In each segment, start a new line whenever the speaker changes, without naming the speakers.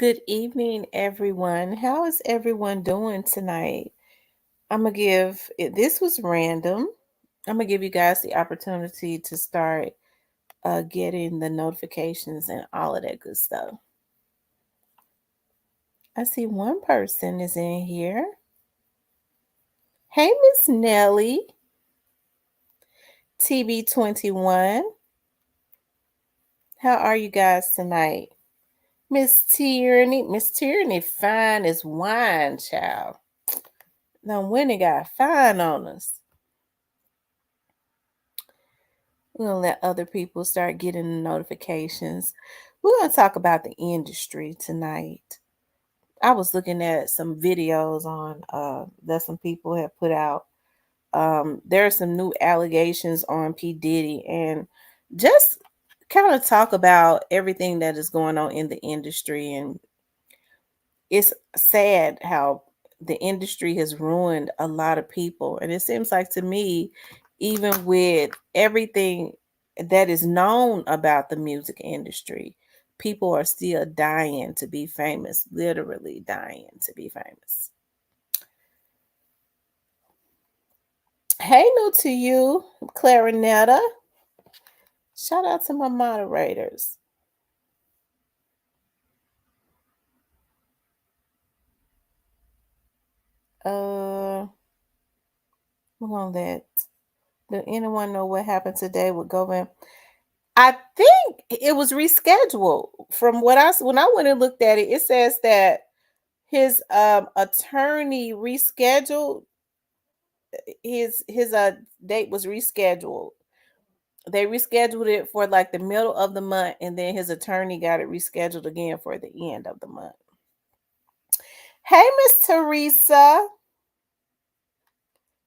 Good evening, everyone. How is everyone doing tonight? This was random. I'm gonna give you guys the opportunity to start getting the notifications and all of that good stuff. I see one person is in here. Hey, Miss Nelly, TB21. How are you guys tonight? Miss Tierney, fine as wine, child. Now, when it got fine on us. We're going to let other people start getting the notifications. We're going to talk about the industry tonight. I was looking at some videos on that some people have put out. There are some new allegations on P. Diddy, and just kind of talk about everything that is going on in the industry. And it's sad how the industry has ruined a lot of people. And it seems like to me, even with everything that is known about the music industry, people are still dying to be famous, literally dying to be famous. Hey, new to you, Clarinetta. Shout out to my moderators. We're gonna let. Do anyone know what happened today with Govan? I think it was rescheduled. From when I went and looked at it, it says that his attorney rescheduled his date was rescheduled. They rescheduled it for like the middle of the month, and then his attorney got it rescheduled again for the end of the month. Hey, Miss Teresa.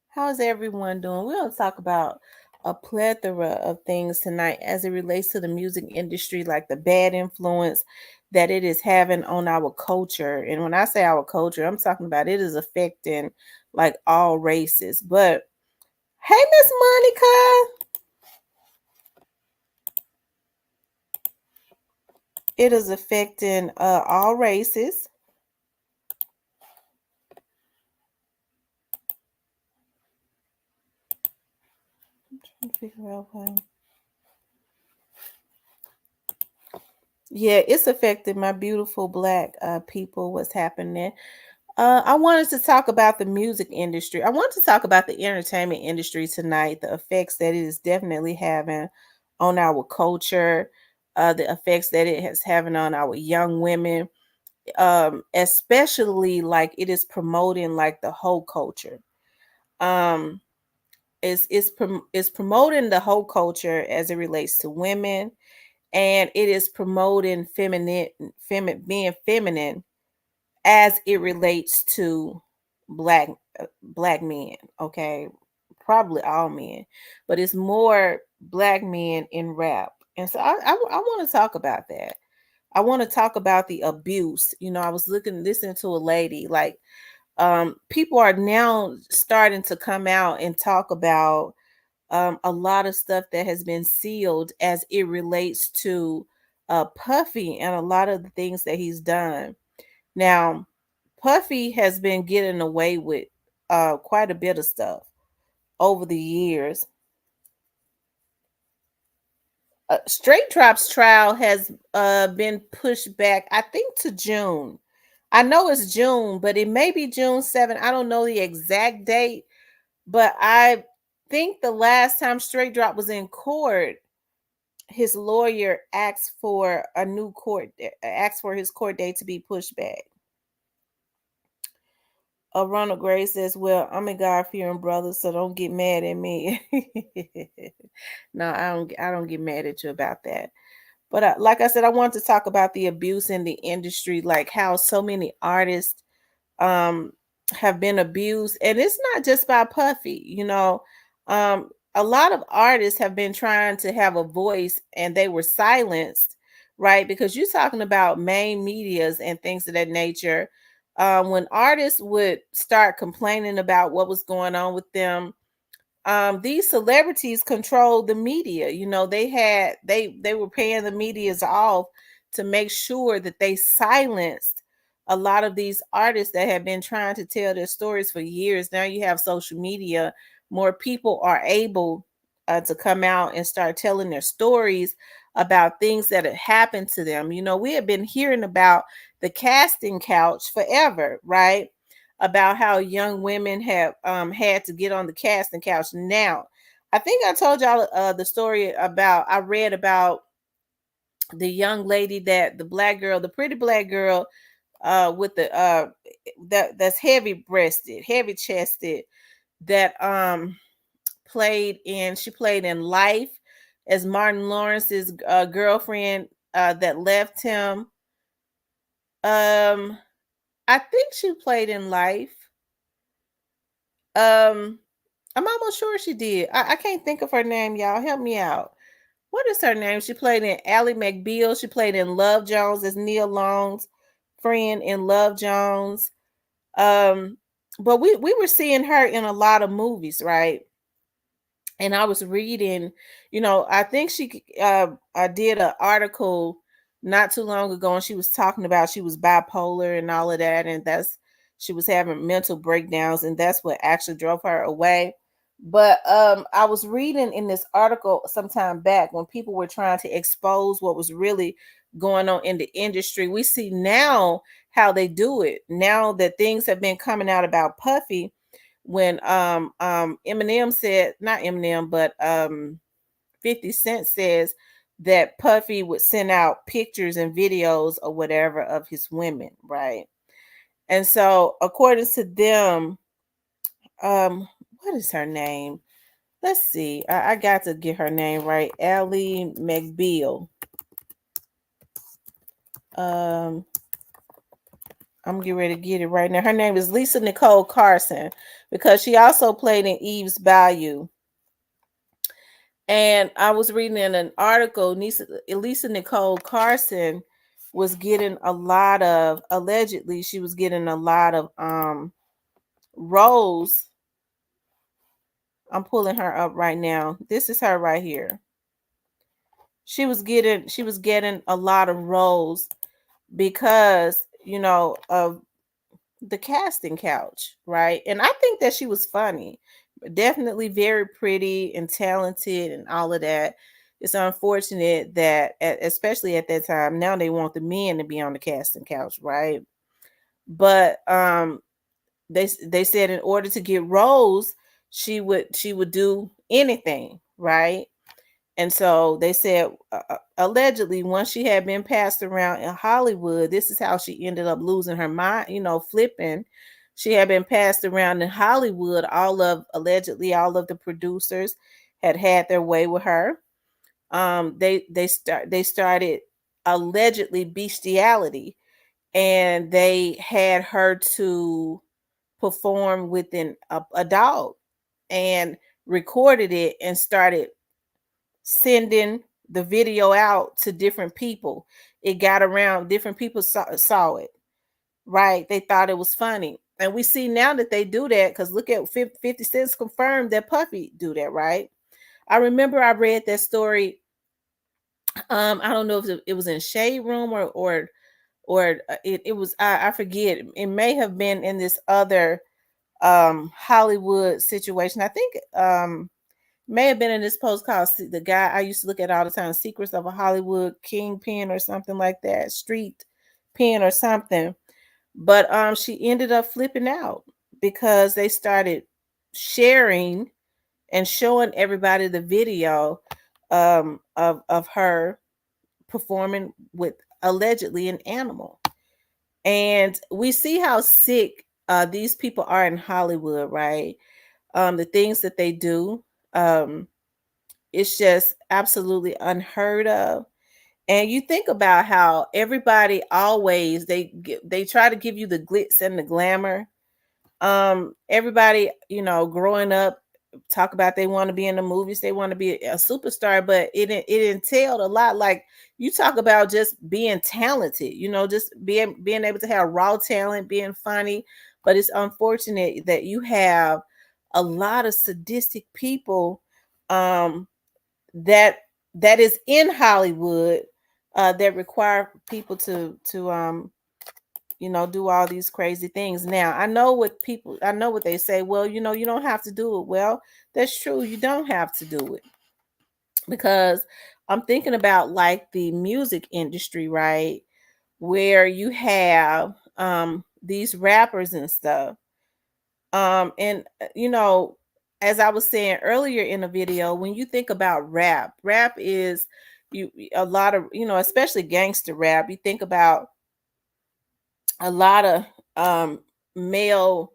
How's everyone doing? We're going to talk about a plethora of things tonight as it relates to the music industry, like the bad influence that it is having on our culture. And when I say our culture, I'm talking about it is affecting like all races. But hey, Miss Monica. It is affecting all races. I'm trying to figure out why. Yeah, it's affected my beautiful black people. What's happening? I wanted to talk about the music industry. I want to talk about the entertainment industry tonight, the effects that it is definitely having on our culture, the effects that it is having on our young women, especially like it is promoting like the whole culture. Um, it's promoting the whole culture as it relates to women, and it is promoting being feminine as it relates to black men. Okay, probably all men, but it's more black men in rap. And so I want to talk about that. I want to talk about the abuse. I was listening to a lady, like people are now starting to come out and talk about a lot of stuff that has been sealed as it relates to Puffy and a lot of the things that he's done. Now, Puffy has been getting away with quite a bit of stuff over the years. Straight Drop's trial has been pushed back, I think, to June. I know it's June, but it may be June 7th. I don't know the exact date, but I think the last time Straight Drop was in court, his lawyer asked for his court date to be pushed back. Ronald Gray says, "Well, I'm a God-fearing brother, so don't get mad at me." No, I don't get mad at you about that. But like I said, I want to talk about the abuse in the industry, like how so many artists have been abused, and it's not just by Puffy. A lot of artists have been trying to have a voice, and they were silenced, right? Because you're talking about main medias and things of that nature. When artists would start complaining about what was going on with them, these celebrities controlled the media. They were paying the medias off to make sure that they silenced a lot of these artists that have been trying to tell their stories for years. Now you have social media, more people are able to come out and start telling their stories about things that had happened to them. You know, we have been hearing about the casting couch forever, right? About how young women have had to get on the casting couch. Now, I think I told y'all the story about, I read about the young lady, that the black girl, the pretty black girl with the that's heavy breasted, heavy chested, that she played in Life as Martin Lawrence's girlfriend that left him. I think she played in Life. I'm almost sure she did. I can't think of her name, y'all. Help me out. What is her name? She played in Ally McBeal. She played in Love Jones as Neil Long's friend in Love Jones. But we were seeing her in a lot of movies, right? And I was reading, you know, I think I did an article not too long ago, and she was talking about she was bipolar and all of that, and she was having mental breakdowns, and that's what actually drove her away. But I was reading in this article some time back when people were trying to expose what was really going on in the industry. We see now how they do it. Now that things have been coming out about Puffy, when Eminem said, not Eminem, but 50 Cent says that Puffy would send out pictures and videos or whatever of his women, right? And so according to them, what is her name? Let's see. I got to get her name right. Ally McBeal. I'm getting ready to get it right now. Her name is Lisa Nicole Carson, because she also played in Eve's Bayou. And I was reading in an article, Lisa Nicole Carson was getting a lot of, allegedly, she was getting a lot of roles. I'm pulling her up right now. This is her right here. She was getting a lot of roles because, you know, of the casting couch, right? And I think that she was funny, definitely very pretty and talented and all of that. It's unfortunate that, especially at that time, now they want the men to be on the casting couch, right? But they said in order to get roles, she would do anything, right? And so they said, allegedly, once she had been passed around in Hollywood, this is how she ended up losing her mind, you know, flipping. She had been passed around in Hollywood. Allegedly, all of the producers had their way with her. They started allegedly bestiality, and they had her to perform with a dog, and recorded it and started sending the video out to different people. It got around, different people saw it, right? They thought it was funny. And we see now that they do that, because look at 50 Cent confirmed that Puffy do that, right? I remember I read that story. I don't know if it was in Shade Room or it was, I forget. It may have been in this other Hollywood situation. I think may have been in this post called the guy I used to look at all the time, Secrets of a Hollywood Kingpin or something like that, Street Pen or something. But she ended up flipping out because they started sharing and showing everybody the video of her performing with allegedly an animal. And we see how sick these people are in Hollywood, right? The things that they do. It's just absolutely unheard of. And you think about how everybody always they try to give you the glitz and the glamour. Everybody, you know, growing up, talk about they want to be in the movies, they want to be a superstar, but it entailed a lot. Like, you talk about just being talented, you know, just being able to have raw talent, being funny. But it's unfortunate that you have a lot of sadistic people that is in Hollywood that require people to do all these crazy things. Now, I know what they say, well, you don't have to do it. Well, that's true. You don't have to do it, because I'm thinking about like the music industry, right? Where you have these rappers and stuff. And as I was saying earlier in the video, when you think about rap is a lot of, especially gangster rap, you think about a lot of male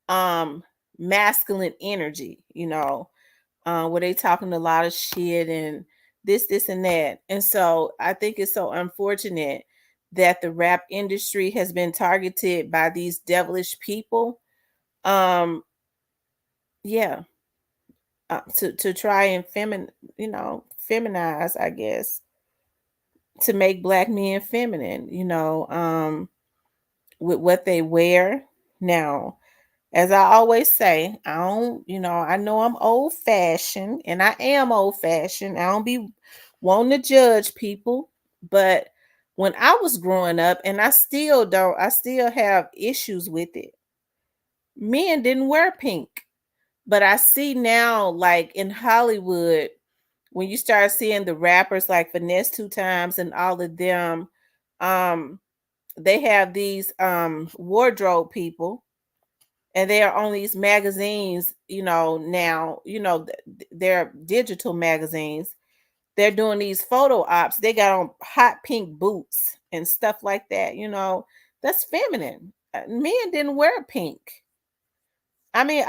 um masculine energy, where they talking a lot of shit and this and that. And so I think it's so unfortunate that the rap industry has been targeted by these devilish people. Um yeah, to try and feminize, I guess, to make black men feminine, with what they wear. Now, as I always say, I don't, I know I'm old fashioned, and I am old fashioned. I don't be wanting to judge people, but when I was growing up, and I still have issues with it. Men didn't wear pink, but I see now, like in Hollywood, when you start seeing the rappers like Finesse Two Times and all of them, um, they have these wardrobe people, and they are on these magazines, now, they're digital magazines. They're doing these photo ops. They got on hot pink boots and stuff like that. That's feminine. Men didn't wear pink. I mean,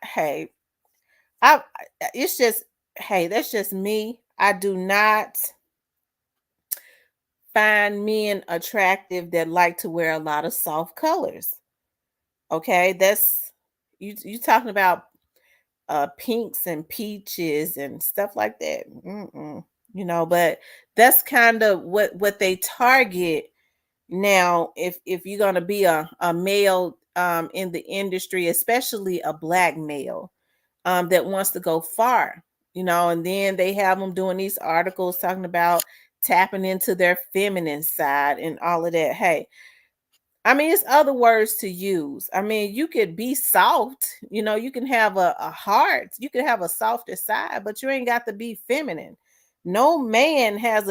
hey, it's just, hey, that's just me. I do not find men attractive that like to wear a lot of soft colors. Okay, that's you talking about pinks and peaches and stuff like that. Mm-mm. But that's kind of what they target now. If you're gonna be a male in the industry, especially a black male that wants to go far, and then they have them doing these articles talking about tapping into their feminine side and all of that. Hey, I mean, it's other words to use. I mean, you could be soft, you can have a heart, you can have a softer side, but you ain't got to be feminine. No man has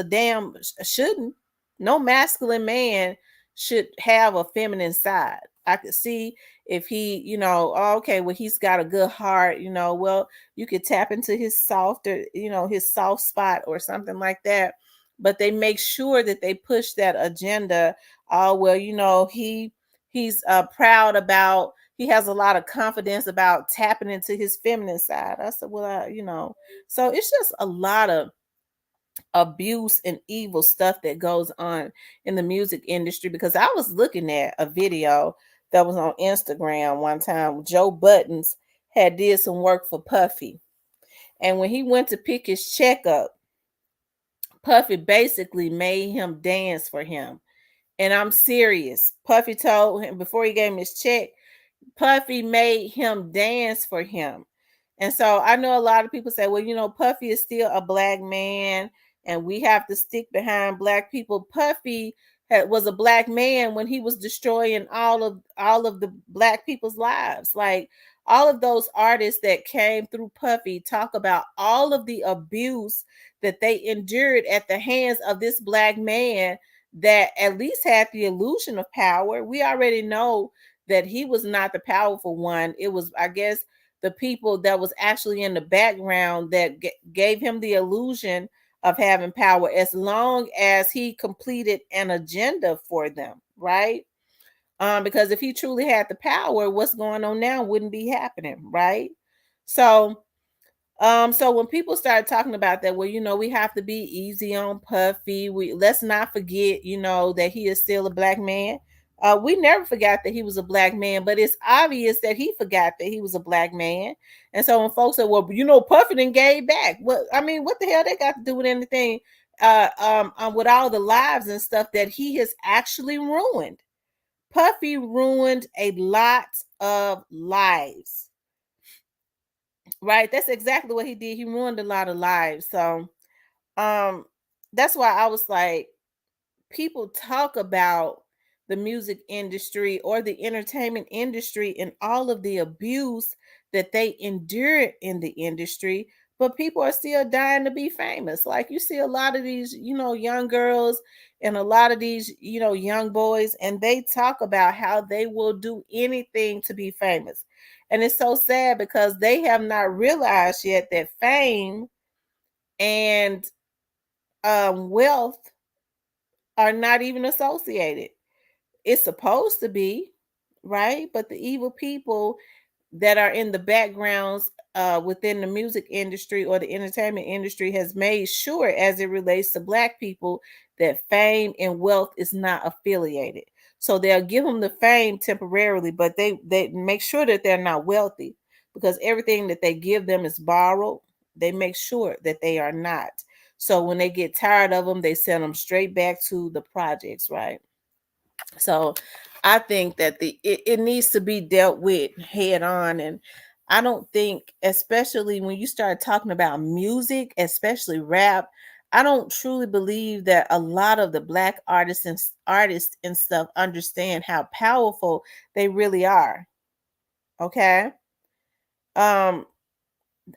shouldn't. No masculine man should have a feminine side. I could see if he, oh, okay, well, he's got a good heart, well, you could tap into his softer, his soft spot or something like that. But they make sure that they push that agenda. Oh, well, he's proud about, he has a lot of confidence about tapping into his feminine side. I said, well, so it's just a lot of abuse and evil stuff that goes on in the music industry. Because I was looking at a video that was on Instagram one time. Joe Buttons had did some work for Puffy, and when he went to pick his check up, Puffy basically made him dance for him. And I'm serious. Puffy told him before he gave him his check, Puffy made him dance for him. And so I know a lot of people say, well, Puffy is still a black man and we have to stick behind black people. Puffy was a black man when he was destroying all of the black people's lives. Like, all of those artists that came through Puffy talk about all of the abuse that they endured at the hands of this black man that at least had the illusion of power. We already know that he was not the powerful one. It was, I guess, the people that was actually in the background that gave him the illusion of having power, as long as he completed an agenda for them, right? Because if he truly had the power, what's going on now wouldn't be happening, right? So when people start talking about that, well, we have to be easy on Puffy. Let's not forget, that he is still a black man. We never forgot that he was a black man, but it's obvious that he forgot that he was a black man. And so when folks say, well, Puffy didn't gave back. Well, I mean, what the hell they got to do with anything? With all the lives and stuff that he has actually ruined. Puffy ruined a lot of lives. Right? That's exactly what he did. He ruined a lot of lives. So that's why I was like, people talk about the music industry or the entertainment industry and all of the abuse that they endure in the industry, but people are still dying to be famous. Like you see a lot of these, young girls and a lot of these, young boys, and they talk about how they will do anything to be famous. And it's so sad because they have not realized yet that fame and wealth are not even associated. It's supposed to be, right? But the evil people that are in the backgrounds within the music industry or the entertainment industry has made sure, as it relates to Black people, that fame and wealth is not affiliated. So they'll give them the fame temporarily, but they make sure that they're not wealthy, because everything that they give them is borrowed. They make sure that they are not. So when they get tired of them, they send them straight back to the projects, right? So I think that it needs to be dealt with head on. And I don't think, especially when you start talking about music, especially rap, I don't truly believe that a lot of the Black artists and stuff understand how powerful they really are. Okay. Um,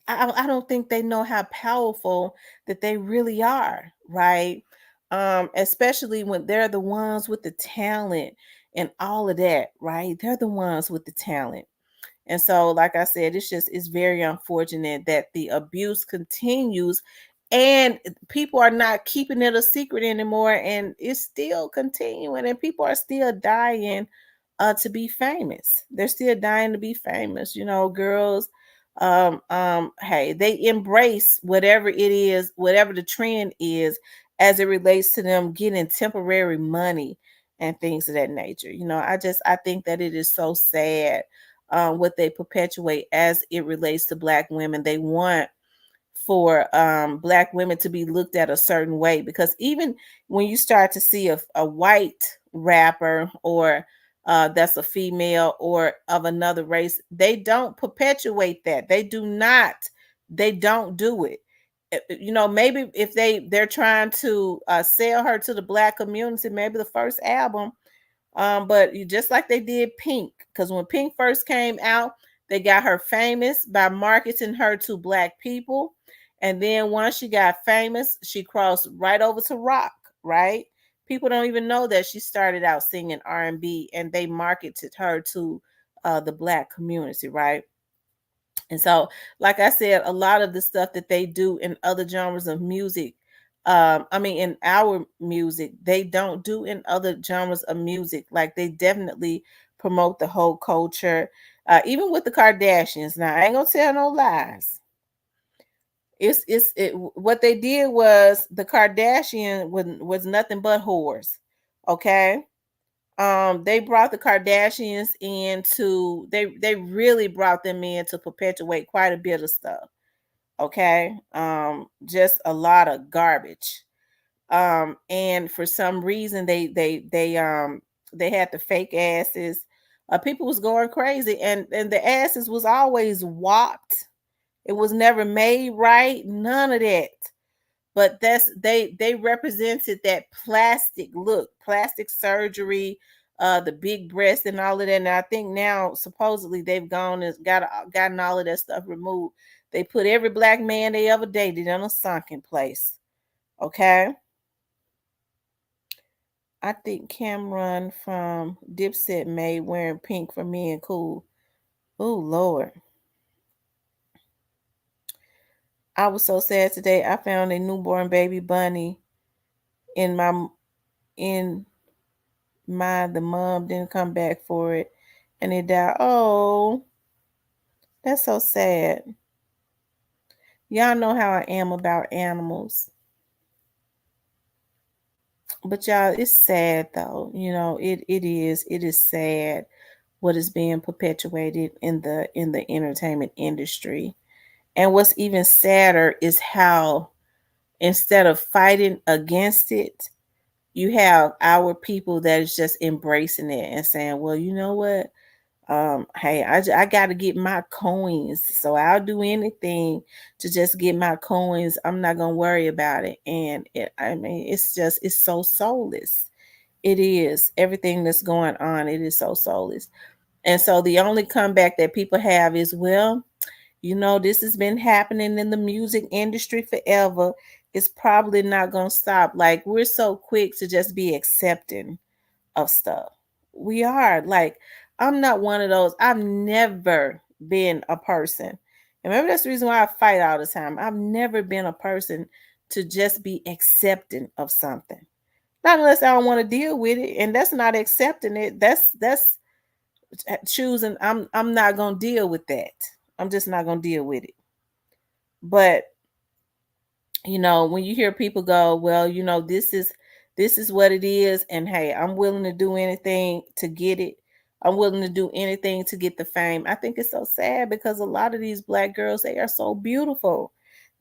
I don't think they know how powerful that they really are, right? Especially when they're the ones with the talent and all of that, right? They're the ones with the talent. And so, like I said, it's very unfortunate that the abuse continues and people are not keeping it a secret anymore, and it's still continuing, and people are still dying to be famous. They're still dying to be famous. Girls, hey, they embrace whatever it is, whatever the trend is, as it relates to them getting temporary money and things of that nature. I think that it is so sad what they perpetuate as it relates to Black women. They want for Black women to be looked at a certain way, because even when you start to see a white rapper, or that's a female or of another race, they don't perpetuate that. They don't do it. Maybe if they're trying to sell her to the Black community, maybe the first album. But just like they did Pink, because when Pink first came out, they got her famous by marketing her to Black people. And then once she got famous, she crossed right over to rock, right? People don't even know that she started out singing R&B, and they marketed her to the Black community, right? And so, like I said, a lot of the stuff that they do in other genres of music, in our music, they don't do in other genres of music. Like, they definitely promote the whole culture, even with the Kardashians. Now, I ain't gonna tell no lies. What they did was, the Kardashian was nothing but whores. Okay. They brought the Kardashians into, they really brought them in to perpetuate quite a bit of stuff. Okay. Just a lot of garbage. And for some reason they had the fake asses. People was going crazy, and the asses was always warped. It was never made right, none of that. But they represented that plastic look, plastic surgery, the big breast and all of that. And I think now supposedly they've gone and gotten all of that stuff removed. They put every Black man they ever dated in a sunken place. Okay. I think Cameron from Dipset made Wearing Pink for Me and Cool. Oh Lord. I was so sad today. I found a newborn baby bunny in in the mom didn't come back for it, and it died. Oh, that's so sad. Y'all know how I am about animals. But y'all, it's sad though. It is sad what is being perpetuated in the entertainment industry. And what's even sadder is how, instead of fighting against it, you have our people that is just embracing it and saying, well, you know what? Hey, I got to get my coins, so I'll do anything to just get my coins. I'm not gonna worry about it. And I mean, it's so soulless. It is everything that's going on. It is so soulless. And so the only comeback that people have is, well, this has been happening in the music industry forever. It's probably not gonna stop. Like, we're so quick to just be accepting of stuff. We are. Like, I'm not one of those. I've never been a person. And maybe that's the reason why I fight all the time. I've never been a person to just be accepting of something. Not unless I don't want to deal with it. And that's not accepting it. That's choosing. I'm not gonna deal with that. I'm just not gonna deal with it. But when you hear people go, well, this is what it is, and hey, I'm willing to do anything to get it. I'm willing to do anything to get the fame. I think it's so sad because a lot of these Black girls, they are so beautiful.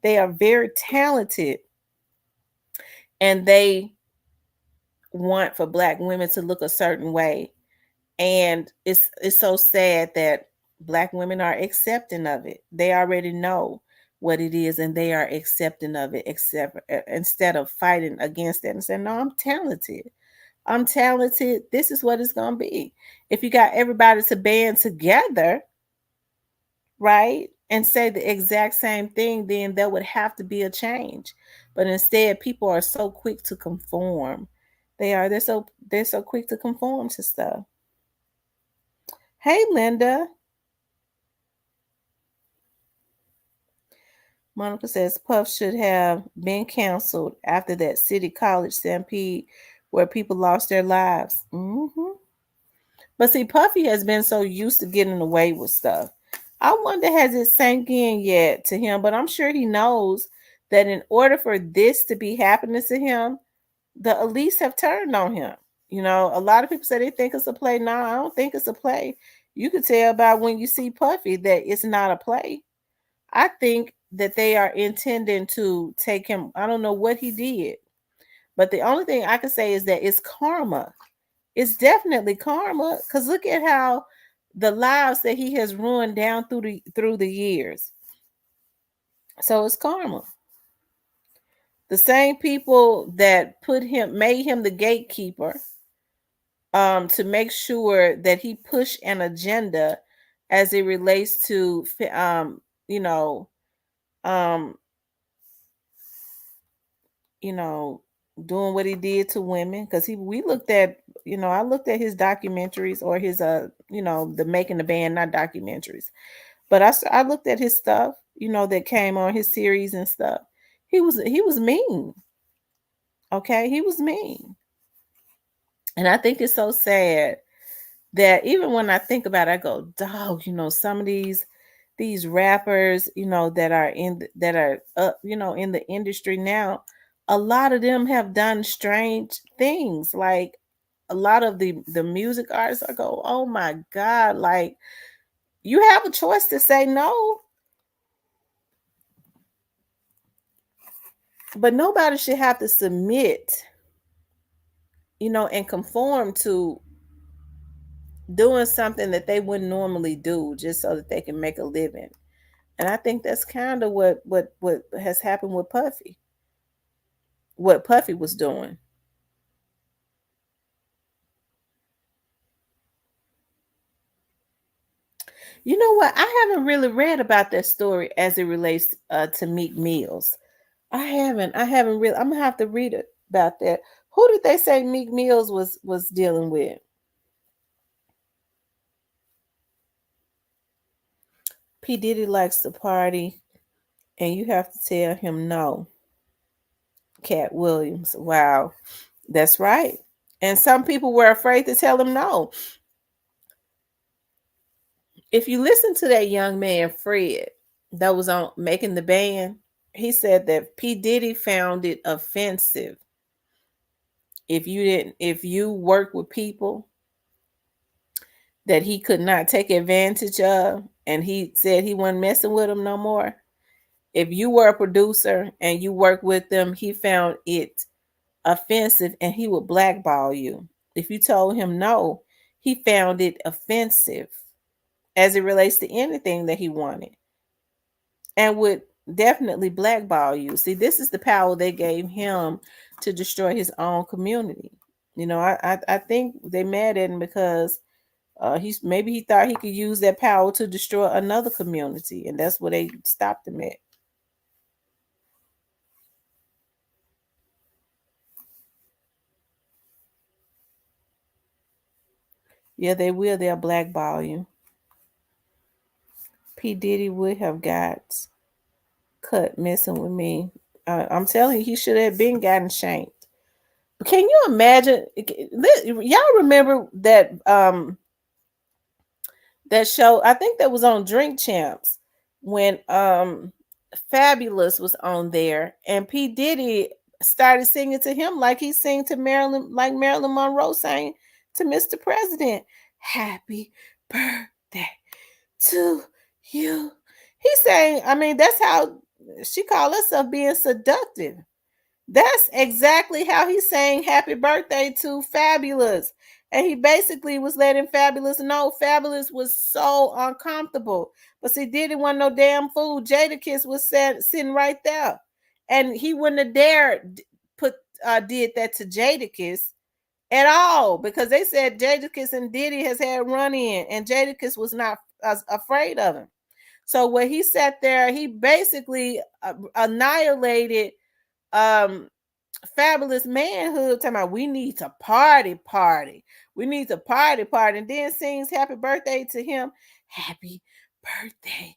They are very talented, and they want for Black women to look a certain way. And it's so sad that Black women are accepting of it. They already know what it is, and they are accepting of it, except instead of fighting against it and saying, no, I'm talented. I'm talented. This is what it's gonna be. If you got everybody to band together, right, and say the exact same thing, then there would have to be a change. But instead, people are so quick to conform. They're so quick to conform to stuff. Hey, Linda. Monica says Puff should have been canceled after that City College stampede where people lost their lives. But see, Puffy has been so used to getting away with stuff. I wonder, has it sank in yet to him? But I'm sure he knows that in order for this to be happening to him, the elites have turned on him. A lot of people say they think it's a play. No, I don't think it's a play. You could tell by when you see Puffy that it's not a play. I think that they are intending to take him. I don't know what he did, but the only thing I can say is that it's karma. It's definitely karma. Because look at how the lives that he has ruined down through the years. So it's karma. The same people that made him the gatekeeper, to make sure that he pushed an agenda as it relates to you know um doing what he did to women. Because we looked at, I looked at his documentaries, or his the Making the Band, not documentaries, but I looked at his stuff, that came on his series and stuff. He was mean. Okay, he was mean. And I think it's so sad that even when I think about it, I go, dog, some of these rappers, that are in the industry now, a lot of them have done strange things. Like, a lot of the music artists, I go, oh my God, like, you have a choice to say no, but nobody should have to submit, and conform to doing something that they wouldn't normally do just so that they can make a living. And I think that's kind of what has happened with Puffy. What Puffy was doing. You know what? I haven't really read about that story as it relates to Meek Mills. I haven't really. I'm gonna have to read it about that. Who did they say Meek Mills was dealing with? P. Diddy likes to party, and you have to tell him no. Cat Williams. Wow, that's right. And some people were afraid to tell him no. If you listen to that young man Fred that was on Making the Band, he said that P. Diddy found it offensive if you work with people that he could not take advantage of, and he said he wasn't messing with them no more. If you were a producer and you work with them, he found it offensive, and he would blackball you. If you told him no, he found it offensive. as it relates to anything that he wanted, and would definitely blackball you. See, this is the power they gave him to destroy his own community. You know, I think they mad at him because maybe he thought he could use that power to destroy another community, and that's where they stopped him at. Yeah, they will. They'll blackball you. P. Diddy would have got cut messing with me. I'm telling you, he should have been gotten shanked. But can you imagine? Y'all remember that show? I think that was on Drink Champs when Fabulous was on there, and P. Diddy started singing to him like he sang to Marilyn, like Marilyn Monroe sang to Mr. President. Happy birthday to you. He's saying, I mean, that's how she called herself being seductive. That's exactly how he's saying happy birthday to Fabulous. And he basically was letting Fabulous know Fabulous was so uncomfortable. But see, Diddy wasn't no damn fool. Jadakiss was sitting right there. And he wouldn't have dared did that to Jadakiss at all, because they said Jadakiss and Diddy has had run in, and Jadakiss was not afraid of him. So when he sat there, he basically annihilated Fabulous manhood, talking about we need to party. We need to party, and then sings happy birthday to him. Happy birthday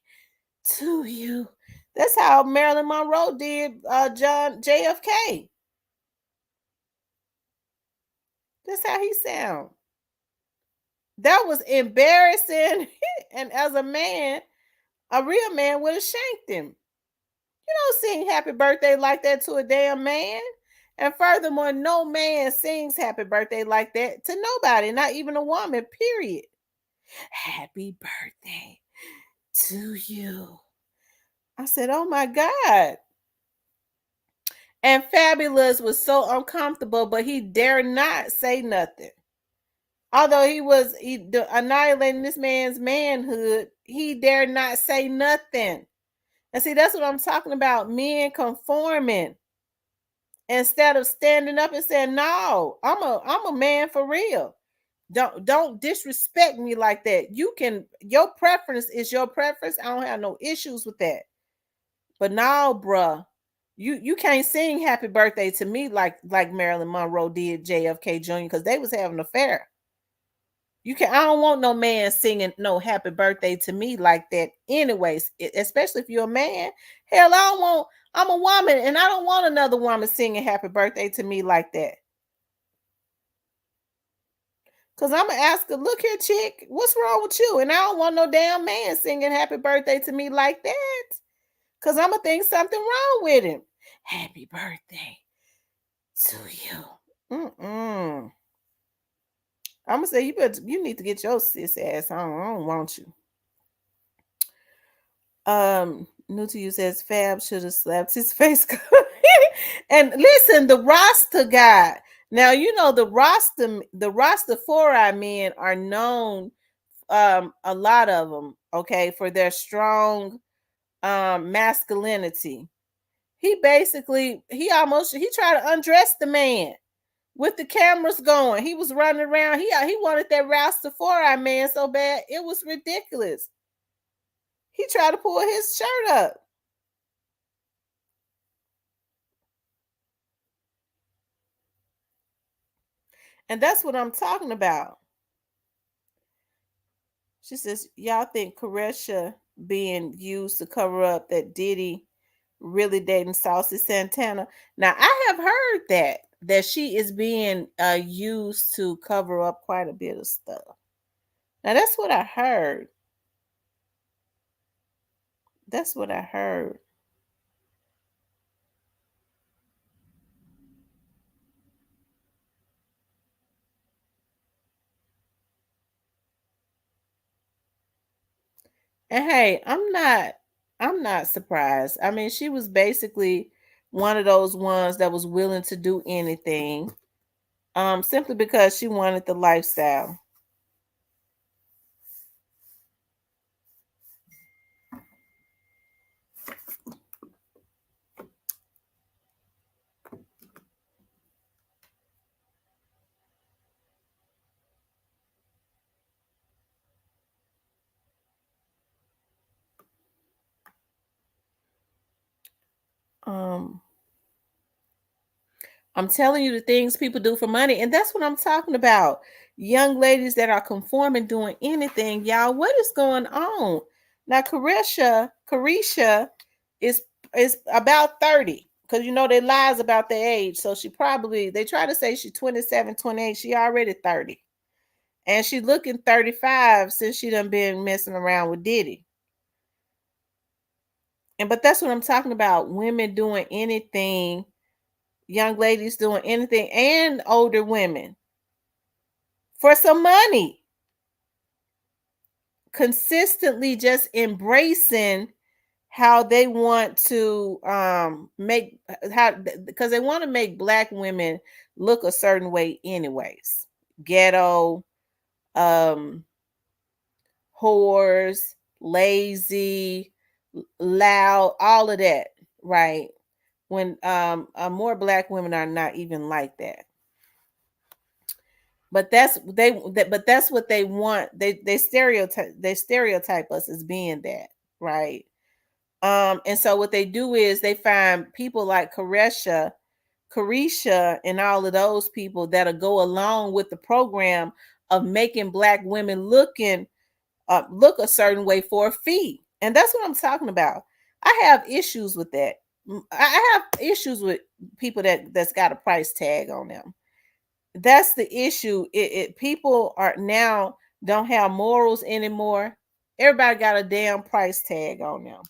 to you. That's how Marilyn Monroe did John JFK. That's how he sound. That was embarrassing. And as a man, a real man would have shanked him. You don't sing happy birthday like that to a damn man. And furthermore, no man sings happy birthday like that to nobody, not even a woman, period. Happy birthday to you. I said, oh my God. And Fabulous was so uncomfortable, but he dare not say nothing. Although he was annihilating this man's manhood, he dare not say nothing. And see, that's what I'm talking about. Men conforming instead of standing up and saying, "No, I'm a man for real. Don't disrespect me like that. Your preference is your preference. I don't have no issues with that. But now, bruh, you can't sing happy birthday to me like Marilyn Monroe did JFK Jr. because they was having an affair. I don't want no man singing no happy birthday to me like that anyways, especially if you're a man. Hell, I'm a woman and I don't want another woman singing happy birthday to me like that. Cause I'm gonna ask her, look here, chick, what's wrong with you? And I don't want no damn man singing happy birthday to me like that. Cause I'm gonna think something wrong with him. Happy birthday to you. I'm gonna say you need to get your sis ass on. I don't want you. New to you says Fab should have slapped his face. And listen, the Rasta guy. Now you know the Rastafari men are known, a lot of them, okay, for their strong masculinity. He tried to undress the man with the cameras going. He was running around. He wanted that Rastafari man so bad it was ridiculous. He tried to pull his shirt up. And that's what I'm talking about. She says, y'all think Caresha being used to cover up that Diddy really dating Saucy Santana? Now, I have heard that she is being used to cover up quite a bit of stuff. Now, that's what I heard. That's what I heard. And hey, I'm not surprised. I mean, she was basically one of those ones that was willing to do anything, simply because she wanted the lifestyle. I'm telling you the things people do for money, and that's what I'm talking about. Young ladies that are conforming, doing anything, y'all. What is going on? Now, Carisha is about 30, because they lies about their age. So they try to say she's 27, 28. She already 30, and she looking 35 since she done been messing around with Diddy. But that's what I'm talking about. Women doing anything, young ladies doing anything, and older women for some money, consistently just embracing how they want to because they want to make Black women look a certain way anyways. Ghetto, whores, lazy, loud, all of that, right? When more Black women are not even like that. But that's what they want. They stereotype us as being that, right? And so what they do is they find people like Carisha, and all of those people that'll go along with the program of making Black women look a certain way for a fee. And that's what I'm talking about. I have issues with that. I have issues with people that's got a price tag on them. That's the issue. People are now don't have morals anymore. Everybody got a damn price tag on them.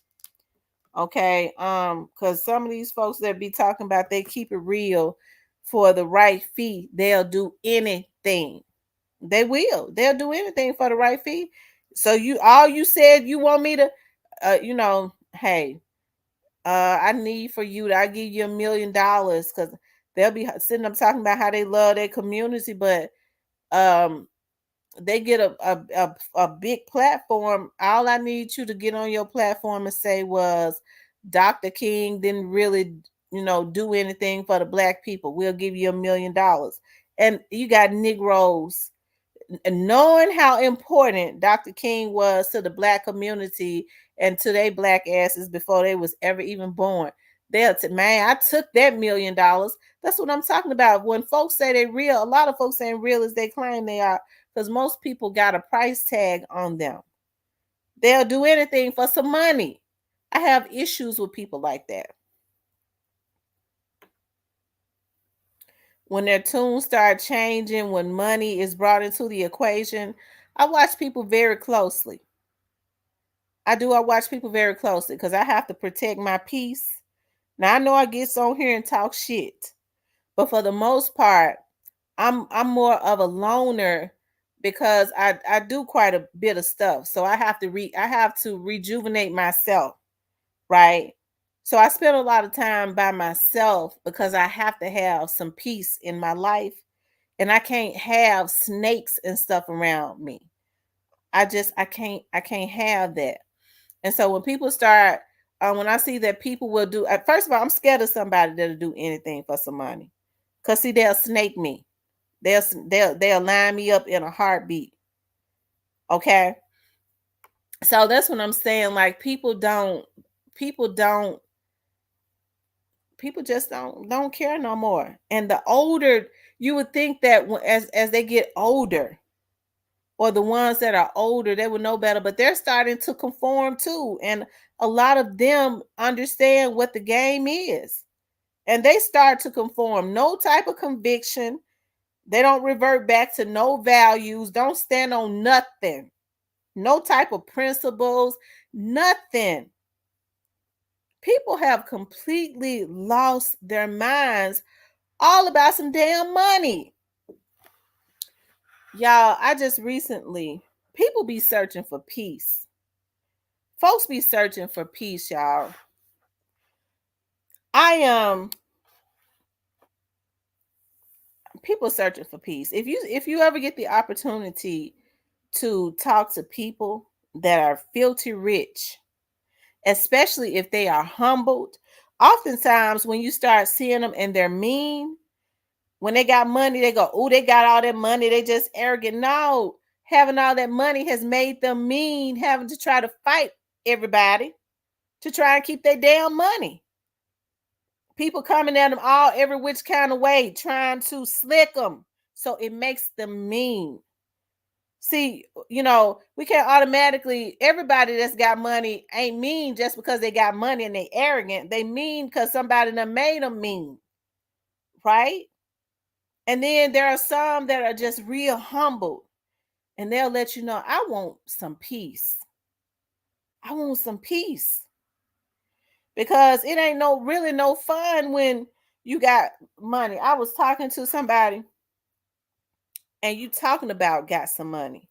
Okay, because some of these folks that be talking about they keep it real for the right fee, they'll do anything. They will. They'll do anything for the right fee. So you said you want me to, hey, I need for you to, I give you $1 million, because they'll be sitting up talking about how they love their community, but they get a big platform. All I need you to get on your platform and say was Dr. King didn't really, do anything for the Black people. We'll give you $1 million. And you got Negroes knowing how important Dr. King was to the Black community and to their Black asses before they was ever even born. They'll say, man, I took that $1 million. That's what I'm talking about. When folks say they real, a lot of folks ain't real as they claim they are, because most people got a price tag on them. They'll do anything for some money. I have issues with people like that. When their tunes start changing, when money is brought into the equation, I watch people very closely. I do. I watch people very closely because I have to protect my peace. Now I know I get on here and talk shit, but for the most part, I'm more of a loner because I do quite a bit of stuff. So I have to rejuvenate myself, right? So I spend a lot of time by myself because I have to have some peace in my life, and I can't have snakes and stuff around me. I can't have that. And so when people start, when I see that people will do, first of all, I'm scared of somebody that'll do anything for some money, cause see, they'll snake me. They'll line me up in a heartbeat. Okay, so that's what I'm saying. Like people just don't care no more. And the older, you would think that as they get older, or the ones that are older, they would know better, but they're starting to conform too. And a lot of them understand what the game is. And they start to conform. No type of conviction. They don't revert back to no values. Don't stand on nothing. No type of principles. Nothing. People have completely lost their minds all about some damn money. Y'all, I just recently, people be searching for peace. Folks be searching for peace, y'all. People searching for peace. If you ever get the opportunity to talk to people that are filthy rich, especially if they are humbled, oftentimes when you start seeing them and they're mean, when they got money, they go, oh, they got all that money, they just arrogant. No, having all that money has made them mean, having to try to fight everybody to try and keep their damn money. People coming at them all every which kind of way, trying to slick them. So it makes them mean. See, we can't automatically, everybody that's got money ain't mean just because they got money and they arrogant. They mean because somebody done made them mean. Right? And then there are some that are just real humble and they'll let you know, I want some peace. I want some peace. Because it ain't really no fun when you got money. I was talking to somebody and you talking about got some money.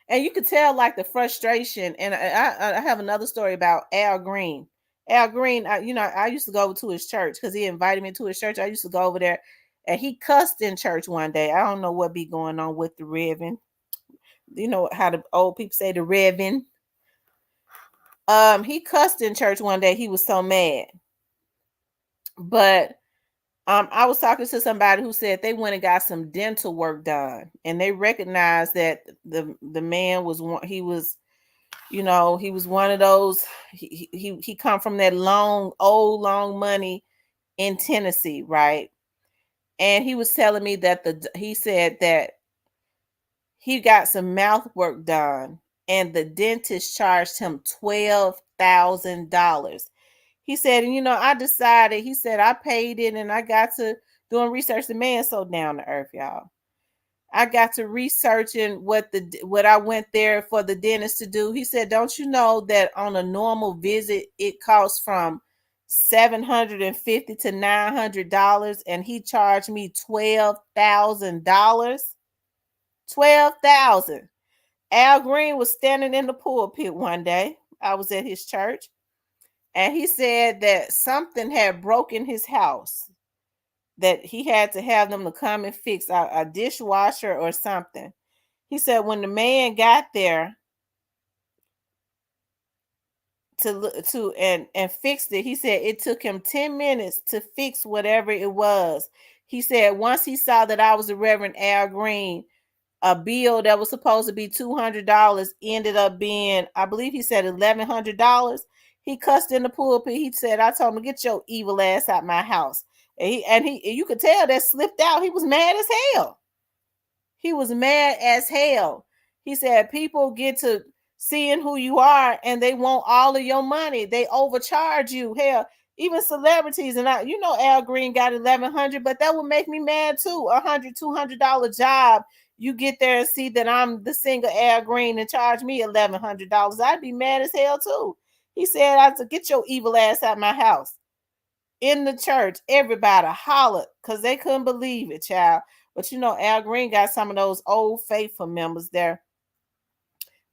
And you could tell like the frustration. And I have another story about Al Green. Al Green, I used to go over to his church because he invited me to his church. I used to go over there and he cussed in church one day. I don't know what be going on with the Reverend. You know how the old people say the Reverend. He cussed in church one day. He was so mad. But I was talking to somebody who said they went and got some dental work done, and they recognized that the man was one. He was one of those. He come from that long money in Tennessee, right? And he was telling me that he said that he got some mouth work done, and the dentist charged him $12,000. He said, and I decided, he said, I paid it and I got to doing research. The man so down to earth, y'all. I got to researching what I went there for the dentist to do. He said, don't you know that on a normal visit, it costs from $750 to $900, and he charged me $12,000. $12,000. Al Green was standing in the pulpit one day. I was at his church. And he said that something had broken his house, that he had to have them to come and fix a dishwasher or something. He said when the man got there and fixed it, he said it took him 10 minutes to fix whatever it was. He said once he saw that I was the Reverend Al Green, a bill that was supposed to be $200 ended up being, I believe he said $1,100. He cussed in the pulpit. He said, I told him, get your evil ass out my house. And you could tell that slipped out. He was mad as hell. He was mad as hell. He said, people get to seeing who you are and they want all of your money. They overcharge you. Hell, even celebrities. And Al Green got $1,100, but that would make me mad too. $200 job. You get there and see that I'm the singer Al Green and charge me $1,100. I'd be mad as hell too. He said, I said, get your evil ass out my house. In the church, everybody hollered because they couldn't believe it, child. But Al Green got some of those old faithful members there.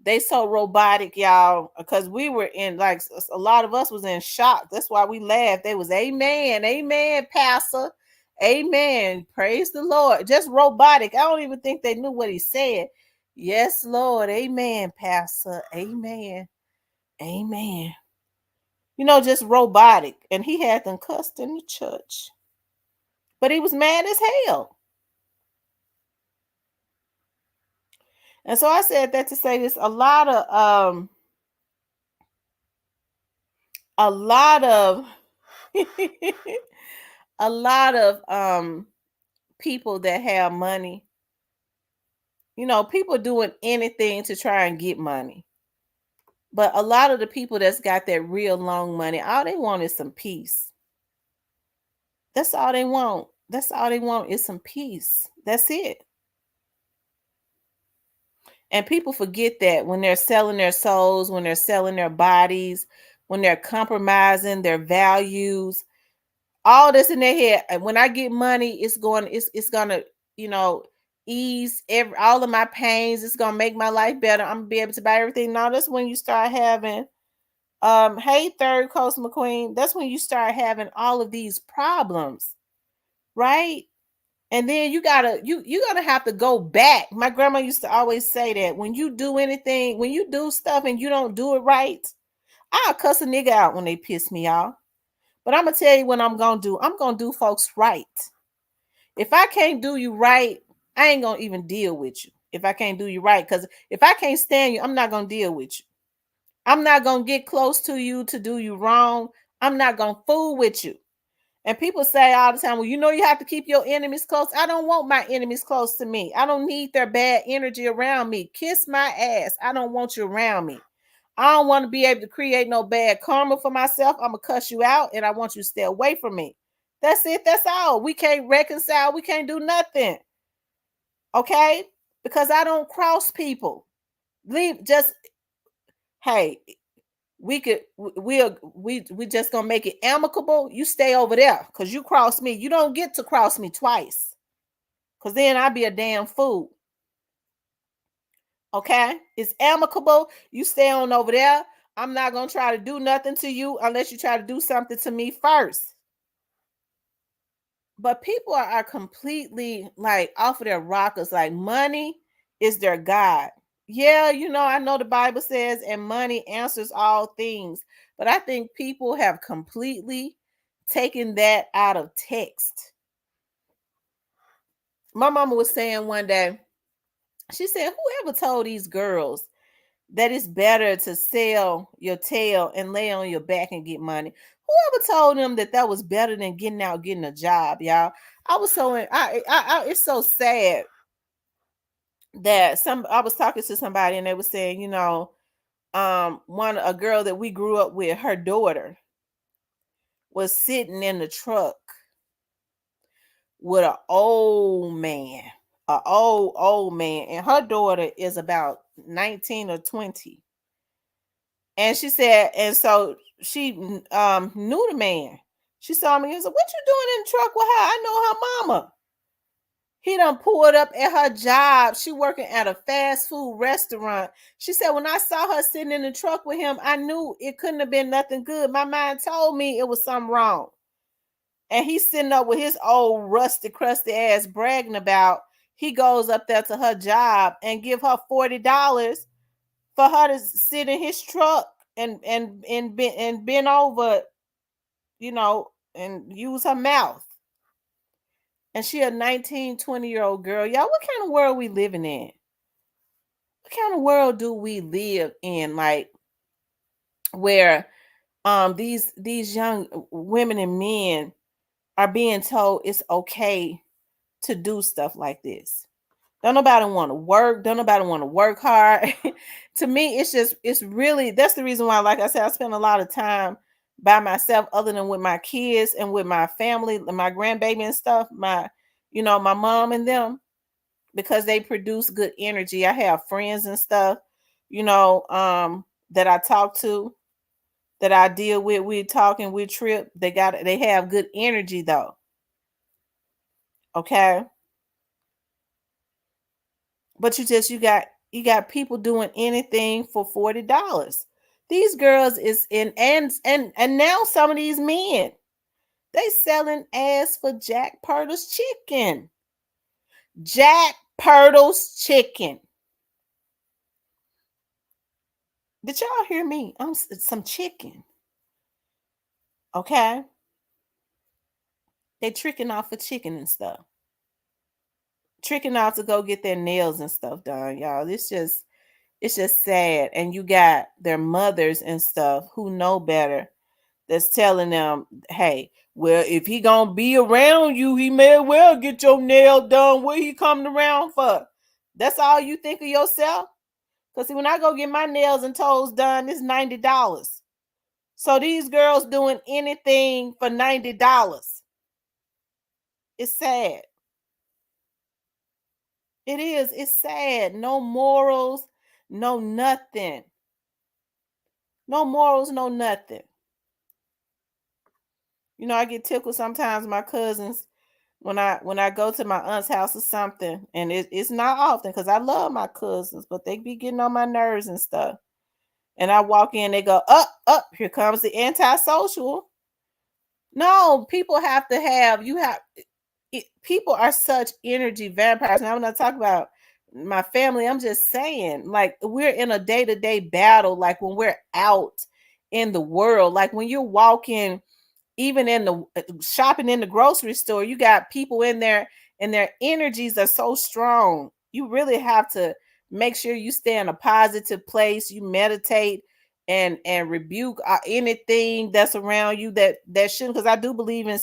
They so robotic, y'all, because we were in, like, a lot of us was in shock. That's why we laughed. They was, amen, amen, pastor. Amen. Praise the Lord. Just robotic. I don't even think they knew what he said. Yes, Lord. Amen, pastor. Amen. Amen. Just robotic. And he had them cussed in the church. But he was mad as hell. And so I said that to say this, a lot of a lot of people that have money, people doing anything to try and get money. But a lot of the people that's got that real long money, all they want is some peace. That's all they want. That's all they want is some peace. That's it. And people forget that when they're selling their souls, when they're selling their bodies, when they're compromising their values, all this in their head. And when I get money, it's gonna, ease all of my pains. It's gonna make my life better. I'm gonna be able to buy everything. Now that's when you start having, hey, Third Coast McQueen, that's when you start having all of these problems, right? And then you're gonna have to go back. My grandma used to always say that when you do anything, when you do stuff and you don't do it right, I'll cuss a nigga out when they piss me off. But I'm gonna tell you what I'm gonna do. I'm gonna do folks right. If I can't do you right, I ain't gonna even deal with you. If I can't do you right, because if I can't stand you, I'm not gonna deal with you. I'm not gonna get close to you to do you wrong. I'm not gonna fool with you. And people say all the time, well, you know, you have to keep your enemies close. I don't want my enemies close to me. I don't need their bad energy around me. Kiss my ass. I don't want you around me. I don't want to be able to create no bad karma for myself. I'm going to cuss you out and I want you to stay away from me. That's it. That's all. We can't reconcile. We can't do nothing. Okay? Because I don't cross people. Leave just, hey, we just gonna make it amicable. You stay over there because you cross me. You don't get to cross me twice, because then I'd be a damn fool. Okay, it's amicable. You stay on over there. I'm not gonna try to do nothing to you unless you try to do something to me first. But people are completely like off of their rockers. Like money is their god. Yeah, you know, I know the Bible says, and money answers all things. But I think people have completely taken that out of text. My mama was saying one day, she said, whoever told these girls that it's better to sell your tail and lay on your back and get money? Whoever told them that that was better than getting out, getting a job, y'all? I was so, it's so sad that I was talking to somebody and they were saying, you know, a girl that we grew up with, her daughter was sitting in the truck with an old man, old man, and her daughter is about 19 or 20. And she said, and so she knew the man. She saw me and said, what you doing in the truck with her? I know her mama. He done pulled up at her job. She working at a fast food restaurant. She said, when I saw her sitting in the truck with him, I knew it couldn't have been nothing good. My mind told me it was something wrong. And he's sitting up with his old rusty, crusty ass bragging about he goes up there to her job and give her $40 for her to sit in his truck and bend over, you know, and use her mouth. And she a 19, 20-year-old girl. Y'all, what kind of world we living in? What kind of world do we live in? Like, where these young women and men are being told it's okay to do stuff like this. Don't nobody want to work. Don't nobody want to work hard. To me, it's really, that's the reason why, like I said, I spend a lot of time by myself other than with my kids and with my family, my grandbaby and stuff, my mom and them, because they produce good energy. I have friends and stuff, that I talk to, that I deal with. We talk and we trip. They have good energy though. Okay. But you got people doing anything for $40. These girls is in and now some of these men, they selling ass for Jack Purtle's chicken. Jack Purtle's chicken. Did y'all hear me? Some chicken. Okay. They tricking off for chicken and stuff. Tricking off to go get their nails and stuff done, y'all. It's just sad. And you got their mothers and stuff who know better, that's telling them, hey, well, if he gonna be around you, he may well get your nail done. What he coming around for? That's all you think of yourself? Because when I go get my nails and toes done, it's $90. So these girls doing anything for $90. It's sad. It is. It's sad. No morals, no nothing. No morals, no nothing. I get tickled sometimes. My cousins, when I go to my aunt's house or something, and it's not often because I love my cousins, but they be getting on my nerves and stuff. And I walk in, they go, up, here comes the antisocial. No, people have to have, people are such energy vampires. Now, when I talk about my family, I'm just saying, like, we're in a day-to-day battle, like when we're out in the world, like when you're walking, even in the shopping in the grocery store, you got people in there and their energies are so strong. You really have to make sure you stay in a positive place. You meditate and rebuke anything that's around you that shouldn't, because I do believe in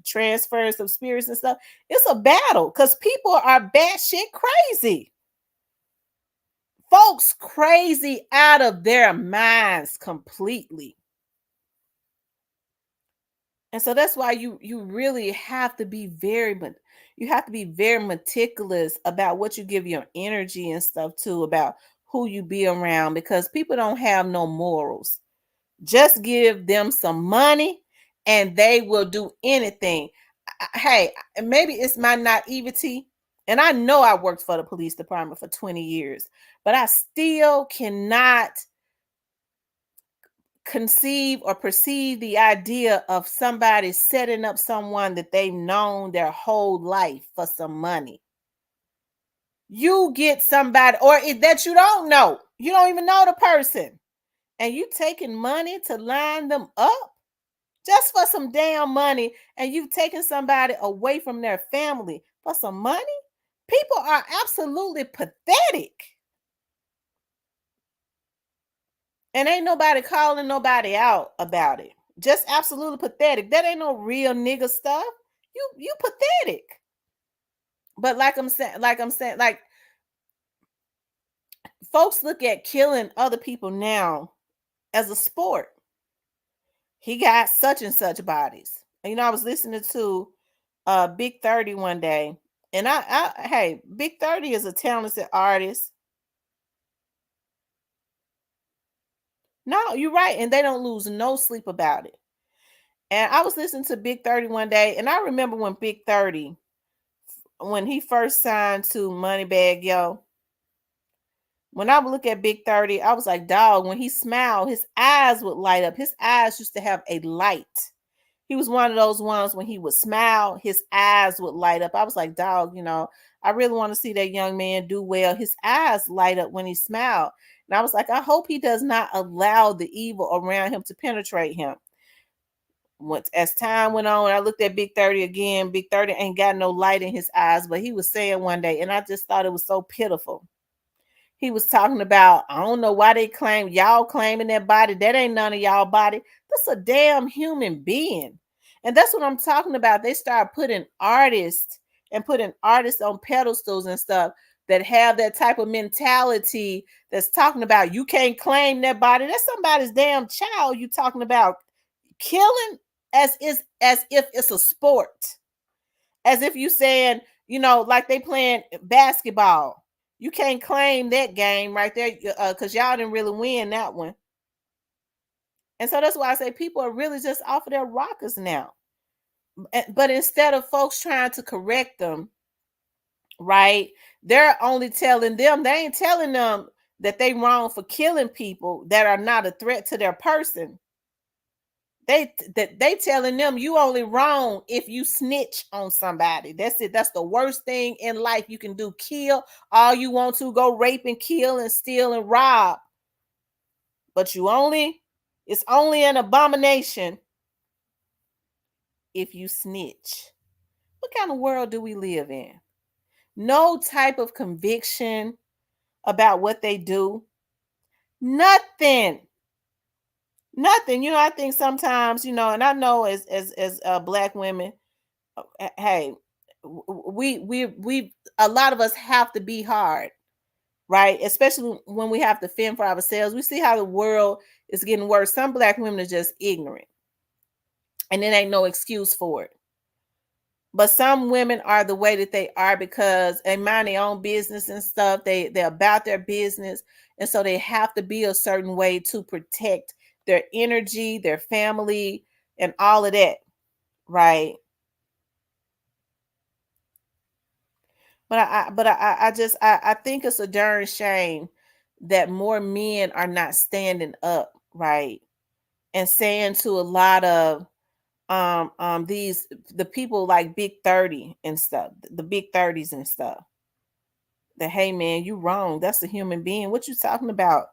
transfers of spirits and stuff. It's a battle because people are batshit crazy. Folks crazy out of their minds completely. And so that's why you really have to be very meticulous about what you give your energy and stuff to, about who you be around, because people don't have no morals. Just give them some money and they will do anything. Hey, maybe it's my naivety, and I know I worked for the police department for 20 years, but I still cannot conceive or perceive the idea of somebody setting up someone that they've known their whole life for some money. You get somebody, or that you don't know, you don't even know the person, and you taking money to line them up just for some damn money, and you've taken somebody away from their family for some money. People are absolutely pathetic. And ain't nobody calling nobody out about it. Just absolutely pathetic. That ain't no real nigga stuff. You pathetic. But like I'm saying, like folks look at killing other people now as a sport. He got such and such bodies. And, I was listening to Big 30 one day, and hey, Big 30 is a talented artist. No, you're right, and they don't lose no sleep about it. And I was listening to Big 30 one day, and I remember when Big 30, when he first signed to Moneybagg Yo, when I would look at Big 30, I was like, dog, when he smiled, his eyes would light up. His eyes used to have a light. He was one of those ones when he would smile, his eyes would light up. I was like, dog, I really want to see that young man do well. His eyes light up when he smiled. And I was like, I hope he does not allow the evil around him to penetrate him. As time went on, I looked at Big 30 again. Big 30 ain't got no light in his eyes, but he was saying one day, and I just thought it was so pitiful. He was talking about, I don't know why they claim, y'all claiming that body. That ain't none of y'all body. That's a damn human being. And that's what I'm talking about. They start putting artists on pedestals and stuff that have that type of mentality that's talking about, you can't claim that body. That's somebody's damn child you talking about killing as if it's a sport. As if you saying, like they playing basketball. You can't claim that game right there because y'all didn't really win that one. And so that's why I say people are really just off of their rockers now. But instead of folks trying to correct them, right, they're only telling them, they ain't telling them that they wrong for killing people that are not a threat to their person. They telling them you only wrong if you snitch on somebody. That's it. That's the worst thing in life you can do. Kill all you want to, go rape and kill and steal and rob. But it's only an abomination if you snitch. What kind of world do we live in? No type of conviction about what they do. Nothing. I think sometimes, and I know as Black women, hey, we a lot of us have to be hard, right? Especially when we have to fend for ourselves. We see how the world is getting worse. Some Black women are just ignorant, and it ain't no excuse for it. But some women are the way that they are because they mind their own business and stuff. They're about their business, and so they have to be a certain way to protect their energy, their family, and all of that, right? But I think it's a darn shame that more men are not standing up, right, and saying to a lot of the people like Big 30 and stuff, the Big 30s and stuff, that, hey man, you wrong. That's a human being. What you talking about?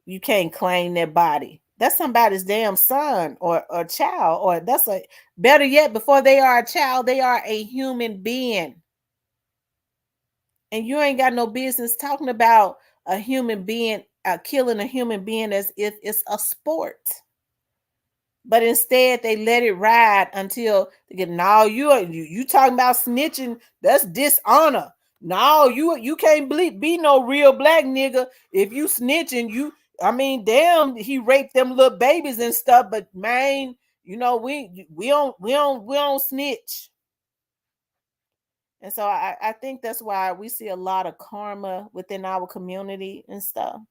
You can't claim their body. That's somebody's damn son or child, or that's a better yet, before they are a child, they are a human being. And you ain't got no business talking about a human being killing a human being as if it's a sport. But instead, they let it ride until they get, no, you talking about snitching, that's dishonor. No, you can't be no real black nigga if you snitching. I mean, damn, he raped them little babies and stuff, but man, we don't snitch. And so I think that's why we see a lot of karma within our community and stuff.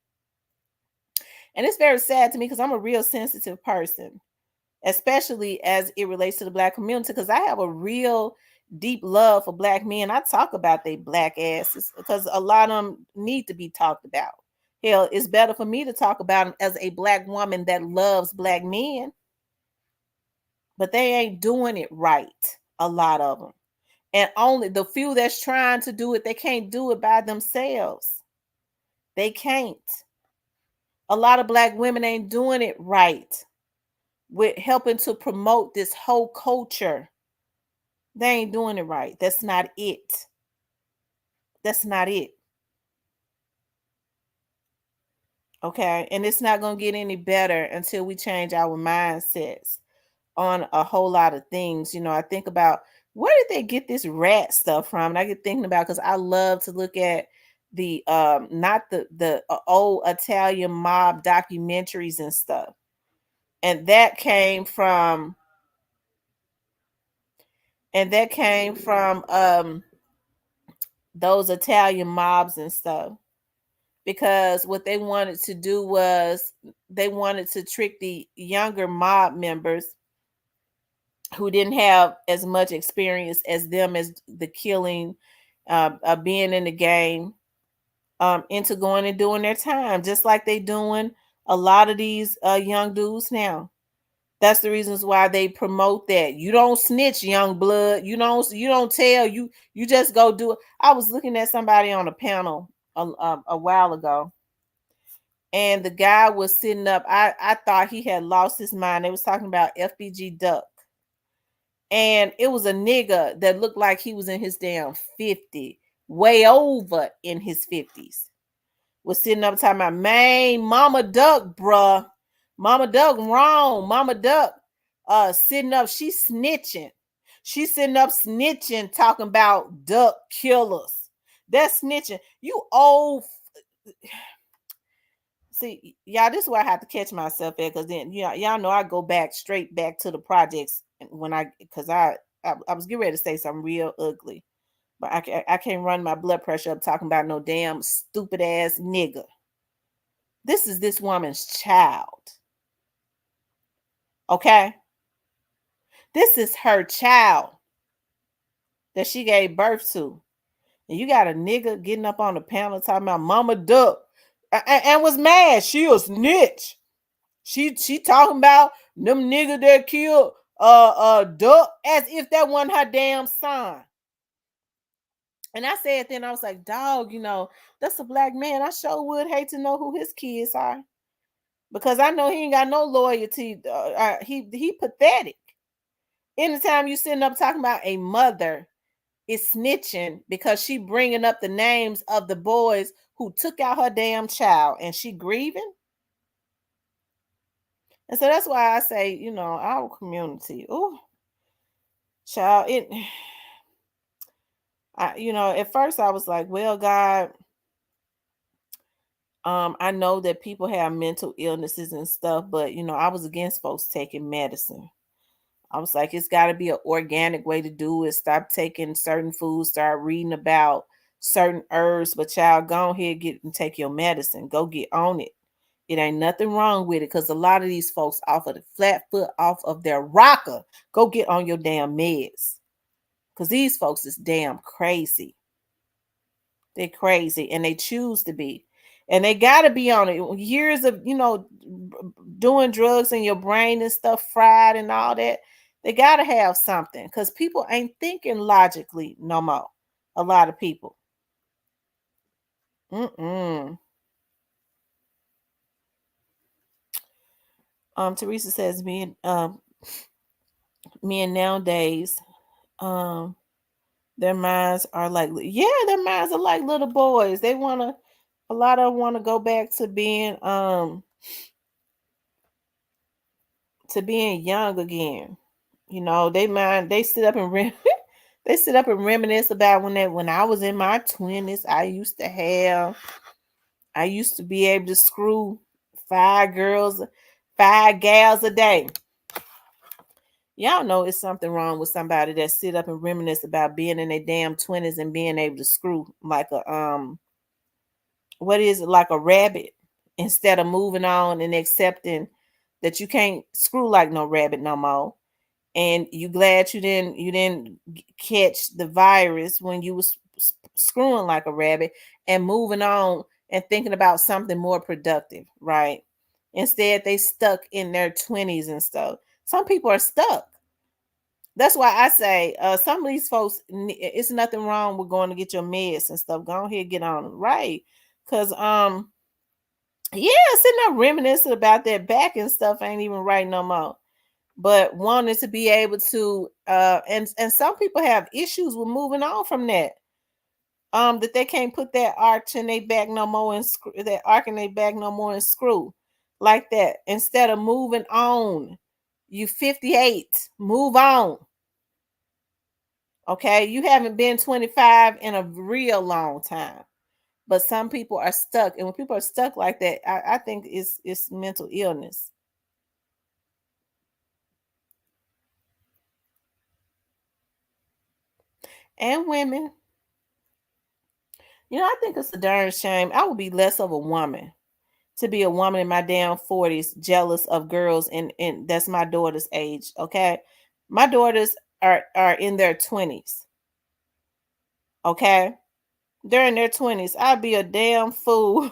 And it's very sad to me because I'm a real sensitive person, especially as it relates to the black community, because I have a real deep love for black men. I talk about they black asses because a lot of them need to be talked about. Hell, it's better for me to talk about them as a black woman that loves black men, but they ain't doing it right, a lot of them. And only the few that's trying to do it, they can't do it by themselves. They can't. A lot of black women ain't doing it right with helping to promote this whole culture. They ain't doing it right. That's not it. That's not it. Okay. And it's not going to get any better until we change our mindsets on a whole lot of things. I think about, where did they get this rat stuff from? And I get thinking about, because I love to look at the not the old Italian mob documentaries and stuff. And that came from those Italian mobs and stuff, because what they wanted to do was they wanted to trick the younger mob members who didn't have as much experience as them as the killing, being in the game, into going and doing their time, just like they doing a lot of these young dudes now. That's the reasons why they promote that. You don't snitch, young blood. You don't tell. You just go do it. I was looking at somebody on a panel a while ago, and the guy was sitting up. I thought he had lost his mind. They was talking about FBG Duck, and it was a nigga that looked like he was in his damn 50, way over in his 50s. Was sitting up talking about, man, Mama Duck, bruh. Mama Duck wrong. Mama Duck sitting up, she's snitching. She's sitting up snitching, talking about duck killers. That's snitching. You old. See, y'all, this is where I have to catch myself at, because then y'all know I go straight back to the projects when because I was getting ready to say something real ugly, but I can't run my blood pressure up talking about no damn stupid ass nigga. This is this woman's child. Okay? This is her child that she gave birth to. And you got a nigga getting up on the panel talking about Mama Duck and was mad. She a snitch. She talking about them nigga that killed Duck as if that wasn't her damn son. And I said then, I was like, dog, that's a black man. I sure would hate to know who his kids are, because I know he ain't got no loyalty. He pathetic. Anytime you sitting up talking about a mother is snitching because she bringing up the names of the boys who took out her damn child, and she grieving. And so that's why I say, our community, oh, child, at first I was like, well, God, I know that people have mental illnesses and stuff, but I was against folks taking medicine. I was like, it's got to be an organic way to do it. Stop taking certain foods, start reading about certain herbs, but child, go ahead, get and take your medicine. Go get on it. It ain't nothing wrong with it, because a lot of these folks off of the flat foot, off of their rocker, go get on your damn meds, because these folks is damn crazy. They're crazy, and they choose to be. And they got to be on it. Years of, doing drugs in your brain and stuff, fried and all that. They got to have something, because people ain't thinking logically no more. A lot of people. Teresa says, me and nowadays, their minds are like, their minds are like little boys. They want to A lot of them want to go back to being young again. You know, they sit up and they sit up and reminisce about when I was in my 20s, I used to be able to screw 5 girls, 5 gals a day. Y'all know it's something wrong with somebody that sit up and reminisce about being in their damn 20s and being able to screw like a what is it, like a rabbit, instead of moving on and accepting that you can't screw like no rabbit no more. And you glad you didn't catch the virus when you was screwing like a rabbit, and moving on and thinking about something more productive, right? Instead they stuck in their 20s and stuff. Some people are stuck. That's why I say some of these folks, it's nothing wrong with going to get your meds and stuff. Go ahead, get on it, right? Because yeah, sitting there reminiscing about that back and stuff ain't even right no more. But wanting to be able to and some people have issues with moving on from that. That they can't put that arch in their back no more and that arc in their back no more and screw like that. Instead of moving on, you 58, move on. Okay, you haven't been 25 in a real long time. But some people are stuck, and when people are stuck like that, I think it's mental illness. And women, I think it's a darn shame. I would be less of a woman to be a woman in my damn 40s, jealous of girls and that's my daughter's age. Okay, my daughters are in their 20s. Okay, they're in their 20s. I'd be a damn fool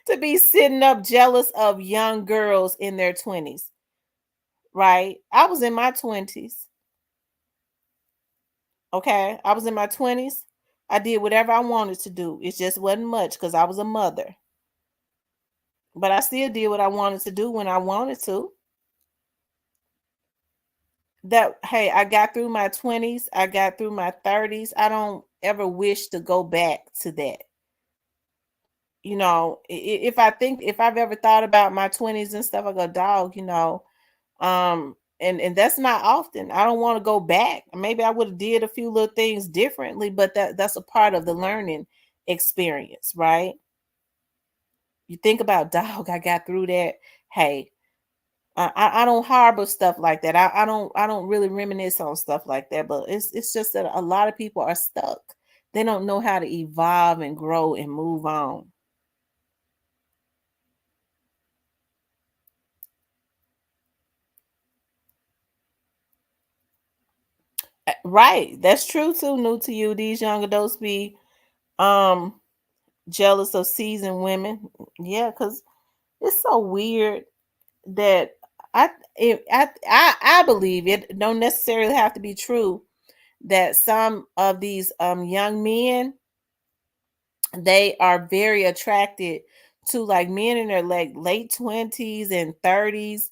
to be sitting up jealous of young girls in their 20s. Right? I was in my 20s. Okay, I was in my 20s. I did whatever I wanted to do. It just wasn't much because I was a mother. But I still did what I wanted to do when I wanted to. That hey, I got through my 20s, I got through my 30s. I don't ever wish to go back to that. If I think if I've ever thought about my 20s and stuff, I go, dog, and that's not often. I don't want to go back. Maybe I would have did a few little things differently, but that's a part of the learning experience, right? You think about, dog, I got through that. Hey, I don't harbor stuff like that. I don't really reminisce on stuff like that. But it's just that a lot of people are stuck. They don't know how to evolve and grow and move on. Right. That's true too. New to you. These young adults be um jealous of seasoned women. Yeah, because it's so weird that I believe it don't necessarily have to be true that some of these young men, they are very attracted to like men in their like late 20s and 30s.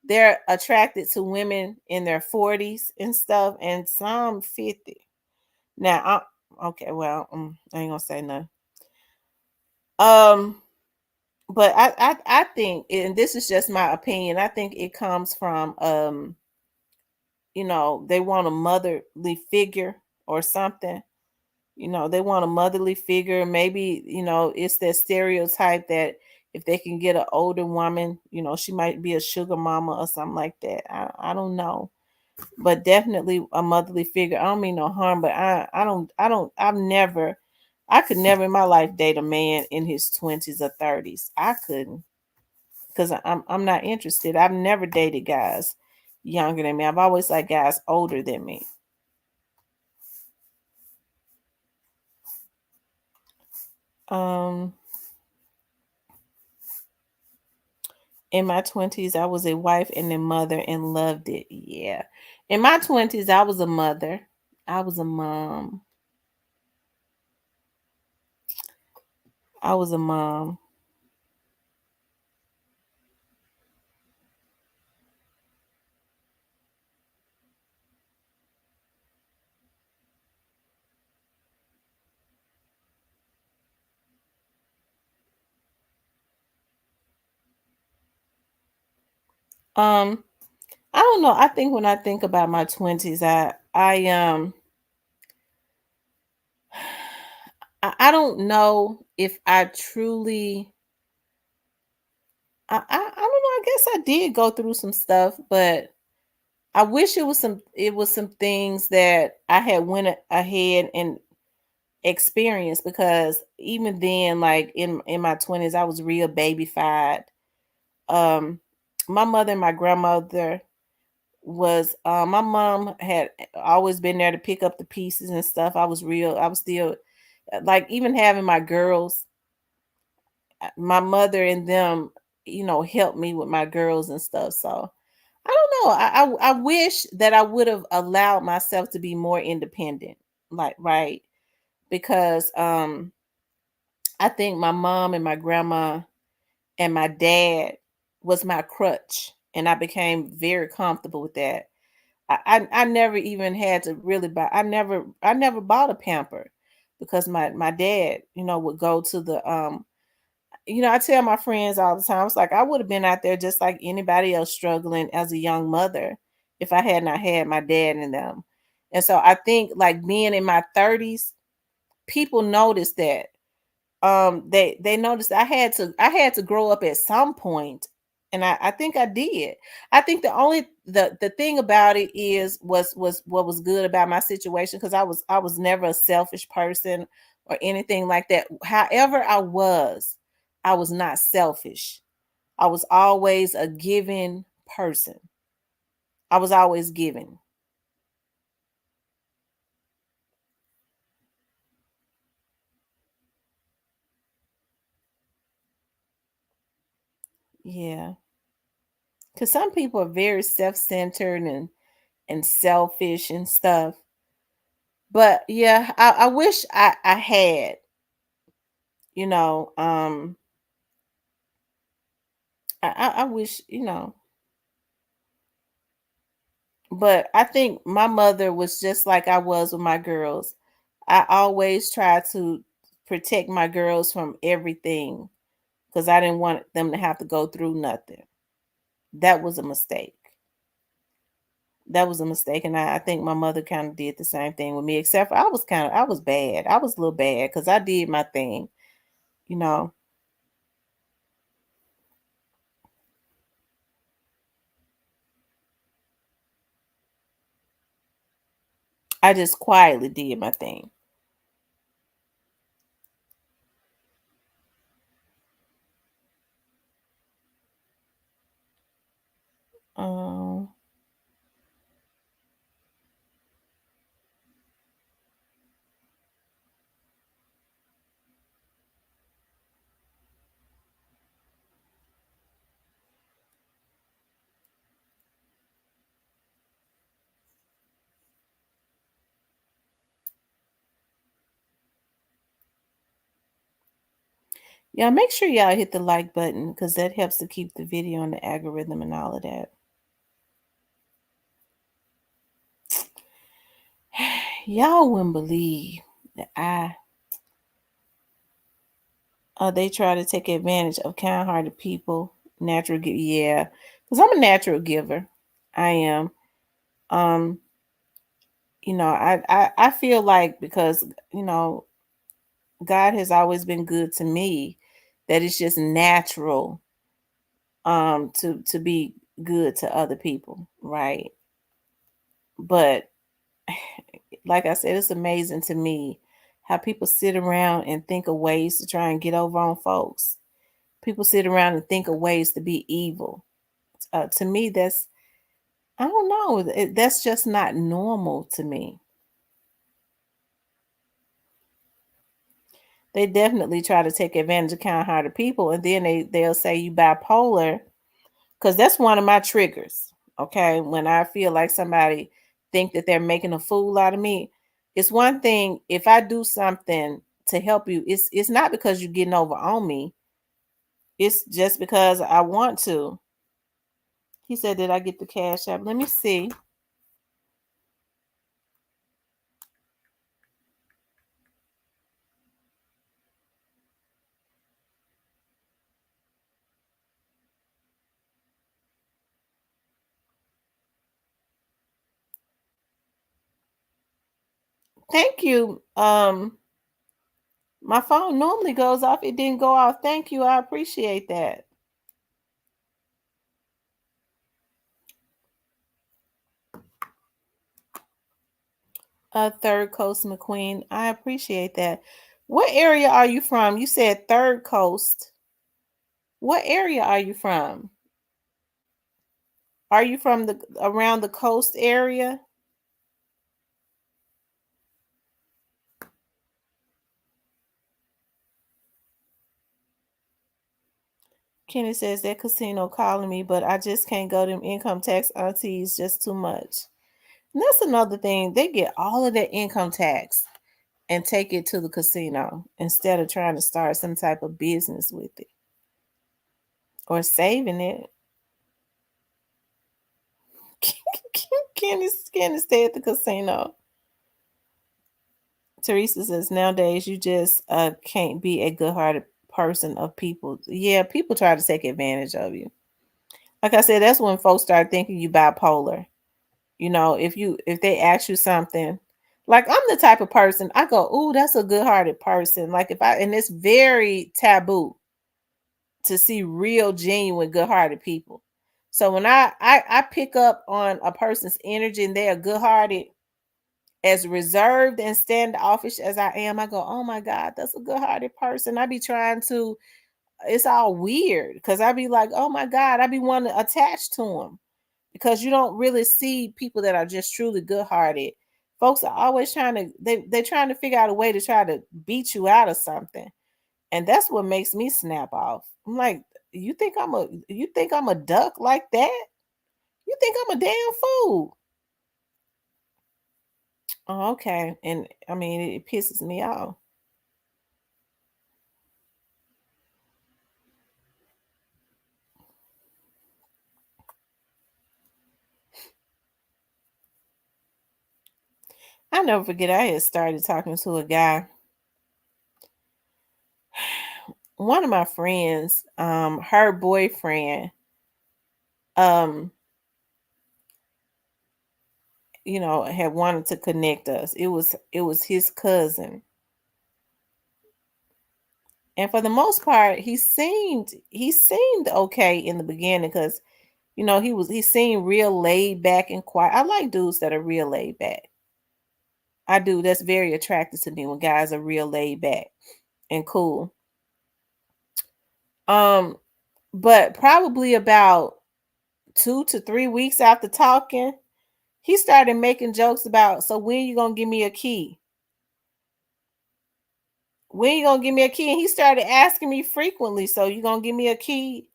They're attracted to women in their 40s and stuff, and some 50. Now, okay, well, I ain't gonna say nothing. Um, but I think, and this is just my opinion, I think it comes from they want a motherly figure or something. They want a motherly figure. Maybe, it's that stereotype that if they can get an older woman, she might be a sugar mama or something like that. I don't know. But definitely a motherly figure. I don't mean no harm, but I could never in my life date a man in his 20s or 30s. I couldn't, because I'm not interested. I've never dated guys younger than me. I've always liked guys older than me. Um, in my 20s, I was a wife and a mother and loved it. Yeah. In my 20s, I was a mother. I was a mom. I was a mom. Um, I don't know. I think when I think about my 20s, I don't know if I truly I don't know. I guess I did go through some stuff, but I wish it was some things that I had went ahead and experienced, because even then, like in my 20s, I was real babyfied. Um my mother and my grandmother my mom had always been there to pick up the pieces and stuff. I was still like, even having my girls, my mother and them, helped me with my girls and stuff. So I don't know. I wish that I would have allowed myself to be more independent. Like, right. Because I think my mom and my grandma and my dad was my crutch. And I became very comfortable with that. I never even had to really buy. I never bought a pamper, because my dad, would go to the I tell my friends all the time, I was like, I would have been out there just like anybody else struggling as a young mother if I had not had my dad in them. And so I think, like, being in my 30s, people noticed that. They noticed I had to grow up at some point, and I think I did. I think the thing about it was what was good about my situation, because I was never a selfish person or anything like that. However, I was not selfish. I was always a giving person. I was always giving. Yeah. Because some people are very self-centered and selfish and stuff. But yeah, I wish I had, you know, I wish, but I think my mother was just like I was with my girls. I always tried to protect my girls from everything, because I didn't want them to have to go through nothing. That was a mistake. That was a mistake. And I think my mother kind of did the same thing with me, except for I was bad. I was a little bad because I did my thing, you know. I just quietly did my thing. Um, yeah, make sure y'all hit the like button, because that helps to keep the video in the algorithm and all of that. Y'all wouldn't believe that they try to take advantage of kind-hearted people. Yeah, because I'm a natural giver. I am. Um, I feel like, because God has always been good to me, that it's just natural to be good to other people, right? But like I said, it's amazing to me how people sit around and think of ways to try and get over on folks. People sit around and think of ways to be evil. To me, I don't know, that's just not normal to me. They definitely try to take advantage of kind-hearted people, and then they'll say you bipolar, because that's one of my triggers. Okay, when I feel like somebody think that they're making a fool out of me, it's one thing if I do something to help you. It's not because you're getting over on me. It's just because I want to. He said, "Did I get the cash app? Let me see." Thank you. My phone normally goes off. It didn't go off. Thank you. I appreciate that. Third Coast McQueen. I appreciate that. What area are you from? You said Third Coast. What area are you from? Are you from the around the coast area? Kenny says that casino calling me, but I just can't go. Them income tax aunties just too much. And that's another thing. They get all of their income tax and take it to the casino instead of trying to start some type of business with it or saving it. Kenny stay at the casino. Teresa says nowadays you just can't be a good-hearted person of people. Yeah, people try to take advantage of you. Like I said, that's when folks start thinking you bipolar. You know, if they ask you something, like I'm the type of person I go, "Ooh, that's a good-hearted person." Like if I and it's very taboo to see real, genuine, good-hearted people. So when I pick up on a person's energy and they are good-hearted, as reserved and standoffish as I am, I go, "Oh my God, that's a good-hearted person." I be trying to, it's all weird because I be like, "Oh my God," I be wanting to attach to them because you don't really see people that are just truly good-hearted. Folks are always trying to, they're trying to figure out a way to try to beat you out of something. And that's what makes me snap off. I'm like, you think I'm a duck like that? You think I'm a damn fool? Oh, okay. And I mean, it pisses me off. I never forget I had started talking to a guy. One of my friends, her boyfriend, um, had wanted to connect us. It was his cousin. And for the most part, he seemed okay in the beginning because he seemed real laid back and quiet. I like dudes that are real laid back. I do. That's very attractive to me when guys are real laid back and cool. Um, but probably about 2 to 3 weeks after talking, he started making jokes about, so when you gonna give me a key? When you gonna give me a key? And he started asking me frequently, so you gonna give me a key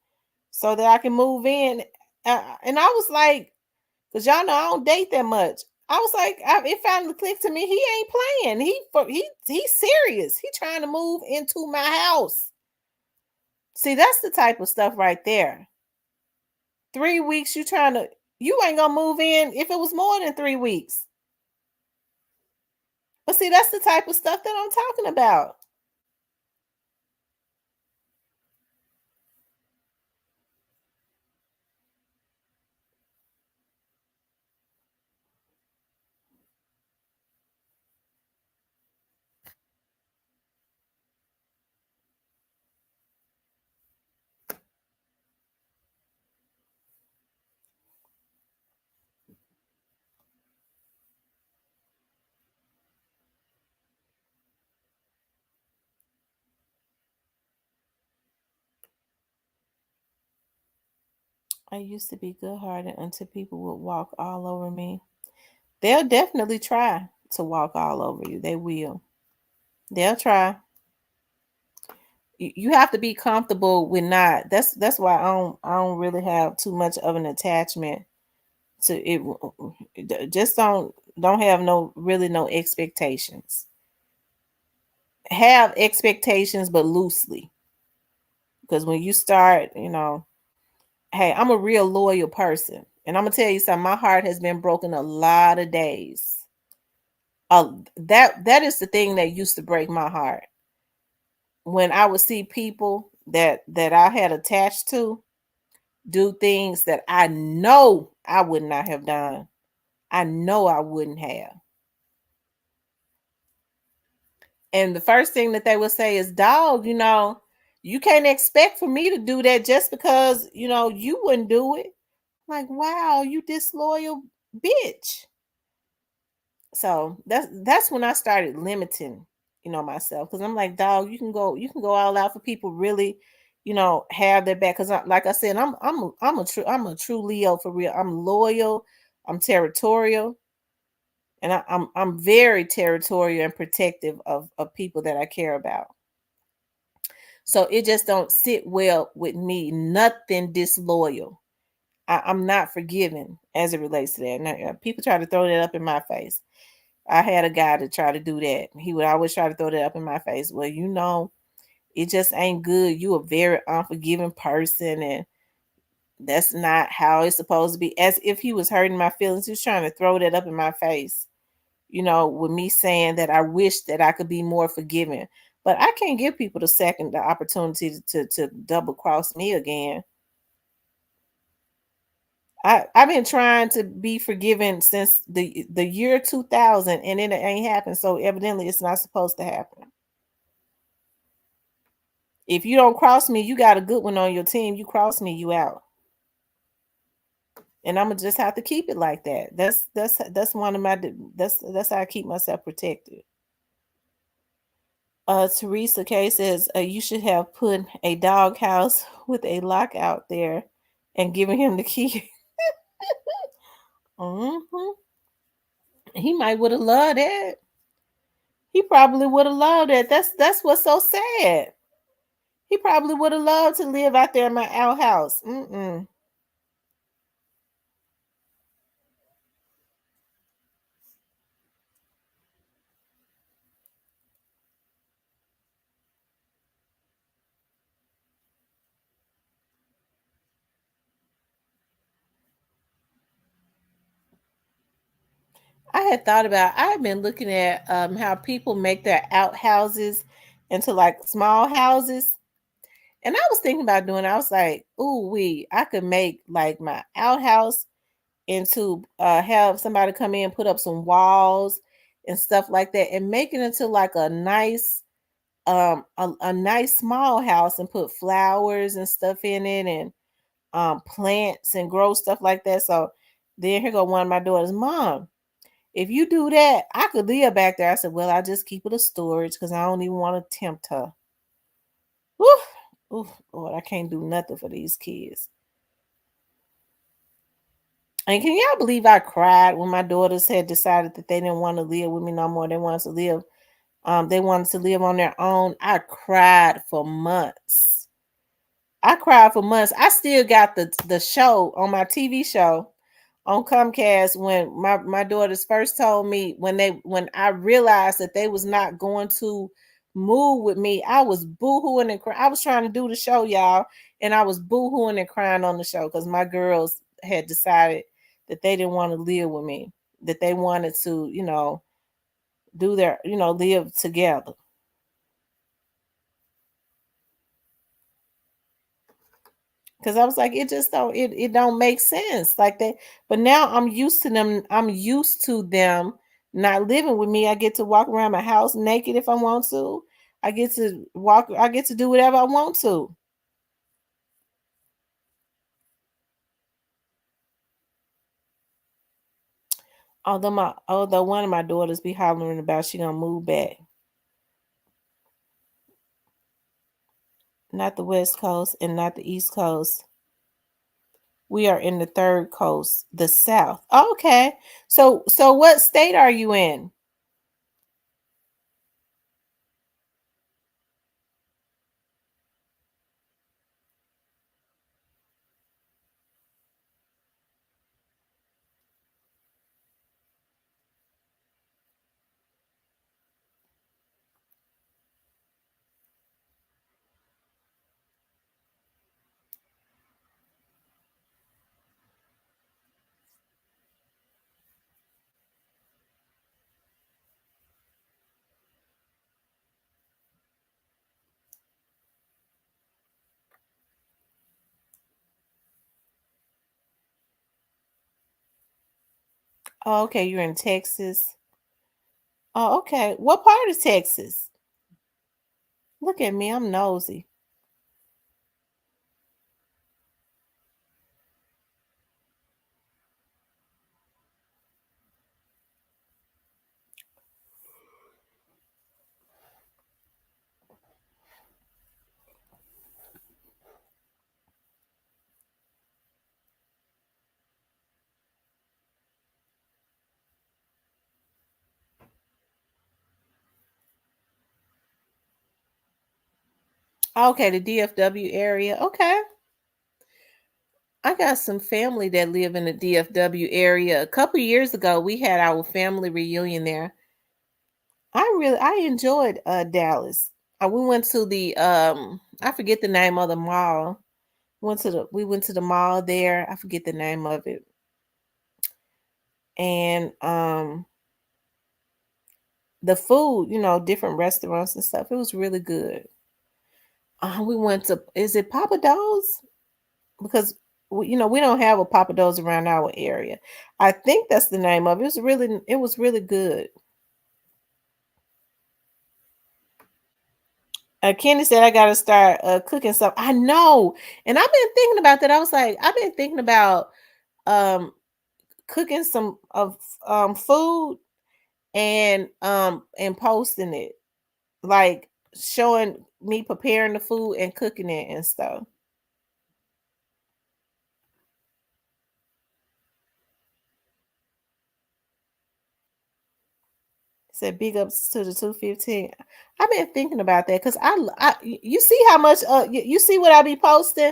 so that I can move in? And I was like, because y'all know I don't date that much. I was like, it finally clicked to me. He ain't playing. He's serious. He trying to move into my house. See, that's the type of stuff right there. 3 weeks, you ain't gonna move in if it was more than 3 weeks. But see, that's the type of stuff that I'm talking about. I used to be good hearted until people would walk all over me. They'll definitely try to walk all over you. They will. They'll try. You have to be comfortable with not. That's why I don't really have too much of an attachment to it. Just don't have no expectations. Have expectations, but loosely. Because when you start, hey, I'm a real loyal person. And I'm gonna tell you something, my heart has been broken a lot of days. That is the thing that used to break my heart. When I would see people that I had attached to do things that I know I would not have done. I know I wouldn't have. And the first thing that they would say is, dog, you can't expect for me to do that just because, you wouldn't do it. Like, wow, you disloyal bitch. So that's when I started limiting, myself. Because I'm like, dog, you can go all out for people really, have their back. Because like I said, I'm a true Leo for real. I'm loyal, I'm territorial, and I'm very territorial and protective of people that I care about. So it just don't sit well with me. Nothing disloyal. I'm not forgiving as it relates to that. Now, people try to throw that up in my face. I had a guy to try to do that. He would always try to throw that up in my face. Well, it just ain't good. You a very unforgiving person, and that's not how it's supposed to be. As if he was hurting my feelings. He was trying to throw that up in my face, with me saying that I wish that I could be more forgiving. But I can't give people the opportunity to double cross me again. I've been trying to be forgiven since the year 2000, and it ain't happened. So evidently it's not supposed to happen. If you don't cross me, you got a good one on your team. You cross me, you out. And I'm gonna just have to keep it like that. That's one of my that's how I keep myself protected. Teresa K says you should have put a dog house with a lock out there and given him the key. hmm He might would have loved that. He probably would have loved it. That's what's so sad. He probably would have loved to live out there in my outhouse. I've been looking at how people make their outhouses into like small houses. And I was thinking about doing it. I was like, ooh, I could make like my outhouse into have somebody come in, put up some walls and stuff like that, and make it into like a nice small house, and put flowers and stuff in it, and plants, and grow stuff like that. So then here go one of my daughters, Mom, if you do that, I could live back there. I said, well, I just keep it a storage because I don't even want to tempt her. Whew. Ooh, Lord, I can't do nothing for these kids. And can y'all believe I cried when my daughters had decided that they didn't want to live with me no more? They wanted to live on their own. I cried for months. I still got the show on my TV show on Comcast when my daughters first told me, when I realized that they was not going to move with me. I was boohooing and crying. I was trying to do the show, y'all, and I was boohooing and crying on the show because my girls had decided that they didn't want to live with me, that they wanted to, do their, live together. Because I was like, it don't make sense like that. But now I'm used to them not living with me. I get to walk around my house naked if I want to. I get to do whatever I want to. Although one of my daughters be hollering about she gonna move back. Not the West Coast and not the East Coast. We are in the third coast, the South. Okay. So what state are you in? Oh, okay, you're in Texas. Oh, okay. What part of Texas? Look at me, I'm nosy. Okay, the DFW area. Okay. I got some family that live in the DFW area. A couple years ago, we had our family reunion there. I enjoyed Dallas. We went to the I forget the name of the mall. We went to the mall there. I forget the name of it. And the food, different restaurants and stuff. It was really good. We went to, is it Papa Do's? Because we don't have a Papa Do's around our area. I think that's the name of it. It was really good. Kenny said I gotta start cooking some. I know, and I've been thinking about that. I was like, I've been thinking about um cooking some of food and posting it, like showing me preparing the food and cooking it and stuff. Said big ups to the 215. I've been thinking about that because you see how much you see what I be posting.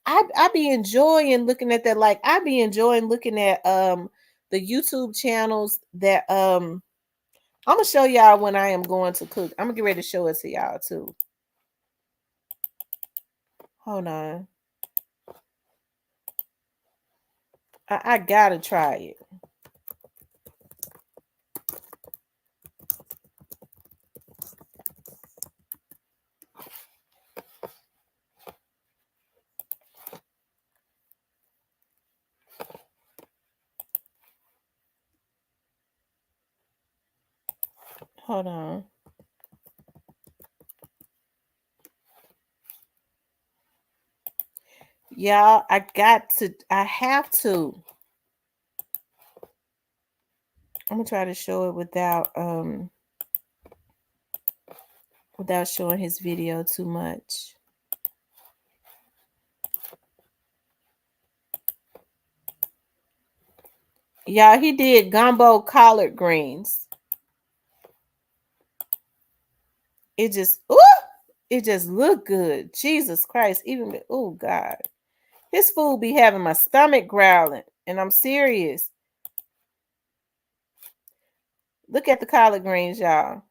I be enjoying looking at that. Like I be enjoying looking at the YouTube channels that I'm gonna show y'all when I am going to cook. I'm gonna get ready to show it to y'all too. Hold on. I gotta try it. Hold on. Y'all, I have to. I'm gonna try to show it without showing his video too much. Y'all, he did gumbo collard greens. It just looked good. Jesus Christ. Oh God. His food be having my stomach growling. And I'm serious. Look at the collard greens, y'all.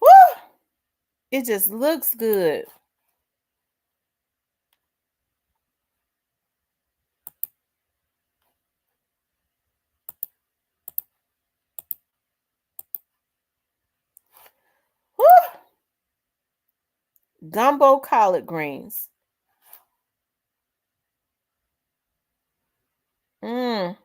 Woo! It just looks good. Woo! Gumbo collard greens. Mmm.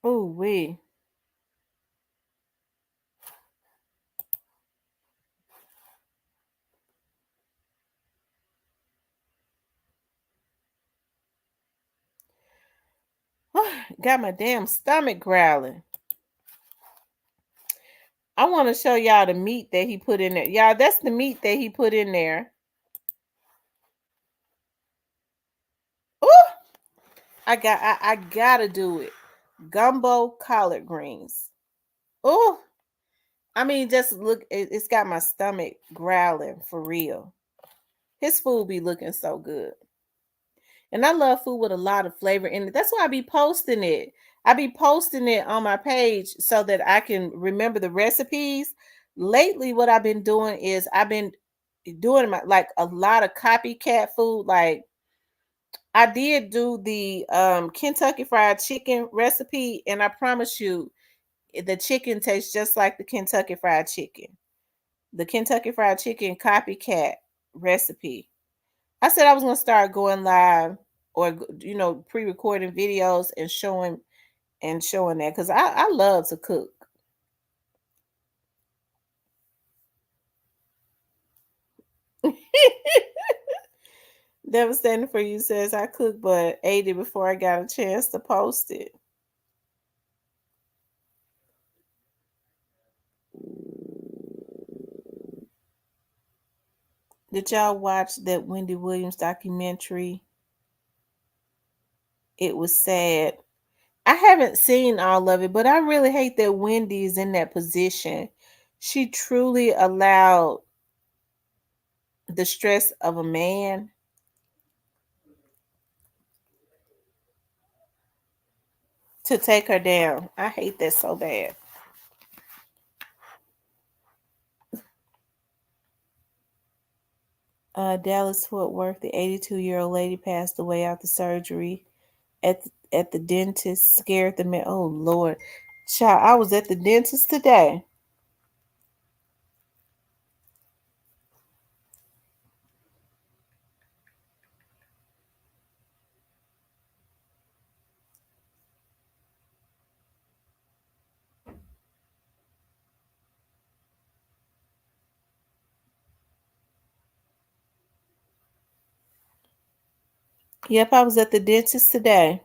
Ooh wee. Got my damn stomach growling. I want to show y'all the meat that he put in there. Y'all, that's the meat that he put in there. Ooh! I gotta do it. Gumbo collard greens. Oh, I mean, just look, it's got my stomach growling for real. His food be looking so good. And I love food with a lot of flavor in it. That's why I be posting it. I be posting it on my page so that I can remember the recipes. Lately, what I've been doing is I've been doing like a lot of copycat food. Like I did do the Kentucky Fried Chicken recipe, and I promise you, the chicken tastes just like the Kentucky Fried Chicken. The Kentucky Fried Chicken copycat recipe. I said I was gonna start going live or pre-recording videos and showing that because I love to cook. Devastating for you says I cooked but ate it before I got a chance to post it. Did y'all watch that Wendy Williams documentary? It was sad. I haven't seen all of it, but I really hate that Wendy is in that position. She truly allowed the stress of a man to take her down. I hate that so bad. Dallas Fort Worth, the 82-year-old lady passed away after surgery at the dentist. Scared the man. Oh Lord, child, I was at the dentist today. Yep, I was at the dentist today.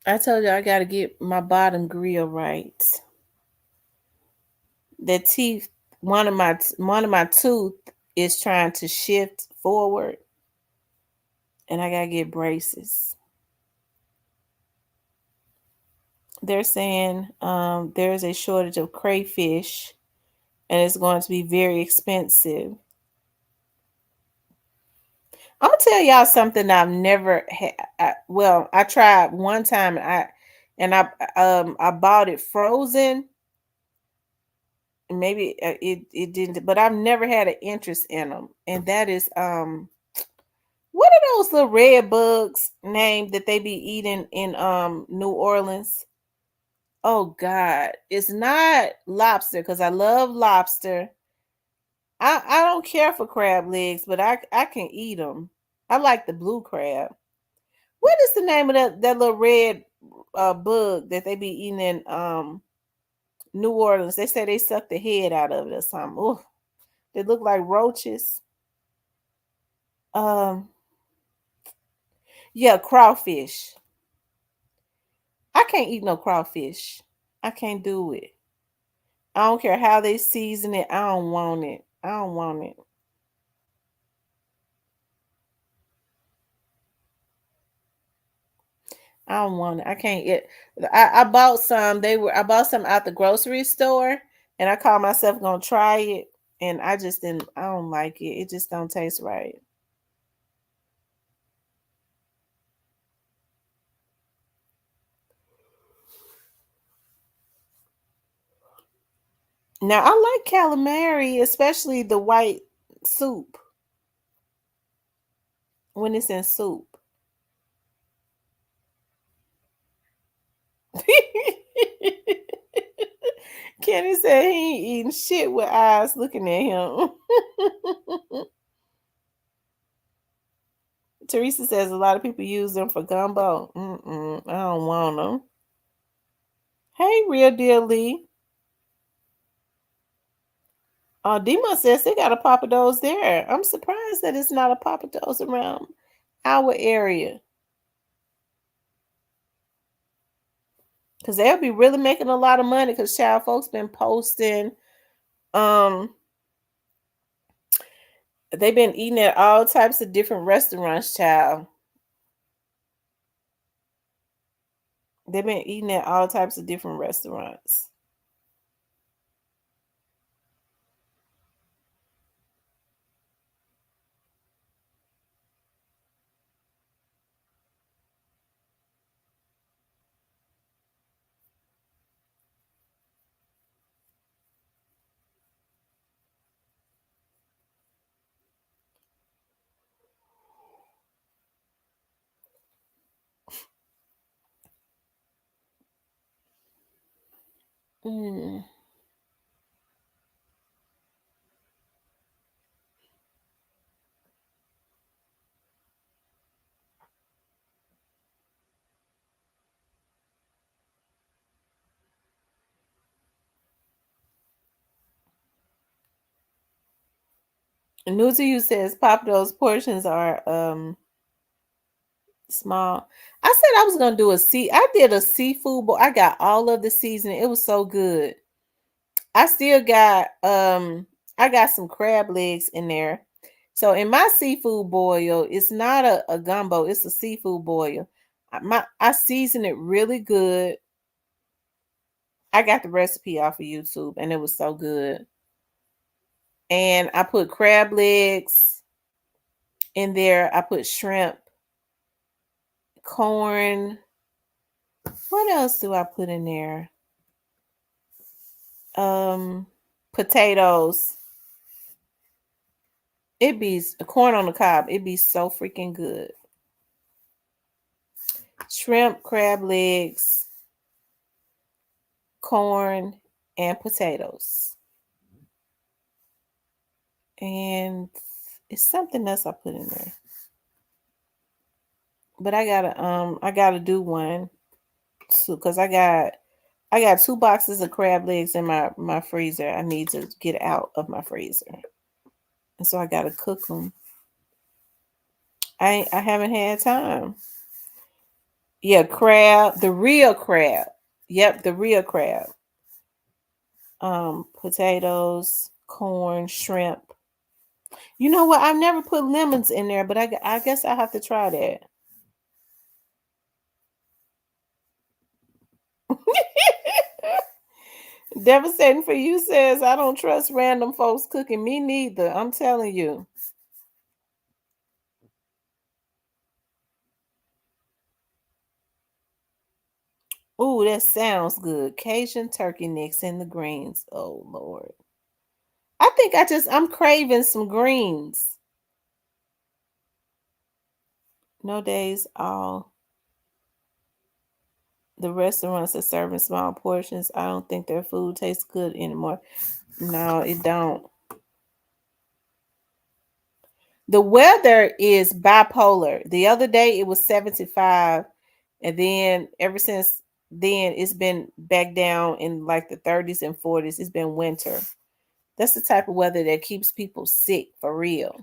I told you I got to get my bottom grill right. The teeth, one of my tooth is trying to shift forward, and I gotta get braces. They're saying there's a shortage of crayfish, and it's going to be very expensive. I'm gonna tell y'all something I've never had. Well, I tried one time, and I bought it frozen. Maybe it didn't, but I've never had an interest in them, and that is what are those little red bugs named that they be eating in New Orleans? Oh God, it's not lobster because I love lobster. I don't care for crab legs, but I can eat them. I like the blue crab. What is the name of that little red bug that they be eating in New Orleans? They say they suck the head out of it or something. Ooh, they look like roaches. Um, yeah, crawfish. I can't eat no crawfish. I can't do it. I don't care how they season it. I don't want it. I don't want it. I don't want it. I can't eat. I bought some. I bought some out the grocery store, and I called myself gonna try it, and I just didn't. I don't like it. It just don't taste right. Now I like calamari, especially the white soup when it's in soup. Kenny said he ain't eating shit with eyes looking at him. Teresa says a lot of people use them for gumbo. I don't want them. Hey, real deal Lee. Dima says they got a Papados there. I'm surprised that it's not a Papados around our area. Because they'll be really making a lot of money because child folks been posting. They've been eating at all types of different restaurants, child. They've been eating at all types of different restaurants. Mm. New to you says pop those portions are small. I said I was gonna do I did a seafood bowl. I got all of the seasoning. It was so good. I still got I got some crab legs in there. So in my seafood boil, it's not a gumbo, it's a seafood boil. I season it really good. I got the recipe off of YouTube and it was so good. And I put crab legs in there. I put shrimp, corn. What else do I put in there? Um, Potatoes. It be corn on the cob. It be so freaking good. Shrimp, crab legs, corn, and potatoes. And it's something else I put in there. But I gotta do one too, because I got 2 boxes of crab legs in my freezer. I need to get out of my freezer. And so I gotta cook them. I haven't had time. Yeah, crab, the real crab. Yep, the real crab. Potatoes, corn, shrimp. You know what? I've never put lemons in there, but I guess I have to try that. Devastating for you says I don't trust random folks cooking. Me neither. I'm telling you. Ooh, that sounds good. Cajun turkey necks and the greens. Oh Lord. I think I'm craving some greens. No days all. The restaurants are serving small portions. I don't think their food tastes good anymore. No, it don't. The weather is bipolar. The other day it was 75, and then ever since then it's been back down in like the 30s and 40s. It's been winter. That's the type of weather that keeps people sick for real.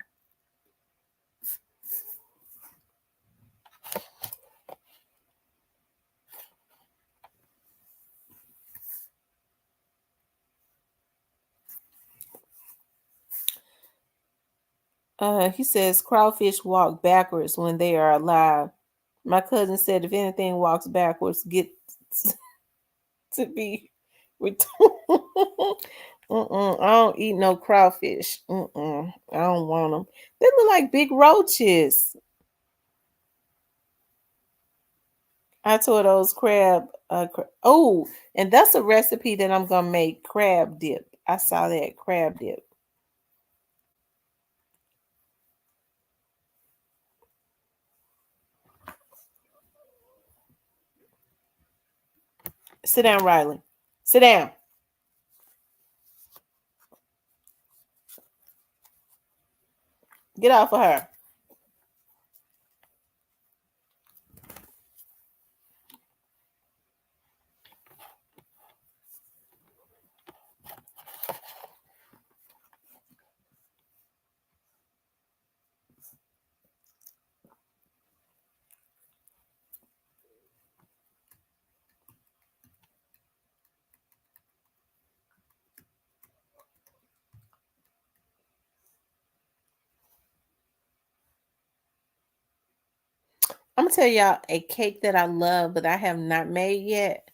He says crawfish walk backwards when they are alive. My cousin said if anything walks backwards, get to be I don't eat no crawfish. I don't want them. They look like big roaches. I tore those crab. Oh, and that's a recipe that I'm gonna make crab dip. I saw that crab dip. Sit down, Riley. Sit down. Get off of her. I'm gonna tell y'all a cake that I love, but I have not made yet,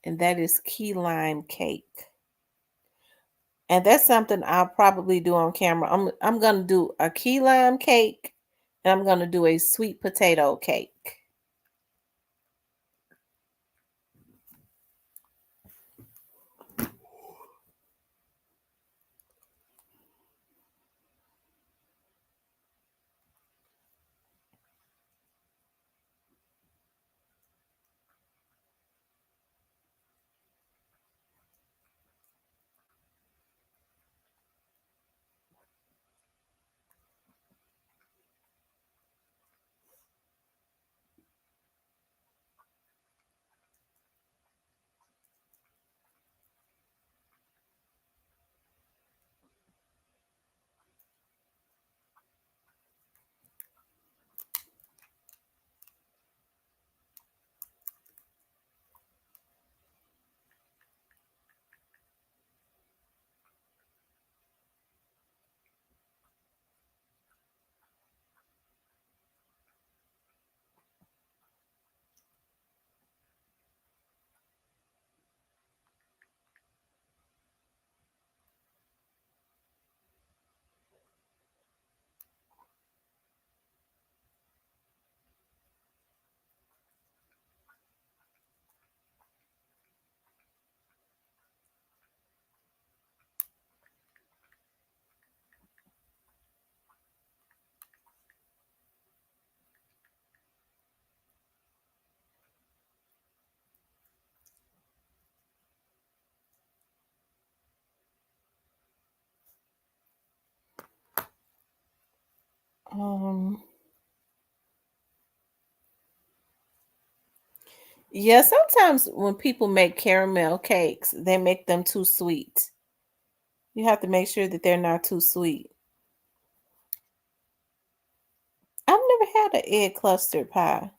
and that is key lime cake. And that's something I'll probably do on camera. I'm gonna do a key lime cake, and I'm gonna do a sweet potato cake. Um, yeah, sometimes when people make caramel cakes, they make them too sweet. You have to make sure that they're not too sweet. I've never had an egg cluster pie.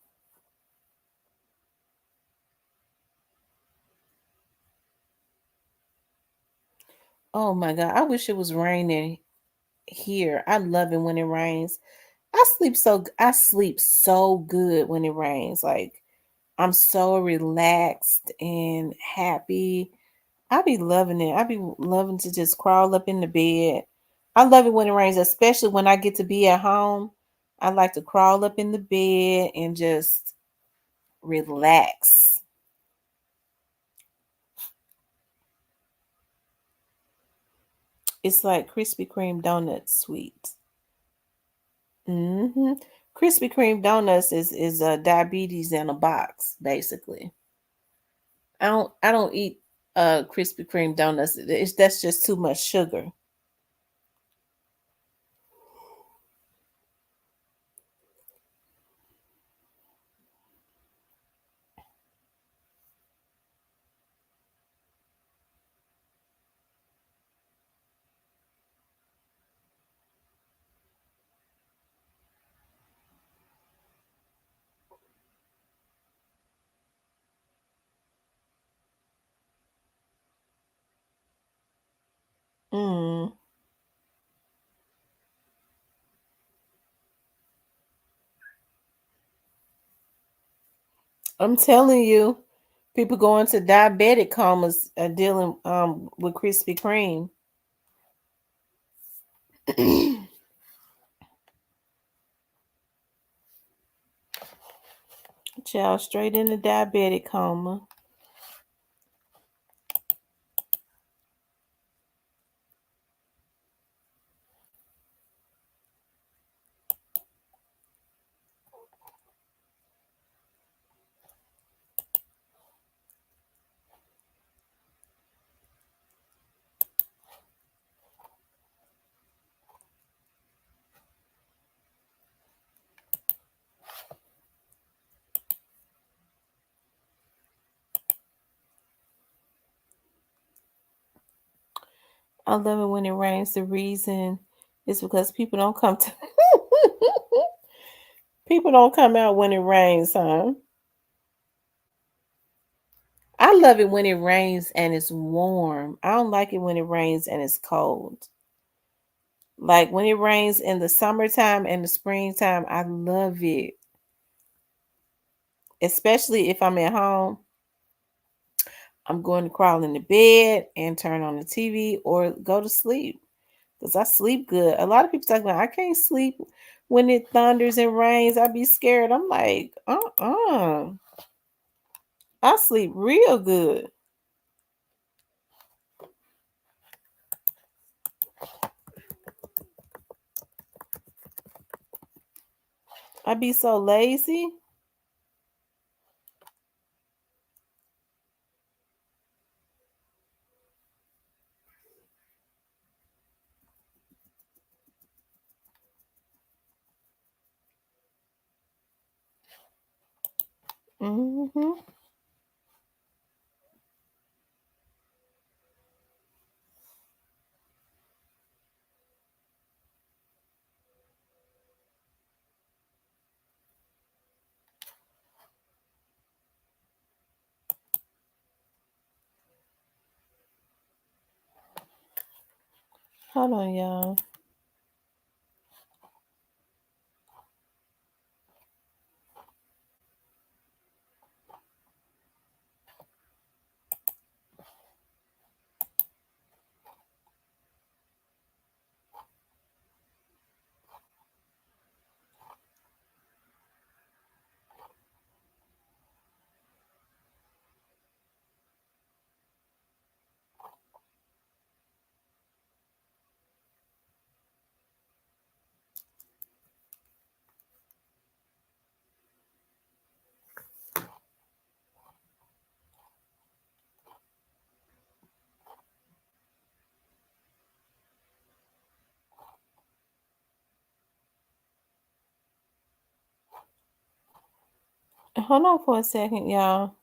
Oh my God, I wish it was raining here. I love it when it rains. I sleep so good when it rains. Like I'm so relaxed and happy. I be loving it. I be loving to just crawl up in the bed. I love it when it rains, especially when I get to be at home. I like to crawl up in the bed and just relax. It's like Krispy Kreme donut sweet. Hmm. Krispy Kreme donuts is diabetes in a box, basically. I don't eat Krispy Kreme donuts. That's just too much sugar. Mm. I'm telling you, people going to diabetic comas are dealing with Krispy Kreme. Child straight in the diabetic coma. I love it when it rains. The reason is because people don't come to people don't come out when it rains, huh? I love it when it rains and it's warm. I don't like it when it rains and it's cold. Like when it rains in the summertime and the springtime, I love it. Especially if I'm at home, I'm going to crawl in the bed and turn on the TV or go to sleep because I sleep good. A lot of people talk about I can't sleep when it thunders and rains. I be scared. I'm like, I sleep real good. I be so lazy. Hmm. Hold on, y'all. Hold on for a second, y'all.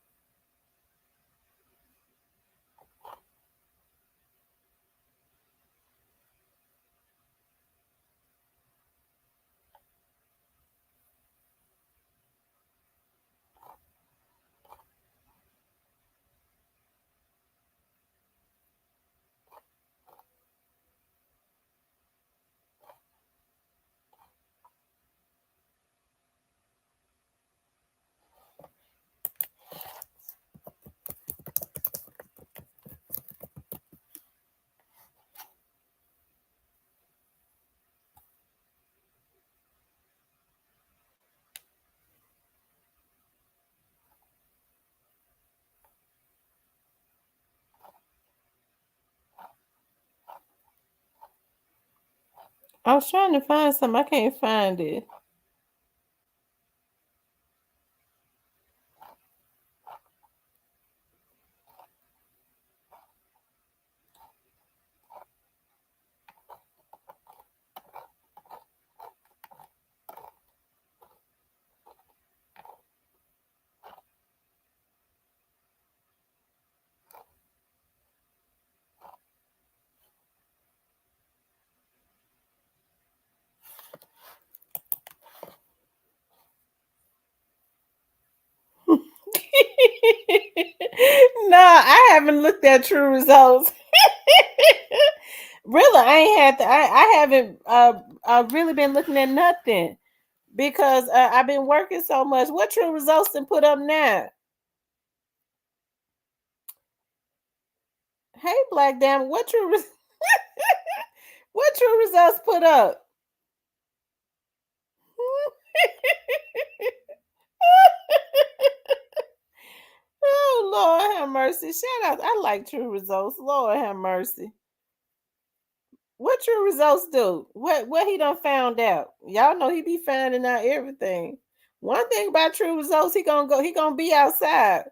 I was trying to find something. I can't find it. No, I haven't looked at true results. Really, I ain't had to. I haven't really been looking at nothing because I've been working so much. What true results to put up now? Hey, Black Damn, what true what true results put up? Oh Lord have mercy! Shout out! I like true results. Lord have mercy. What true results do? What he done found out? Y'all know he be finding out everything. One thing about true results, he gonna go. He gonna be outside.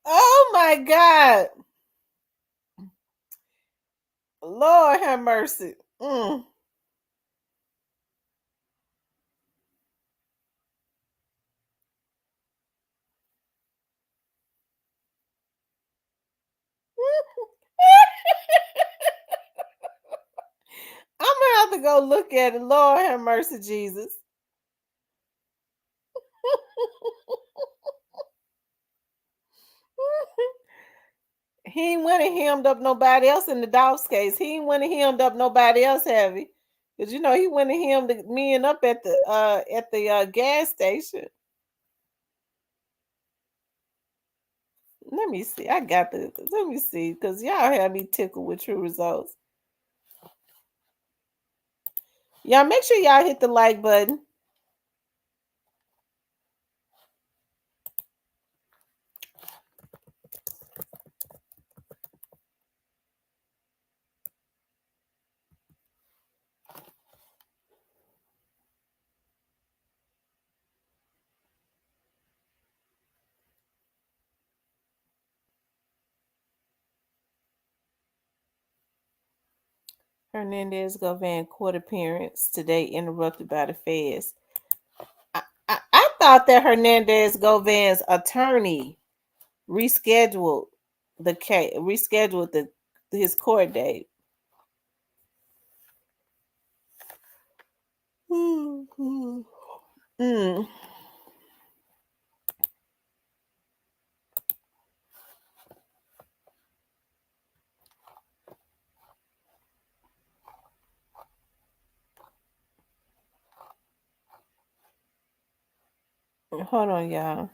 Oh my God! Lord have mercy. Mm. I'm gonna have to go look at it. Lord have mercy, Jesus. He ain't went and hemmed up nobody else in the Dobbs case. He ain't went and hemmed up nobody else, have he? Because you know he went and hemmed the men up at the gas station. Let me see. I got the. Let me see, because y'all have me tickled with true results. Y'all make sure y'all hit the like button. Hernandez Govan court appearance today interrupted by the feds. I thought that Hernandez Govan's attorney rescheduled the case, rescheduled the his court date. Mm. Hold on, y'all.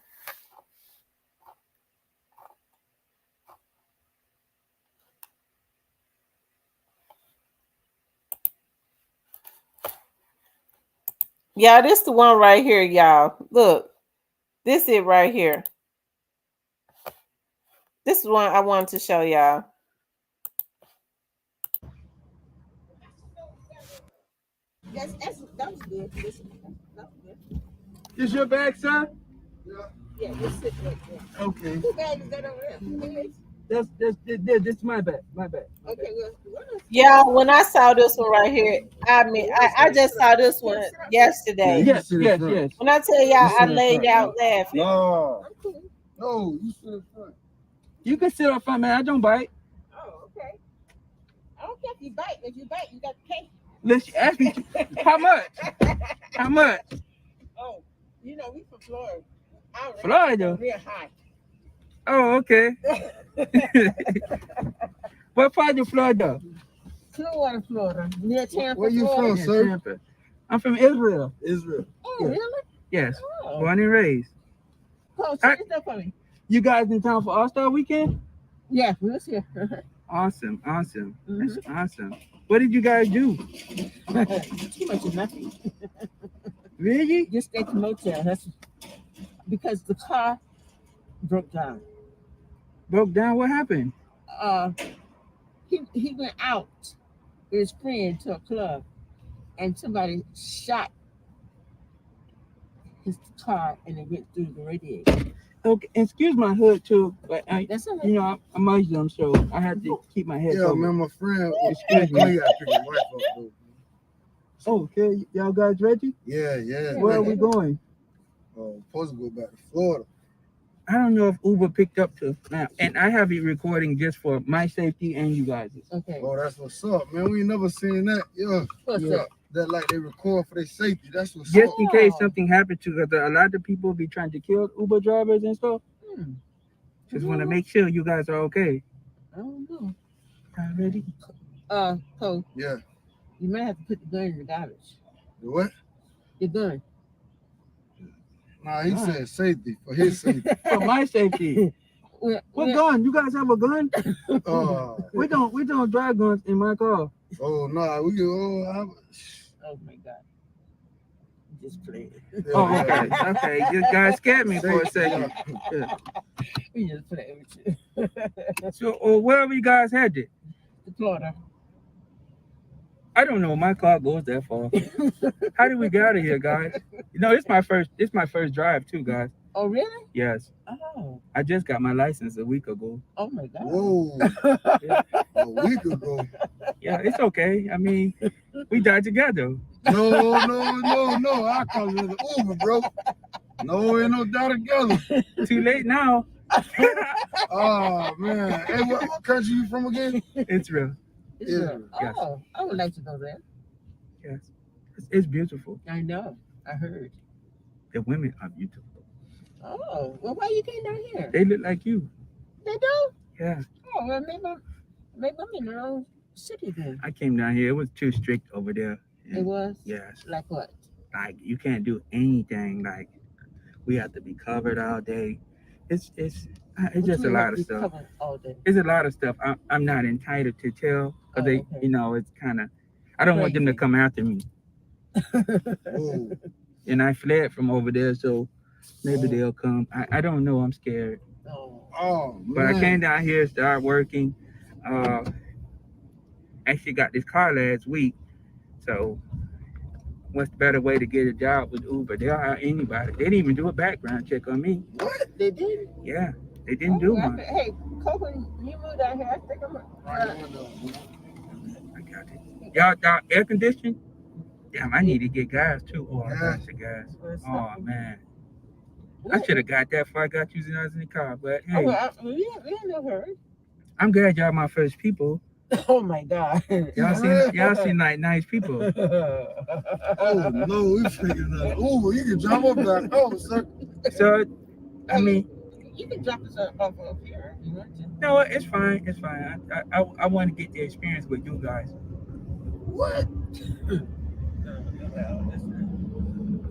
Yeah, this the one right here, y'all. Look, this it right here. This is one I wanted to show y'all.
That was good. That was good.
This your bag, sir?
Yeah, just sit right there.
Okay.
Who bag is that over there?
That's my bag. My bag.
Okay, well, what else?
Yeah, when I saw this one right here, I mean, I just saw this one yesterday.
Yes.
When I tell y'all, I laid out laughing.
No.
I'm cool.
No, you sit in front. You can sit up front, man. I don't bite.
Oh, okay. I don't care if you bite. If you bite, you got the cake.
Let's ask me how much? How much?
Oh, you know, we from Florida.
Florida?
Real high.
Oh, okay. What part of Florida?
Clearwater, Florida. Near Tampa,
Where you
Florida.
from, sir? Tampa. I'm from Israel.
Oh,
Yeah.
really?
Yes.
Oh.
Born and raised.
Oh, say stuff for me.
You guys in town for All-Star Weekend?
Yeah, we was here.
Awesome. That's awesome. What did you guys do?
Too much of nothing.
Really?
Just stay at the motel. That's because the car broke down.
Broke down? What happened?
He went out with his friend to a club, and somebody shot his car, and it went through the radiator.
Okay, excuse my hood too, but
That's all right.
you know, I'm Muslim, so I have to keep my head
Yeah,
covered.
man, my friend.
Excuse me.
You gotta pick your wife up, though.
Oh, okay, y'all guys ready?
Yeah.
Where are we going?
Supposed to go back to Florida.
I don't know if Uber picked up to now, and I have it recording just for my safety and you guys'.
Okay.
Oh, that's what's up, man. We ain't never seen that. Yeah.
What's
Yeah.
up?
That like they record for their safety. That's what's
Just
up.
in case something happened to, because a lot of people be trying to kill Uber drivers and stuff. Just want to make sure you guys are okay.
I don't know.
Y'all ready?
So
Yeah.
you might have to put the gun in the garbage.
The what?
The gun.
Nah, he said safety for his safety.
For my safety. What gun? You guys have a gun? We don't drive guns in my car.
Oh no, we go.
Oh my God. Just playing.
Oh, okay. You guys scared me for a second. Yeah.
We just playing with you.
So, where are you guys headed?
To Florida.
I don't know. My car goes that far. How did we get out of here, guys? You know, it's my first drive too, guys.
Oh really?
Yes.
Oh.
I just got my license a week ago.
Oh my God.
Whoa.
Yeah.
A week ago.
Yeah, it's okay. I mean, we died together.
No. I call it an Uber, bro. No, ain't no doubt together.
Too late now.
Oh man. Hey, what country you from again?
Israel.
Israel.
Yes.
Oh, I would like to know that.
Yes. It's beautiful.
I know. I heard.
The women are beautiful.
Oh, well, why you came down here?
They look like you.
They do?
Yeah.
Oh, well, maybe I'm in the wrong city then.
I came down here. It was too strict over there.
It was?
Yes.
Like what?
Like you can't do anything. Like we have to be covered all day. It's just a lot of stuff.
All day?
It's a lot of stuff. I'm not entitled to tell because
okay.
you know, it's kind of. I don't want them to come after me. And I fled from over there, so maybe they'll come. I don't know. I'm scared.
Oh,
but I came down here, started working. Actually got this car last week. So what's the better way to get a job with Uber? They'll hire anybody. They didn't even do a background check on me.
What? They didn't?
Yeah, they didn't do one.
Hey, Coco, you moved out here. I think I'm
I got it. Y'all air conditioning? Damn, I need to get gas too. Oh, I got the gas. Oh man. I should have got that before I got using us in the car, but hey.
We ain't no hurry.
I'm glad y'all my first people.
Oh my God.
Y'all seem like nice people.
Oh no, we figured out Uber. You can drop up back home, sir.
So I mean,
you can drop us off up here if you want to.
No, it's fine. It's fine. I want to get the experience with you guys.
What?